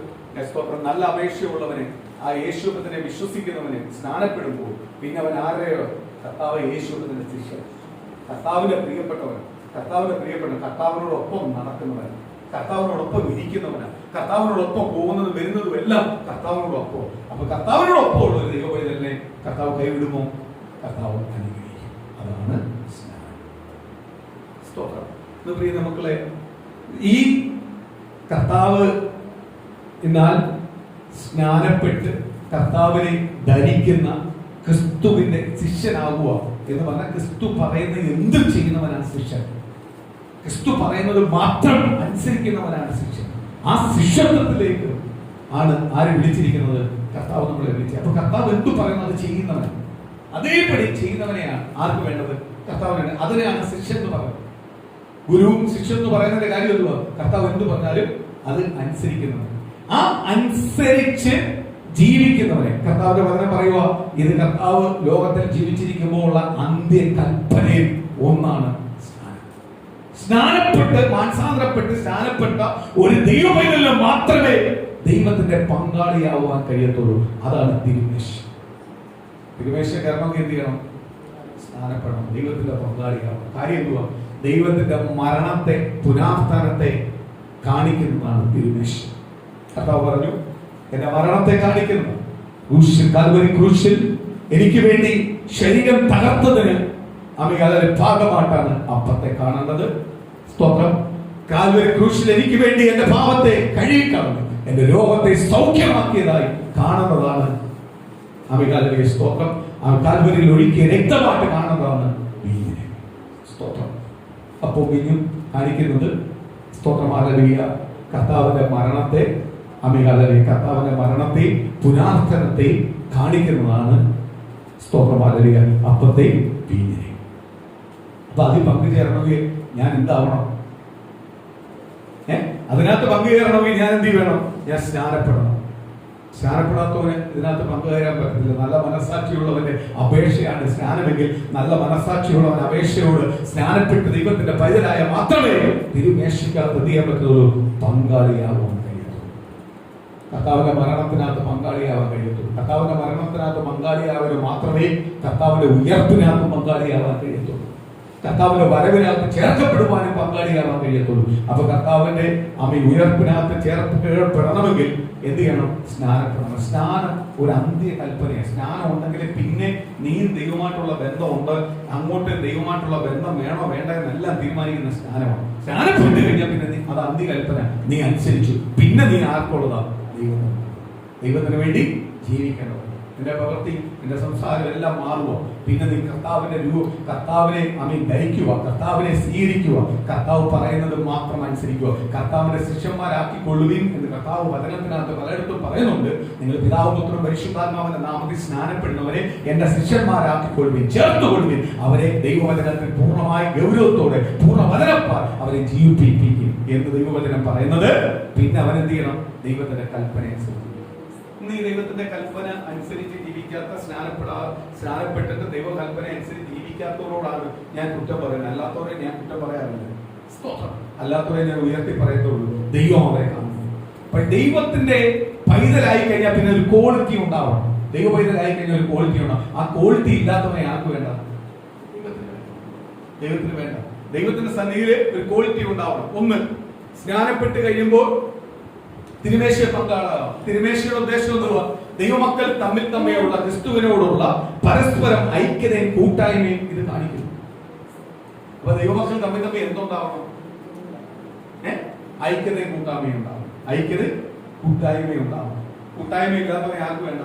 സ്തോത്രം നല്ല അപേക്ഷയുള്ളവനെ, ആ യേശുവിനെ വിശ്വസിക്കുന്നവനെ സ്നാനപ്പെടുമ്പോൾ പിന്നെ അവൻ ആരെയോ? കർത്താവ് യേശുവിന്റെ ശിഷ്യൻ, കർത്താവിന്റെ പ്രിയപ്പെട്ടവൻ, കർത്താവിനോടൊപ്പം നടക്കുന്നവൻ, കർത്താവിനോടൊപ്പം ഇരിക്കുന്നവനാണ്, കർത്താവിനോടൊപ്പം പോകുന്നതും വരുന്നതും എല്ലാം കർത്താവിനോടൊപ്പം. അപ്പൊ കർത്താവിനോടൊപ്പം ഉള്ള ഒരു ദൈവപൈതലിനെ കർത്താവ് കൈവിടുമോ? കർത്താവ് അനുഗ്രഹിക്കും. അതാണ് സ്നാനം. സ്തോത്രം. പ്രിയ മക്കളെ, ഈ കർത്താവ് എന്നാൽ സ്നാനപ്പെട്ട് കർത്താവിനെ ധരിക്കുന്ന ക്രിസ്തുവിന്റെ ശിഷ്യനാകുക എന്ന് പറഞ്ഞാൽ ക്രിസ്തു പറയുന്ന എന്തും ചെയ്യുന്നവനാണ് ശിഷ്യൻ. ക്രിസ്തു പറയുന്നത് മാത്രം അനുസരിക്കുന്നവനാണ് ശിഷ്യൻ. ആ ശിഷ്യത്വത്തിലേക്ക് ആണ് ആര് വിളിച്ചിരിക്കുന്നത്? കർത്താവ് നമ്മളെ വിളിച്ചത്. അപ്പൊ കർത്താവ് എന്തു പറയുന്നത് ചെയ്യുന്നവൻ, അതേപടി ചെയ്യുന്നവനെയാണ് ആർക്ക് വേണ്ടത്? കർത്താവിനാണ്. അതിനെയാണ് ശിഷ്യൻ എന്ന് പറയുന്നത്. ഗുരുവും ശിഷ്യൻ എന്ന് പറയുന്നതിന്റെ കാര്യം എന്തുവാ? കർത്താവ് എന്തു പറഞ്ഞാലും അത് അനുസരിക്കുന്നവൻ, ആ അനുസരിച്ച് ജീവിക്കുന്നവനെ കർത്താവിന്റെ വചനം പറയുക. ഇത് കർത്താവ് ലോകത്തിൽ ജീവിച്ചിരിക്കുമ്പോൾ ഉള്ള അന്ത്യകൽപ്പനയിൽ ഒന്നാണ് സ്നാനപ്പെട്ട് മാനസാന്തരപ്പെട്ട് സ്നാനപ്പെട്ട ഒരു ദൈവപൈതലിന് മാത്രമേ ദൈവത്തിന്റെ പങ്കാളിയാവാൻ കഴിയത്തുള്ളൂ. അതാണ് തിരുമേശ. തിരുമേശ കർമ്മം എന്ത് ചെയ്യണം? സ്നാനപ്പെടണം, ദൈവത്തിന്റെ പങ്കാളിയാവണം. കാര്യം എന്തുവാ? ദൈവത്തിന്റെ മരണത്തെ പുനരുത്ഥാനത്തെ കാണിക്കുന്നതാണ് തിരുമേശ. കർത്താവ് പറഞ്ഞു, എന്റെ മരണത്തെ കാണിക്കുന്നു. കാൽവരി ക്രൂശിൽ എനിക്ക് വേണ്ടി ശരീരം തകർത്തതിന് അതിന്റെ ഭാഗമായിട്ടാണ് അപ്പത്തെ കാണേണ്ടത്. സ്തോത്രം. കാൽവരി ക്രൂശിൽ എനിക്ക് വേണ്ടി എന്റെ പാപത്തെ കഴുകിക്കളഞ്ഞു, എന്റെ രോഗത്തെ സൗഖ്യമാക്കിയതായി കാണുന്നതാണ് അമികാലിന്റെ സ്തോത്രം. ആ കാൽവരിയിൽ ഒഴുക്കിയ രക്തമായിട്ട് കാണുന്നതാണ് വീഞ്ഞിനെ. സ്തോത്രം. അപ്പോൾ വീഞ്ഞും കാണിക്കുന്നത് സ്തോത്രം ഹല്ലേലൂയ കർത്താവിന്റെ മരണത്തെ, കർത്താവിന്റെ മരണത്തെ പുനരുത്ഥാനത്തെ കാണിക്കുന്നതാണ് സ്തോത്രം ഹല്ലേലൂയ അപ്പത്തെ വീഞ്ഞിനെ. അപ്പൊ അതിൽ പങ്കുചേരണമെങ്കിൽ ഞാൻ എന്താവണം? അതിനകത്ത് പങ്കുചേരണമെങ്കിൽ ഞാൻ എന്ത് വേണം? ഞാൻ സ്നാനപ്പെടണം. സ്നാനപ്പെടാത്തവന് ഇതിനകത്ത് പങ്കുചേരാൻ പറ്റത്തില്ല. നല്ല മനസ്സാക്ഷിയുള്ളവന്റെ അപേക്ഷയാണ് സ്നാനമെങ്കിൽ നല്ല മനസ്സാക്ഷിയുള്ളവൻ അപേക്ഷയോട് സ്നാനപ്പെട്ട് ദൈവത്തിന്റെ പൈതലായ മാത്രമേ തിരുമേശയ്ക്കകത്ത് എന്ത് ചെയ്യാൻ പറ്റുള്ളൂ? പങ്കാളിയാവാൻ കഴിയത്തുള്ളൂ. കർത്താവിന്റെ മരണത്തിനകത്ത് പങ്കാളിയാവാൻ കഴിയത്തുള്ളൂ. കർത്താവിന്റെ മരണത്തിനകത്ത് പങ്കാളിയാവാൻ മാത്രമേ കർത്താവിന്റെ ഉയർപ്പിനകത്ത് പങ്കാളിയാവാൻ കഴിയത്തുള്ളൂ. കർത്താവിന്റെ വരവിനകത്ത് ചേർക്കപ്പെടുവാനും പങ്കാളിയാവാൻ കഴിയത്തുള്ളൂ. അപ്പൊ കർത്താവിന്റെ ഉയർപ്പിനകത്ത് ചേർക്കപ്പെടണമെങ്കിൽ എന്ത് ചെയ്യണം? സ്നാനപ്പെടണം. സ്നാനം ഒരു അന്ത്യ കൽപ്പനയാണ്. സ്നാനം ഉണ്ടെങ്കിൽ പിന്നെ നീ ദൈവമായിട്ടുള്ള ബന്ധമുണ്ട്, അങ്ങോട്ട് ദൈവമായിട്ടുള്ള ബന്ധം വേണോ വേണ്ട എന്നെല്ലാം തീരുമാനിക്കുന്ന സ്നാനമാണ്. സ്നാനപ്പെട്ട് കഴിഞ്ഞാൽ പിന്നെ അത് അന്ത്യ കൽപ്പന. നീ അനുസരിച്ചു, പിന്നെ നീ ആർക്കുള്ളതാ? ദൈവത്തിന് വേണ്ടി ജീവിക്കേണ്ടത്. നിന്റെ പ്രവൃത്തി, നിന്റെ സംസാരം എല്ലാം മാറുക. പിന്നെ നീ കർത്താവിനെ ധരിക്കുക, കർത്താവിനെ സ്വീകരിക്കുക, കർത്താവ് പറയുന്നത് മാത്രം അനുസരിക്കുക. കർത്താവിന്റെ ശിഷ്യന്മാരാക്കിക്കൊള്ളുവിൻ എന്ന് കർത്താവ് വചനത്തിനകത്ത് പലയിടത്തും പറയുന്നുണ്ട്. നിങ്ങൾ പിതാവും പുത്രനും പരിശുദ്ധാത്മാവിന്റെ നാമത്തിൽ സ്നാനപ്പെടുന്നവരെ എന്റെ ശിഷ്യന്മാരാക്കിക്കൊള്ളുവിൻ, ചേർത്തുകൊള്ളുവിൻ. അവരെ ദൈവവചനത്തിൽ പൂർണ്ണമായി ഗൗരവത്തോടെ പൂർണ്ണവചനപ്പാൽ അവരെ ജീവിപ്പിക്കും എന്ന് ദൈവവചനം പറയുന്നത്. പിന്നെ അവനെന്ത് ചെയ്യണം? ദൈവത്തിന്റെ കൽപ്പന അനുസരിച്ച്. നീ ദൈവത്തിന്റെ കൽപ്പന അനുസരിച്ച് ജീവിക്കാത്ത, സ്നാനപ്പെട്ടിട്ട് ദൈവകൽപ്പന അനുസരിച്ച് ജീവിക്കാത്തവരോടാണ് ഞാൻ കുറ്റം പറയുന്നത്. അല്ലാത്തവരെ ഞാൻ കുറ്റം പറയാറില്ല. അല്ലാത്തവരെ ഞാൻ ഉയർത്തി പറയത്തുള്ളൂ. ദൈവം അവരെ കാണുന്നു. അപ്പൊ ദൈവത്തിന്റെ പൈതലായി കഴിഞ്ഞാൽ പിന്നെ ഒരു ക്വാളിറ്റി ഉണ്ടാവണം. ദൈവ പൈതലായി കഴിഞ്ഞാൽ ഒരു ക്വാളിറ്റി ഉണ്ടാവും. ആ ക്വാളിറ്റി ഇല്ലാത്തവനെ ആർക്ക് വേണ്ട? ദൈവത്തിന് വേണ്ട. ദൈവത്തിന്റെ സന്നിധിയിൽ ഒരു ക്വാളിറ്റി ഉണ്ടാവണം. ഒന്ന്, സ്നാനപ്പെട്ട് കഴിയുമ്പോൾ തിരുമേശയെ പങ്കാളാകാം. തിരുമേശയുടെ ഉദ്ദേശം എന്തുവാ? ദൈവമക്കൾ തമ്മിലുള്ള ക്രിസ്തുവിനോടുള്ള പരസ്പരം ഐക്യതയും കൂട്ടായ്മയും ഇത് കാണിക്കുന്നു. അപ്പൊ ദൈവമക്കൾ തമ്മിൽ എന്തുണ്ടാവണം? ഐക്യതയും കൂട്ടായ്മയും ഉണ്ടാവണം. കൂട്ടായ്മയും ഉണ്ടാവണം. കൂട്ടായ്മ ഇല്ലാത്തവനെ ആർക്ക് വേണ്ട?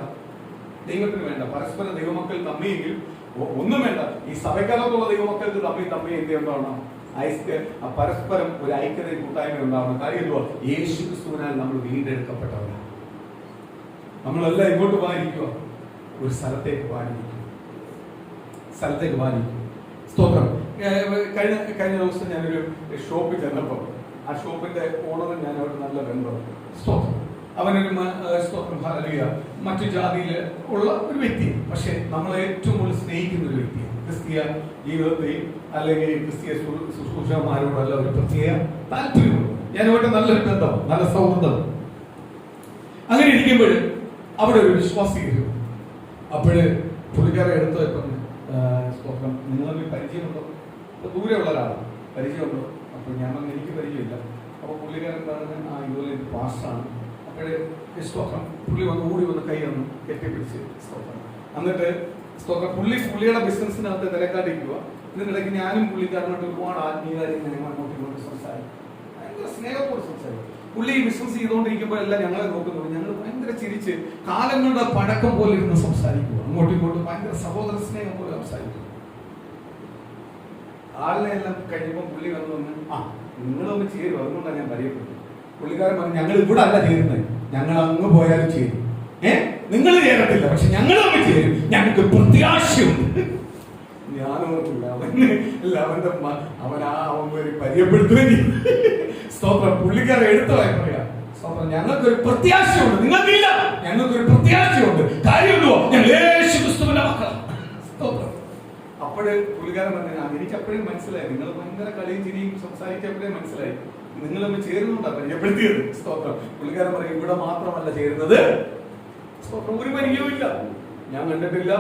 ദൈവത്തിന് വേണ്ട. പരസ്പരം ദൈവമക്കൾ തമ്മിലെങ്കിൽ ഒന്നും വേണ്ട. ഈ സഭയ്ക്കകത്തുള്ള ദൈവമക്കൾക്ക് തമ്മിൽ എന്ത് ഉണ്ടാവണം? പരസ്പരം ഒരു ഐക്യതയും കൂട്ടായ്മ ഉണ്ടാവണം. കാര്യം എന്തുവാ? യേശു ക്രിസ്തുവിനാൽ നമ്മൾ വീണ്ടെടുക്കപ്പെട്ടവരാണ്. നമ്മളെല്ലാം ഇങ്ങോട്ട് പാലിക്കുക, ഒരു സ്ഥലത്തേക്ക് പാലിക്കും. സ്തോത്രം. കഴിഞ്ഞ ദിവസം ഞാനൊരു ഷോപ്പിൽ ചെന്നപ്പോൾ ആ ഷോപ്പിന്റെ ഓണറും ഞാനോട് നല്ല ബന്ധം. സ്തോത്രം. അവനൊരു സ്തോത്രം ഹല്ലേലൂയ മറ്റു ജാതിയിൽ ഉള്ള ഒരു വ്യക്തി, പക്ഷെ നമ്മളെ ഏറ്റവും കൂടുതൽ സ്നേഹിക്കുന്ന ഒരു വ്യക്തിയാണ്. ക്രിസ്തീയ ജീവിതത്തെയും അല്ലെങ്കിൽ ക്രിസ്തീയ ശുശ്രൂഷകന്മാരോടുള്ള ഒരു പ്രത്യേക താല്പര്യമുണ്ട്. ഞാനുമായിട്ട് നല്ലൊരു ബന്ധം, നല്ല സൗഹൃദം. അങ്ങനെ ഇരിക്കുമ്പോൾ അവിടെ ഒരു വിശ്വാസി വരും. അപ്പോഴ് പുള്ളിക്കാരെ എടുത്ത് ഇപ്പം സ്തോത്രം നിങ്ങൾ പരിചയമുണ്ടോ? ദൂരെയുള്ള ഒരാളാണ്, പരിചയമുണ്ടോ? അപ്പോൾ ഞാൻ എനിക്ക് പരിചയമില്ല. അപ്പോൾ പുള്ളിക്കാരൻ പറഞ്ഞ ഇതുപോലെ ഇത് പാസ്റ്റാണ്. അപ്പോഴേ സ്തോത്രം പുള്ളി ഓടി വന്ന് കൈ വന്ന് കെട്ടിപ്പിടിച്ച് സ്തോത്രം. എന്നിട്ട് സ്തോത്രം പുള്ളിയുടെ ബിസിനസ്സിനകത്ത് തിരക്കാട്ടിരിക്കുക. ഇതിനിടയ്ക്ക് ഞാനും പുള്ളിക്കാരനോട്ട് ഒരുപാട് ആത്മീയകാര്യം അങ്ങോട്ടും ഇങ്ങോട്ട് സംസാരിക്കും, ഭയങ്കര സ്നേഹത്തോട് സംസാരിക്കും. പുള്ളി ബിസിനസ് ചെയ്തുകൊണ്ടിരിക്കുമ്പോഴെല്ലാം ഞങ്ങളെ നോക്കുന്നുള്ളൂ. ഞങ്ങൾ ഭയങ്കര ചിരിച്ച് കാലങ്ങളുടെ പഴക്കം പോലെ ഇരുന്ന് സംസാരിക്കുക, അങ്ങോട്ടും ഇങ്ങോട്ടും ഭയങ്കര സഹോദര സ്നേഹം പോലെ സംസാരിക്കും. ആളിനെ എല്ലാം കഴിയുമ്പോൾ പുള്ളി വന്ന് നിങ്ങളൊന്ന് ചേരും, അതുകൊണ്ടാണ് ഞാൻ പരിചയപ്പെട്ടു. പുള്ളിക്കാരൻ പറഞ്ഞു ഞങ്ങൾ ഇവിടെ അല്ല ചേരുന്നത്, ഞങ്ങൾ അങ്ങ് പോയാലും ചേരും. നിങ്ങൾ ചേരത്തില്ല, പക്ഷെ ഞങ്ങൾ അങ്ങ് ചേരും, ഞങ്ങൾക്ക് പ്രത്യാശയുണ്ട്. ഞാനോർത്തില്ല അവൻ പരിചയപ്പെടുത്തുകയും സ്തോത്രം പുള്ളിക്കാരെ എടുത്തതായി പറയാം. സ്തോത്രം ഞങ്ങൾക്കൊരു പ്രത്യാശയുണ്ട്, നിങ്ങൾക്കില്ല, ഞങ്ങൾക്കൊരു പ്രത്യാശയുണ്ട്. കാര്യമുണ്ടോ? ഞങ്ങൾ യേശു ക്രിസ്തുവിന്റെ മക്കളാണ്. സ്തോത്രം. അപ്പോഴേ പുള്ളിക്കാരൻ പറഞ്ഞു എനിക്ക് അപ്പോഴും മനസ്സിലായി, നിങ്ങൾ ഭയങ്കര കളിയും ചിരിയും സംസാരിച്ചപ്പോഴേ മനസ്സിലായി നിങ്ങളൊന്ന് ചേരുന്നുണ്ടാ പരിചയപ്പെടുത്തിയത്. സ്തോത്രം. പുള്ളിക്കാരൻ പറയും ഇവിടെ മാത്രമല്ല ചേരുന്നത്, സ്തോത്രം ഒരു പരിചയവുമില്ല, ഞാൻ കണ്ടിട്ടില്ല,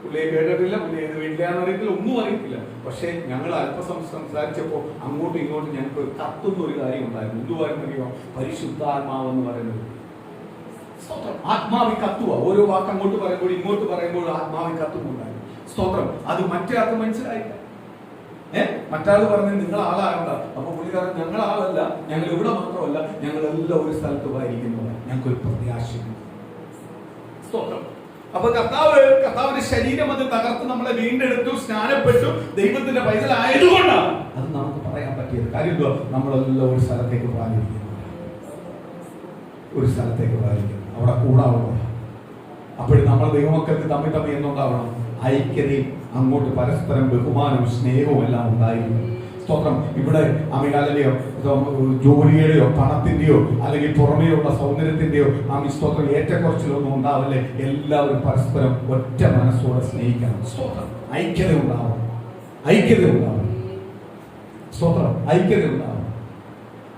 പുള്ളിയെ കേട്ടിട്ടില്ല, പുള്ളി ഏത് വീട്ടിലാന്ന് അറിയത്തില്ല, ഒന്നും അറിയത്തില്ല. പക്ഷെ ഞങ്ങൾ അല്പസം സംസാരിച്ചപ്പോൾ അങ്ങോട്ടും ഇങ്ങോട്ടും ഞങ്ങൾക്ക് കത്തുന്ന ഒരു കാര്യം ഉണ്ടായിരുന്നു. എന്തുവായിരുന്നറിയോ? പരിശുദ്ധാത്മാവെന്ന് പറയുന്നത്. സ്തോത്രം. ആത്മാവി കത്തുക. ഓരോ വാക്ക് അങ്ങോട്ട് പറയുമ്പോൾ ഇങ്ങോട്ട് പറയുമ്പോൾ ആത്മാവി കത്തുന്നുണ്ടായിരുന്നു. സ്തോത്രം. അത് മറ്റേ ആൾക്ക് മനസ്സിലായില്ല. മറ്റാൾ പറഞ്ഞ് നിങ്ങൾ ആളാകണ്ട. അപ്പൊ പുള്ളിക്കാരൻ ഞങ്ങൾ ആളല്ല, ഞങ്ങൾ ഇവിടെ മാത്രമല്ല, ഞങ്ങളെല്ലാം ഒരു സ്ഥലത്ത് വായിരിക്കുന്നവരാണ്, ഞങ്ങൾക്കൊരു പ്രത്യാശയുണ്ട്. സ്തോത്രം. അപ്പൊ കർത്താവിന്റെ ശരീരം അത് തകർത്ത് നമ്മളെ വീണ്ടെടുത്തു, സ്നാനപ്പെട്ടു, ദൈവത്തിന്റെ പൈതലായതുകൊണ്ടാണ് അത് നമുക്ക് പറയാൻ പറ്റിയത്. കാര്യം എന്തോ? നമ്മളെല്ലാം ഒരു സ്ഥലത്തേക്ക് പാലിക്കുന്നു, ഒരു സ്ഥലത്തേക്ക് പാലിക്കുന്നു, അവിടെ കൂടാവുന്നത്. അപ്പോഴും നമ്മൾ ദൈവമക്കൾക്ക് തമ്മിൽ എന്നുണ്ടാവണം ഐക്യതയും അങ്ങോട്ട് പരസ്പരം ബഹുമാനവും സ്നേഹവും എല്ലാം ഉണ്ടായിരുന്നു. സ്തോത്രം. ഇവിടെ അമികാലയോ ജോലിയുടെയോ പണത്തിന്റെയോ അല്ലെങ്കിൽ പുറമേയുള്ള സൗന്ദര്യത്തിന്റെയോ സ്തോത്രം ഏറ്റക്കുറച്ചിലൊന്നും ഉണ്ടാവില്ലേ. എല്ലാവരും പരസ്പരം ഒറ്റ മനസ്സോടെ സ്നേഹിക്കണം. സ്തോത്രം. ഐക്യത ഉണ്ടാവണം, ഐക്യത ഉണ്ടാവണം. സ്തോത്രം. ഐക്യത ഉണ്ടാവണം.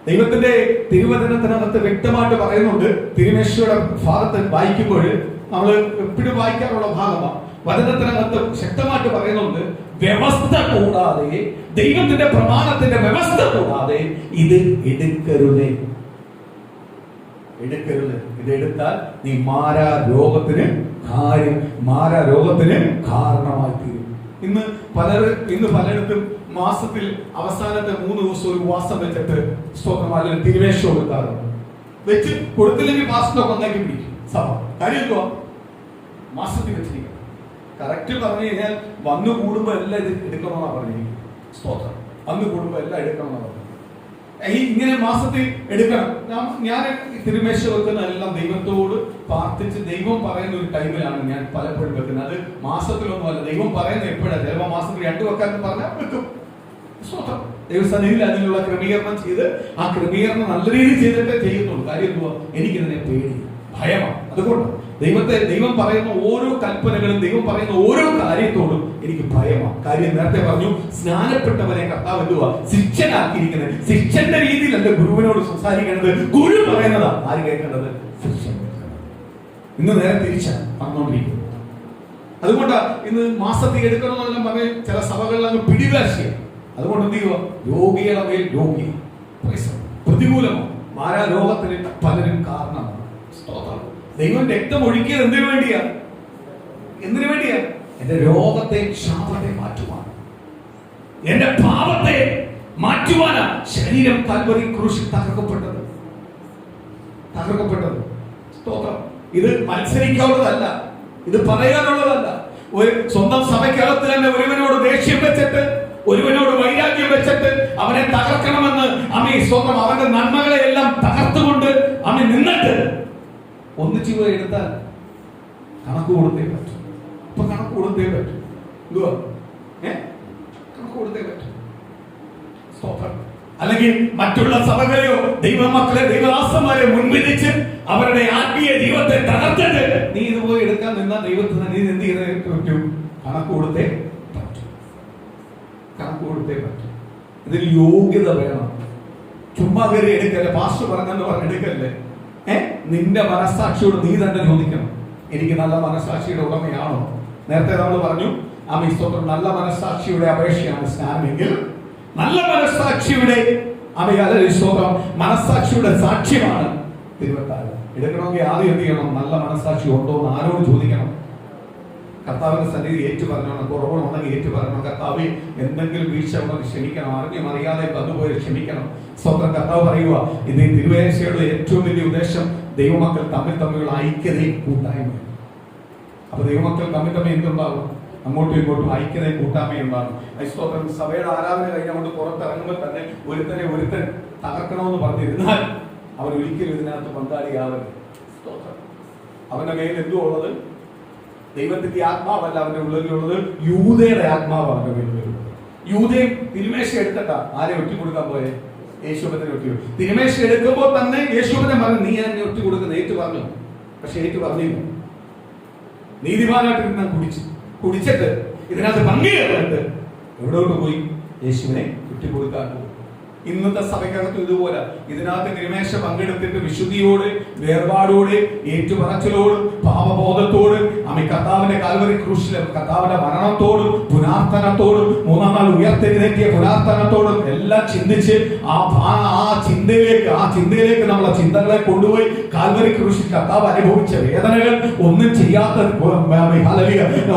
ദൈവത്തിന്റെ തിരുവചനത്തിനകത്ത് വ്യക്തമായിട്ട് പറയുന്നുണ്ട്. തിരുമേശയുടെ ഭാഗത്ത് വായിക്കുമ്പോൾ നമ്മൾ എപ്പോഴും വായിക്കാനുള്ള ഭാഗമാണ്. വചനത്തിനകത്ത് ശക്തമായിട്ട് പറയുന്നുണ്ട്, വ്യവസ്ഥ കൂടാതെ, ദൈവത്തിന്റെ പ്രമാണത്തിന്റെ വ്യവസ്ഥ കൂടാതെ ഇത് എടുക്കരുത്. ഇത് എടുത്താൽ നീ മാരാരോഗത്തിന് കാരണമായി തീരും. ഇന്ന് പലയിടത്തും മാസത്തിൽ അവസാനത്തെ 3 ദിവസം ഒരു ഉപവാസം വെച്ചിട്ട് സ്തോത്രം അല്ലെങ്കിൽ തിരുവേഷം കൊടുക്കാറുണ്ട്. വെച്ച് കൊടുത്തില്ലെങ്കിൽ മാസത്തിനൊക്കെ ഒന്നാക്കി പിടിക്കും സഭ. കാര്യം എന്തുവാ? മാസത്തിൽ വെച്ചിരിക്കണം. കറക്റ്റ് പറഞ്ഞു കഴിഞ്ഞാൽ വന്നു കൂടുമ്പോ എല്ലാം ഇത് എടുക്കണമെന്നാണ് പറഞ്ഞിരിക്കുന്നത്. സ്തോത്രം. വന്നു കൂടുമ്പോ എല്ലാം എടുക്കണമെന്നാണ് പറഞ്ഞത്. ഇങ്ങനെ മാസത്തിൽ എടുക്കണം. ഞാൻ തിരുമേശ വെക്കുന്ന എല്ലാം ദൈവത്തോട് പ്രാർത്ഥിച്ച് ദൈവം പറയുന്ന ഒരു ടൈമിലാണ് ഞാൻ പലപ്പോഴും വെക്കുന്നത്. അത് മാസത്തിലൊന്നും അല്ല, ദൈവം പറയുന്നത് എപ്പോഴാണ്. ചിലപ്പോൾ മാസത്തിൽ 2 വെക്കാൻ പറഞ്ഞാൽ വെക്കും. സ്തോത്രം. ദൈവസന്നിധിയിൽ അതിനുള്ള ക്രമീകരണം ചെയ്ത് ആ ക്രമീകരണം നല്ല രീതിയിൽ ചെയ്തിട്ടേ ചെയ്യുന്നുള്ളൂ. കാര്യം എന്തുവാ? എനിക്കിതിനെ പേടി, ഭയമാണ്. അതുകൊണ്ട് ദൈവം പറയുന്ന ഓരോ കൽപ്പനകളും, ദൈവം പറയുന്ന ഓരോ കാര്യത്തോടും എനിക്ക് ഭയമാണ്. കാര്യം നേരത്തെ പറഞ്ഞു, സ്നാനപ്പെട്ടവരെ കർത്താവ് എന്തുവാ? ശിക്ഷനാക്കിയിരിക്കുന്നത്. ശിക്ഷന്റെ രീതിയിലല്ല ഗുരുവിനോട് സംസാരിക്കേണ്ടത്, ഗുരു പറയുന്നതാ ആര് കേൾക്കേണ്ടത്? ശിക്ഷ. ഇന്ന് നേരെ തിരിച്ചാണ് വന്നുകൊണ്ടിരിക്കുന്നത്. അതുകൊണ്ടാ ഇന്ന് മാസത്തിൽ എടുക്കണമെന്നെല്ലാം പറഞ്ഞ് ചില സഭകളിൽ അങ്ങ് പിടിവാശിയാണ്. അതുകൊണ്ട് എന്ത് ചെയ്യുക? രോഗിയുടെ മേൽ രോഗി പ്രതികൂലമാണ്. മാരാരോഗത്തിന് പലരും കാരണമാണ്. സ്തോത്രം. ദൈവം രക്തം ഒഴുക്കിയത് എന്തിനു വേണ്ടിയാ? എന്റെ രോഗത്തെ, ശാപത്തെ മാറ്റുവാൻ, എന്റെ പാപത്തെ മാറ്റുവാനാ ശരീരം കാൽവരി ക്രൂശിൽ തകർക്കപ്പെട്ടത്. സ്തോത്രം. ഇത് മത്സരിക്കാനുള്ളതല്ല, ഇത് പറയാനുള്ളതല്ല. ഒരു സ്വന്തം സഭയ്ക്കകത്ത് തന്നെ ഒരുവനോട് ദേഷ്യം വെച്ചിട്ട്, ഒരുവനോട് വൈരാഗ്യം വെച്ചിട്ട് അവനെ തകർക്കണമെന്ന് സ്തോത്രം അവന്റെ നന്മകളെ എല്ലാം തകർത്തുകൊണ്ട് നിന്നിട്ട് ഒന്നിച്ചു പോയി എടുത്താൽ കണക്ക് കൊടുത്തേ പറ്റും. എന്തുവാ? കൊടുത്തേ പറ്റും. സ്തോത്രം. അല്ലെങ്കിൽ മറ്റുള്ള സഭകളെയോ ദൈവമക്കളെ ദൈവദാസന്മാരെ മുൻവിധിച്ച് അവരുടെ ആത്മീയ ജീവിതത്തെ തകർത്തിട്ട് നീ ഇത് പോയി എടുക്കാൻ നിന്ന ദൈവത്തിന് നീ എന്ത് ചെയ്തേ പറ്റും? കണക്ക് കൊടുത്തേ പറ്റും. കണക്ക് കൊടുത്തേ പറ്റും. ഇതിൽ യോഗ്യത വേണം. ചുമ്മാ കയറി എടുക്കല്ലേ, പാസ്റ്റർ പറഞ്ഞെന്ന് പറഞ്ഞ് എടുക്കല്ലേ. നിന്റെ മനസ്സാക്ഷിയോട് നീ തന്നെ ചോദിക്കണം, എനിക്ക് നല്ല മനസ്സാക്ഷിയുടെ ഉടമയാണോ? നേരത്തെ നമ്മൾ പറഞ്ഞു സ്തോത്രം, നല്ല മനസ്സാക്ഷിയുടെ അപേക്ഷയാണ് സ്നാനമെങ്കിൽ നല്ല മനസ്സാക്ഷിയുടെ സ്തോത്രം മനസ്സാക്ഷിയുടെ സാക്ഷ്യമാണ് തിരുവത്താഴം. എടുക്കണമെങ്കിൽ ആദ്യം എന്ത് ചെയ്യണം? നല്ല മനസ്സാക്ഷി ഉണ്ടോ എന്ന് ആരോട് ചോദിക്കണം? കർത്താവിന്റെ സന്നിധി ഏറ്റു പറഞ്ഞോണം. കുറവുണ്ടെങ്കിൽ ഏറ്റു പറയണം. കർത്താവ് എന്തെങ്കിലും വീഴ്ച ഉണ്ടെങ്കിൽ ക്ഷമിക്കണം. അറിഞ്ഞും അറിയാതെ വന്നുപോയി ക്ഷമിക്കണം. സ്വന്തം കർത്താവ് പറയുക, ഇത് തിരുവേശയുടെ ഏറ്റവും വലിയ ഉദ്ദേശം ദൈവമക്കൾ തമ്മിലുള്ള ഐക്യതയും കൂട്ടായ്മയും. അപ്പൊ ദൈവമക്കൾ തമ്മിൽ എന്തുണ്ടാവും? അങ്ങോട്ടും ഇങ്ങോട്ടും ഐക്യതയും കൂട്ടായ്മയും ഉണ്ടാകും. സ്തോത്രം. സഭയുടെ ആരാധന കഴിഞ്ഞുകൊണ്ട് പുറത്തിറങ്ങുമ്പോൾ തന്നെ ഒരുത്തൻ തകർക്കണമെന്ന് പറഞ്ഞിരുന്നാൽ അവൻ ഒരിക്കലും ഇതിനകത്ത് പങ്കാളിയാവരുത്. സ്തോത്രം. അവന്റെ മേൽ എന്തുള്ളത്? ദൈവത്തിന്റെ ആത്മാവല്ല അവന്റെ ഉള്ളിലുള്ളത്, യൂദയുടെ ആത്മാവ് അവന്റെ മേലുള്ളത്. യൂദയും തിരുമേശ എടുത്തിട്ടാ ആരെ ഒറ്റിക്കൊടുക്കാൻ പോയെ? യേശുവിനെ ഒറ്റി. തിരുമേശ എടുക്കുമ്പോൾ തന്നെ യേശുവിനെ പറഞ്ഞു, നീ എന്നെ ഒറ്റി കൊടുക്കുന്ന ഏറ്റു പറഞ്ഞു. പക്ഷെ ഏറ്റു പറഞ്ഞില്ല. നീതിമാനായിട്ട് ഞാൻ കുടിച്ചിട്ട് ഇതിനകത്ത് പങ്കുചേർന്നിട്ട് എവിടോട്ട് പോയി? യേശുവിനെ ഒറ്റിക്കൊടുക്കാൻ പോകും. ഇന്നത്തെ സഭയ്ക്കകത്തും ഇതുപോലെ ഇതിനകത്ത് തിരുമേശ പങ്കെടുത്തിട്ട് വിശുദ്ധിയോട്, വേർപാടോട്, ഏറ്റുപറച്ചിലോട്, പാപബോധത്തോട്, കർത്താവിന്റെ കാൽവരി ക്രൂശിലെ കർത്താവിന്റെ മരണത്തോടും പുനർത്തനത്തോടും മൂന്നാം നാൾ ഉയർത്തെഴുന്നേറ്റിയ പുനർത്തനത്തോടും എല്ലാം ചിന്തിച്ച് ആ ചിന്തയിലേക്ക് നമ്മളെ ചിന്തകളെ കൊണ്ടുപോയി കാൽവരി ക്രൂശിൽ കർത്താവ് അനുഭവിച്ച വേദനകൾ ഒന്നും ചെയ്യാത്ത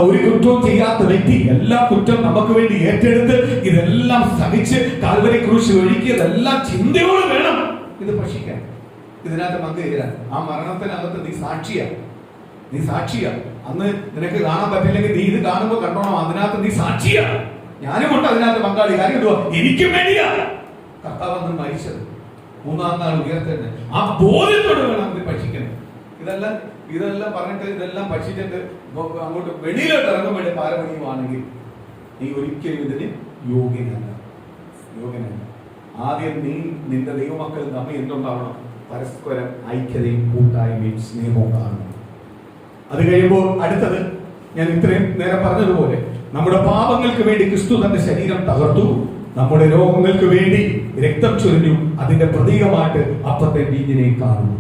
ഒരു കുറ്റവും ചെയ്യാത്ത വ്യക്തി എല്ലാ കുറ്റം നമുക്ക് വേണ്ടി ഏറ്റെടുത്ത് ഇതെല്ലാം സഹിച്ച് കാൽവരി ക്രൂശിൽ ഒഴുക്കിയതെല്ലാം ചിന്തയോട് വേണം ഇത് ഭക്ഷിക്കാൻ, ഇതിനകത്ത് പങ്കുചേരാൻ. ആ മരണത്തിനകത്ത് നീ സാക്ഷിയാ. അന്ന് നിനക്ക് കാണാൻ പറ്റില്ലെങ്കിൽ നീ ഇത് കാണുമ്പോൾ കണ്ടോണം, അതിനകത്ത് നീ സാക്ഷിയാ. ഞാനും കൊണ്ട് അതിനകത്ത് പങ്കാളി. കാര്യം എന്തുവാ? എനിക്കും വേണ്ടിയാ കർത്താവ് അന്ന് മരിച്ചത്, മൂന്നാം നാൾ ഉയർത്തന്നെ. ആ ബോധ്യത്തോട് വേണം ഇത് ഭക്ഷിക്കണം. ഇതെല്ലാം പറഞ്ഞിട്ട് ഇതെല്ലാം ഭക്ഷിച്ചിട്ട് അങ്ങോട്ട് വെളിയിലോട്ട് ഇറങ്ങാൻ വേണ്ടി പാരമണിയുവാണെങ്കിൽ നീ ഒരിക്കലും ഇതിന് യോഗ്യനല്ല. ആദ്യം നീ നിന്റെ ദൈവമക്കൾ തമ്മിൽ എന്തുണ്ടാവണം? പരസ്പരം ഐക്യതയും കൂട്ടായ്മയും സ്നേഹവും കാണണം. അത് കഴിയുമ്പോൾ അടുത്തത് ഞാൻ ഇത്രയും നേരം പറഞ്ഞതുപോലെ നമ്മുടെ പാപങ്ങൾക്ക് വേണ്ടി ക്രിസ്തു തന്റെ ശരീരം തകർത്തു, നമ്മുടെ രോഗങ്ങൾക്ക് വേണ്ടി രക്തം ചൊരിഞ്ഞു. അതിന്റെ പ്രതീകമായിട്ട് അപ്പത്തെ വീഞ്ഞിനെയും കാണുന്നു.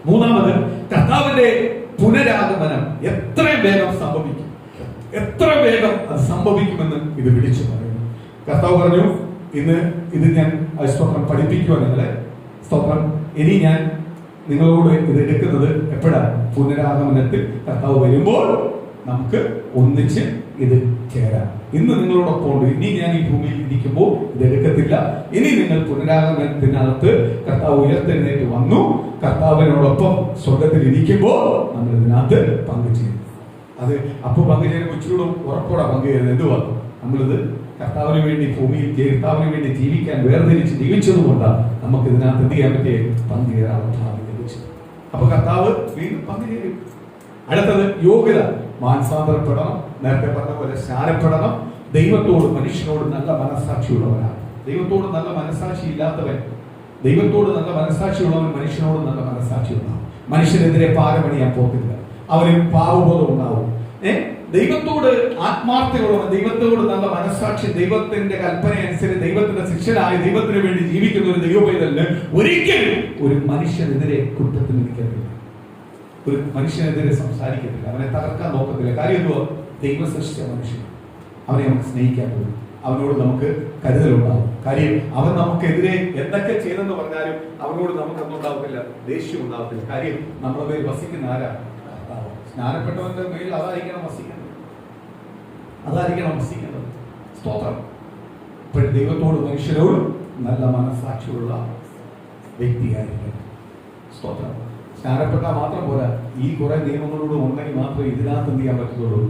മൂന്നാമത്, കർത്താവിന്റെ പുനരാഗമനം എത്രയും വേഗം സംഭവിക്കും, എത്ര വേഗം അത് സംഭവിക്കുമെന്ന് ഇത് വിളിച്ചു പറയുന്നു. കർത്താവ് പറഞ്ഞു, ഇത് ഞാൻ സ്തോത്രം പഠിപ്പിക്കുക നിങ്ങളെ. സ്തോത്രം. ഇനി ഞാൻ നിങ്ങളോട് ഇത് എടുക്കുന്നത് എപ്പോഴാണ്? പുനരാഗമനത്തിൽ കർത്താവ് വരുമ്പോൾ നമുക്ക് ഒന്നിച്ച് ഇത് ചേരാം. ഇന്ന് നിങ്ങളോടൊപ്പം ഉണ്ട്. ഇനി ഞാൻ ഈ ഭൂമിയിൽ ഇരിക്കുമ്പോൾ ഇത് എടുക്കത്തില്ല. ഇനി നിങ്ങൾ പുനരാഗമനത്തിനകത്ത് കർത്താവ് ഉയർത്തെഴുന്നേറ്റ് വന്നു, കർത്താവിനോടൊപ്പം സ്വർഗത്തിൽ ഇരിക്കുമ്പോൾ നമ്മൾ ഇതിനകത്ത് പങ്കുചേരും. അത് അപ്പോൾ പങ്കുചേരുമ്പോൾ ഇച്ചിരൂടെ ഉറപ്പോടെ പങ്കുചേരുന്നത് എന്തുവാ? നമ്മളിത് കർത്താവിന് വേണ്ടി ഭൂമിയിൽ കർത്താവിന് വേണ്ടി ജീവിക്കാൻ വേർതിരിച്ച് ജീവിച്ചതുകൊണ്ടാണ് നമുക്ക് ഇതിനകത്ത് എന്ത് ചെയ്യാൻ പറ്റിയ പങ്കുചേരാനുള്ള ഭാഗ്യം ലഭിച്ചത്. അപ്പൊ കർത്താവ് വീണ്ടും പങ്കുചേരും. അടുത്തത് യോഗ്യത. മാനസാന്തരപ്പെടണം. നേരത്തെ പറഞ്ഞ പോലെ സ്നാനപ്പെടണം. ദൈവത്തോട് മനുഷ്യനോട് നല്ല മനസ്സാക്ഷിയുള്ളവനാണ്. ദൈവത്തോട് നല്ല മനസ്സാക്ഷി ഇല്ലാത്തവൻ, ദൈവത്തോട് നല്ല മനസ്സാക്ഷിയുള്ളവൻ മനുഷ്യനോട് നല്ല മനസ്സാക്ഷി ഉണ്ടാവും. മനുഷ്യനെതിരെ പാരമണിയാൻ പോകില്ല. അവന് പാപബോധം ഉണ്ടാവും. ദൈവത്തോട് ആത്മാർത്ഥതയുള്ളവൻ, ദൈവത്തോട് നല്ല മനസ്സാക്ഷി, ദൈവത്തിന്റെ കൽപ്പന അനുസരിച്ച് ദൈവത്തിന്റെ ശിഷ്യനായി ദൈവത്തിന് വേണ്ടി ജീവിക്കുന്ന ഒരു ദൈവപൈതലിന് ഒരിക്കലും ഒരു മനുഷ്യനെതിരെ കുറ്റത്തിൽ നിൽക്കത്തില്ല, ഒരു മനുഷ്യനെതിരെ സംസാരിക്കത്തില്ല, അവനെ തകർക്കാൻ നോക്കത്തില്ല. കാര്യം എന്തുവാ? ദൈവം സൃഷ്ടിച്ച മനുഷ്യൻ, അവനെ നമുക്ക് സ്നേഹിക്കാൻ പോകും, അവനോട് നമുക്ക് കരുതലുണ്ടാവും. കാര്യം അവൻ നമുക്കെതിരെ എന്തൊക്കെ ചെയ്തെന്ന് പറഞ്ഞാലും അവനോട് നമുക്കൊന്നും ഉണ്ടാവത്തില്ല, ദേഷ്യം ഉണ്ടാവത്തില്ല. കാര്യം നമ്മളെ പേര് വസിക്കുന്ന ആരാ? കർത്താവ്. സ്നാനപ്പെട്ടവന്റെ മേൽ അതായിരിക്കണം വസിക്കുന്നത്. സ്തോത്രം. ഇപ്പോൾ ദൈവത്തോട് മനുഷ്യരോട് നല്ല മനസ്സാക്ഷിയുള്ള വ്യക്തിയായിരിക്കണം. സ്തോത്രം. സ്നാനപ്പെട്ടാൽ മാത്രം പോരാ, ഈ കുറെ നിയമങ്ങളോട് ഉണ്ടെങ്കിൽ മാത്രമേ ഇതിനകത്ത് എന്ത് ചെയ്യാൻ പറ്റത്തുള്ളൂ?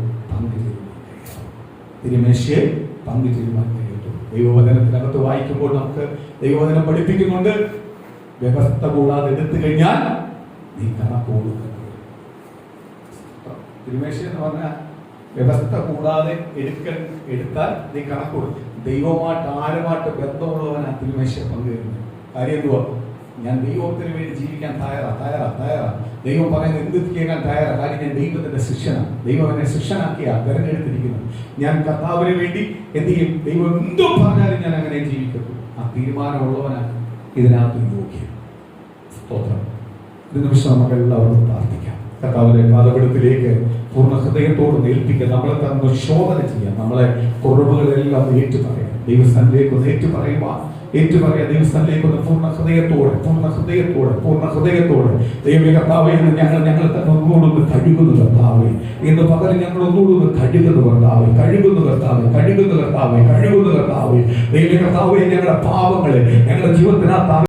തിരുമേശയെ പങ്കുചേരുവാൻ കഴിയത്തുള്ളൂ. ദൈവവചനത്തിനകത്ത് വായിക്കുമ്പോൾ നമുക്ക് ദൈവവചനം പഠിപ്പിക്കുന്നുണ്ട്, വ്യവസ്ഥ കൂടാതെ എടുത്തു കഴിഞ്ഞാൽ നീ കണക്കോട്. തിരുമേശ എന്ന് പറഞ്ഞാൽ വ്യവസ്ഥ കൂടാതെ എടുത്താൽ നീ കണക്കോട്. ദൈവമായിട്ട് ആരുമായിട്ട് ബന്ധമുള്ളവനാ തിരുമേശ പങ്കുവരുന്നത്. കാര്യം എന്തുവാ? ഞാൻ ദൈവത്തിന് വേണ്ടി ജീവിക്കാൻ തയ്യാറാ. ദൈവം പറയുന്നത് എന്ത് ചെയ്യാൻ തയ്യാറാ. കാര്യം ഞാൻ ദൈവത്തിന്റെ ശിഷ്യനാണ്. ദൈവം എന്നെ ശിഷ്യനാക്കിയാ തെരഞ്ഞെടുത്തിരിക്കുന്നത്. ഞാൻ കർത്താവിന് വേണ്ടി എന്ത് ചെയ്യും? ദൈവം എന്തോ പറഞ്ഞാലും ഞാൻ അങ്ങനെ ജീവിക്കത്തു. ആ തീരുമാനമുള്ളവനാണ് ഇതിനകത്ത് യോഗ്യം. സ്തോത്രം. ഒരു നിമിഷം നമുക്ക് എല്ലാവർക്കും പ്രാർത്ഥിക്കാം. കർത്താവിന്റെ പാദപീഠത്തിലേക്ക് പൂർണ്ണ ഹൃദയത്തോട് ഏൽപ്പിക്കാൻ, നമ്മളെ തന്നെ ശോധന ചെയ്യാം. നമ്മളെ കുറവുകളെല്ലാം ഏറ്റുപറയാം. ദൈവസ്ഥാനിലേക്ക് ഒന്ന് ഏറ്റുപറയാ. ദൈവസ്ഥാനിലേക്ക് ഒന്ന് പൂർണ്ണ ഹൃദയത്തോടെ ദൈവ കർത്താവേ, ഞങ്ങൾ തന്നെ ഒന്നുകൂടെ കഴുകുന്നു കർത്താവേ. ഇന്ന് പകരം ഞങ്ങൾ ഒന്നുകൂടെ കഴുകുന്നു കർത്താവേ. ദൈവ കർത്താവേ, ഞങ്ങളുടെ പാപങ്ങളെ ഞങ്ങളുടെ ജീവിതത്തിനകത്ത്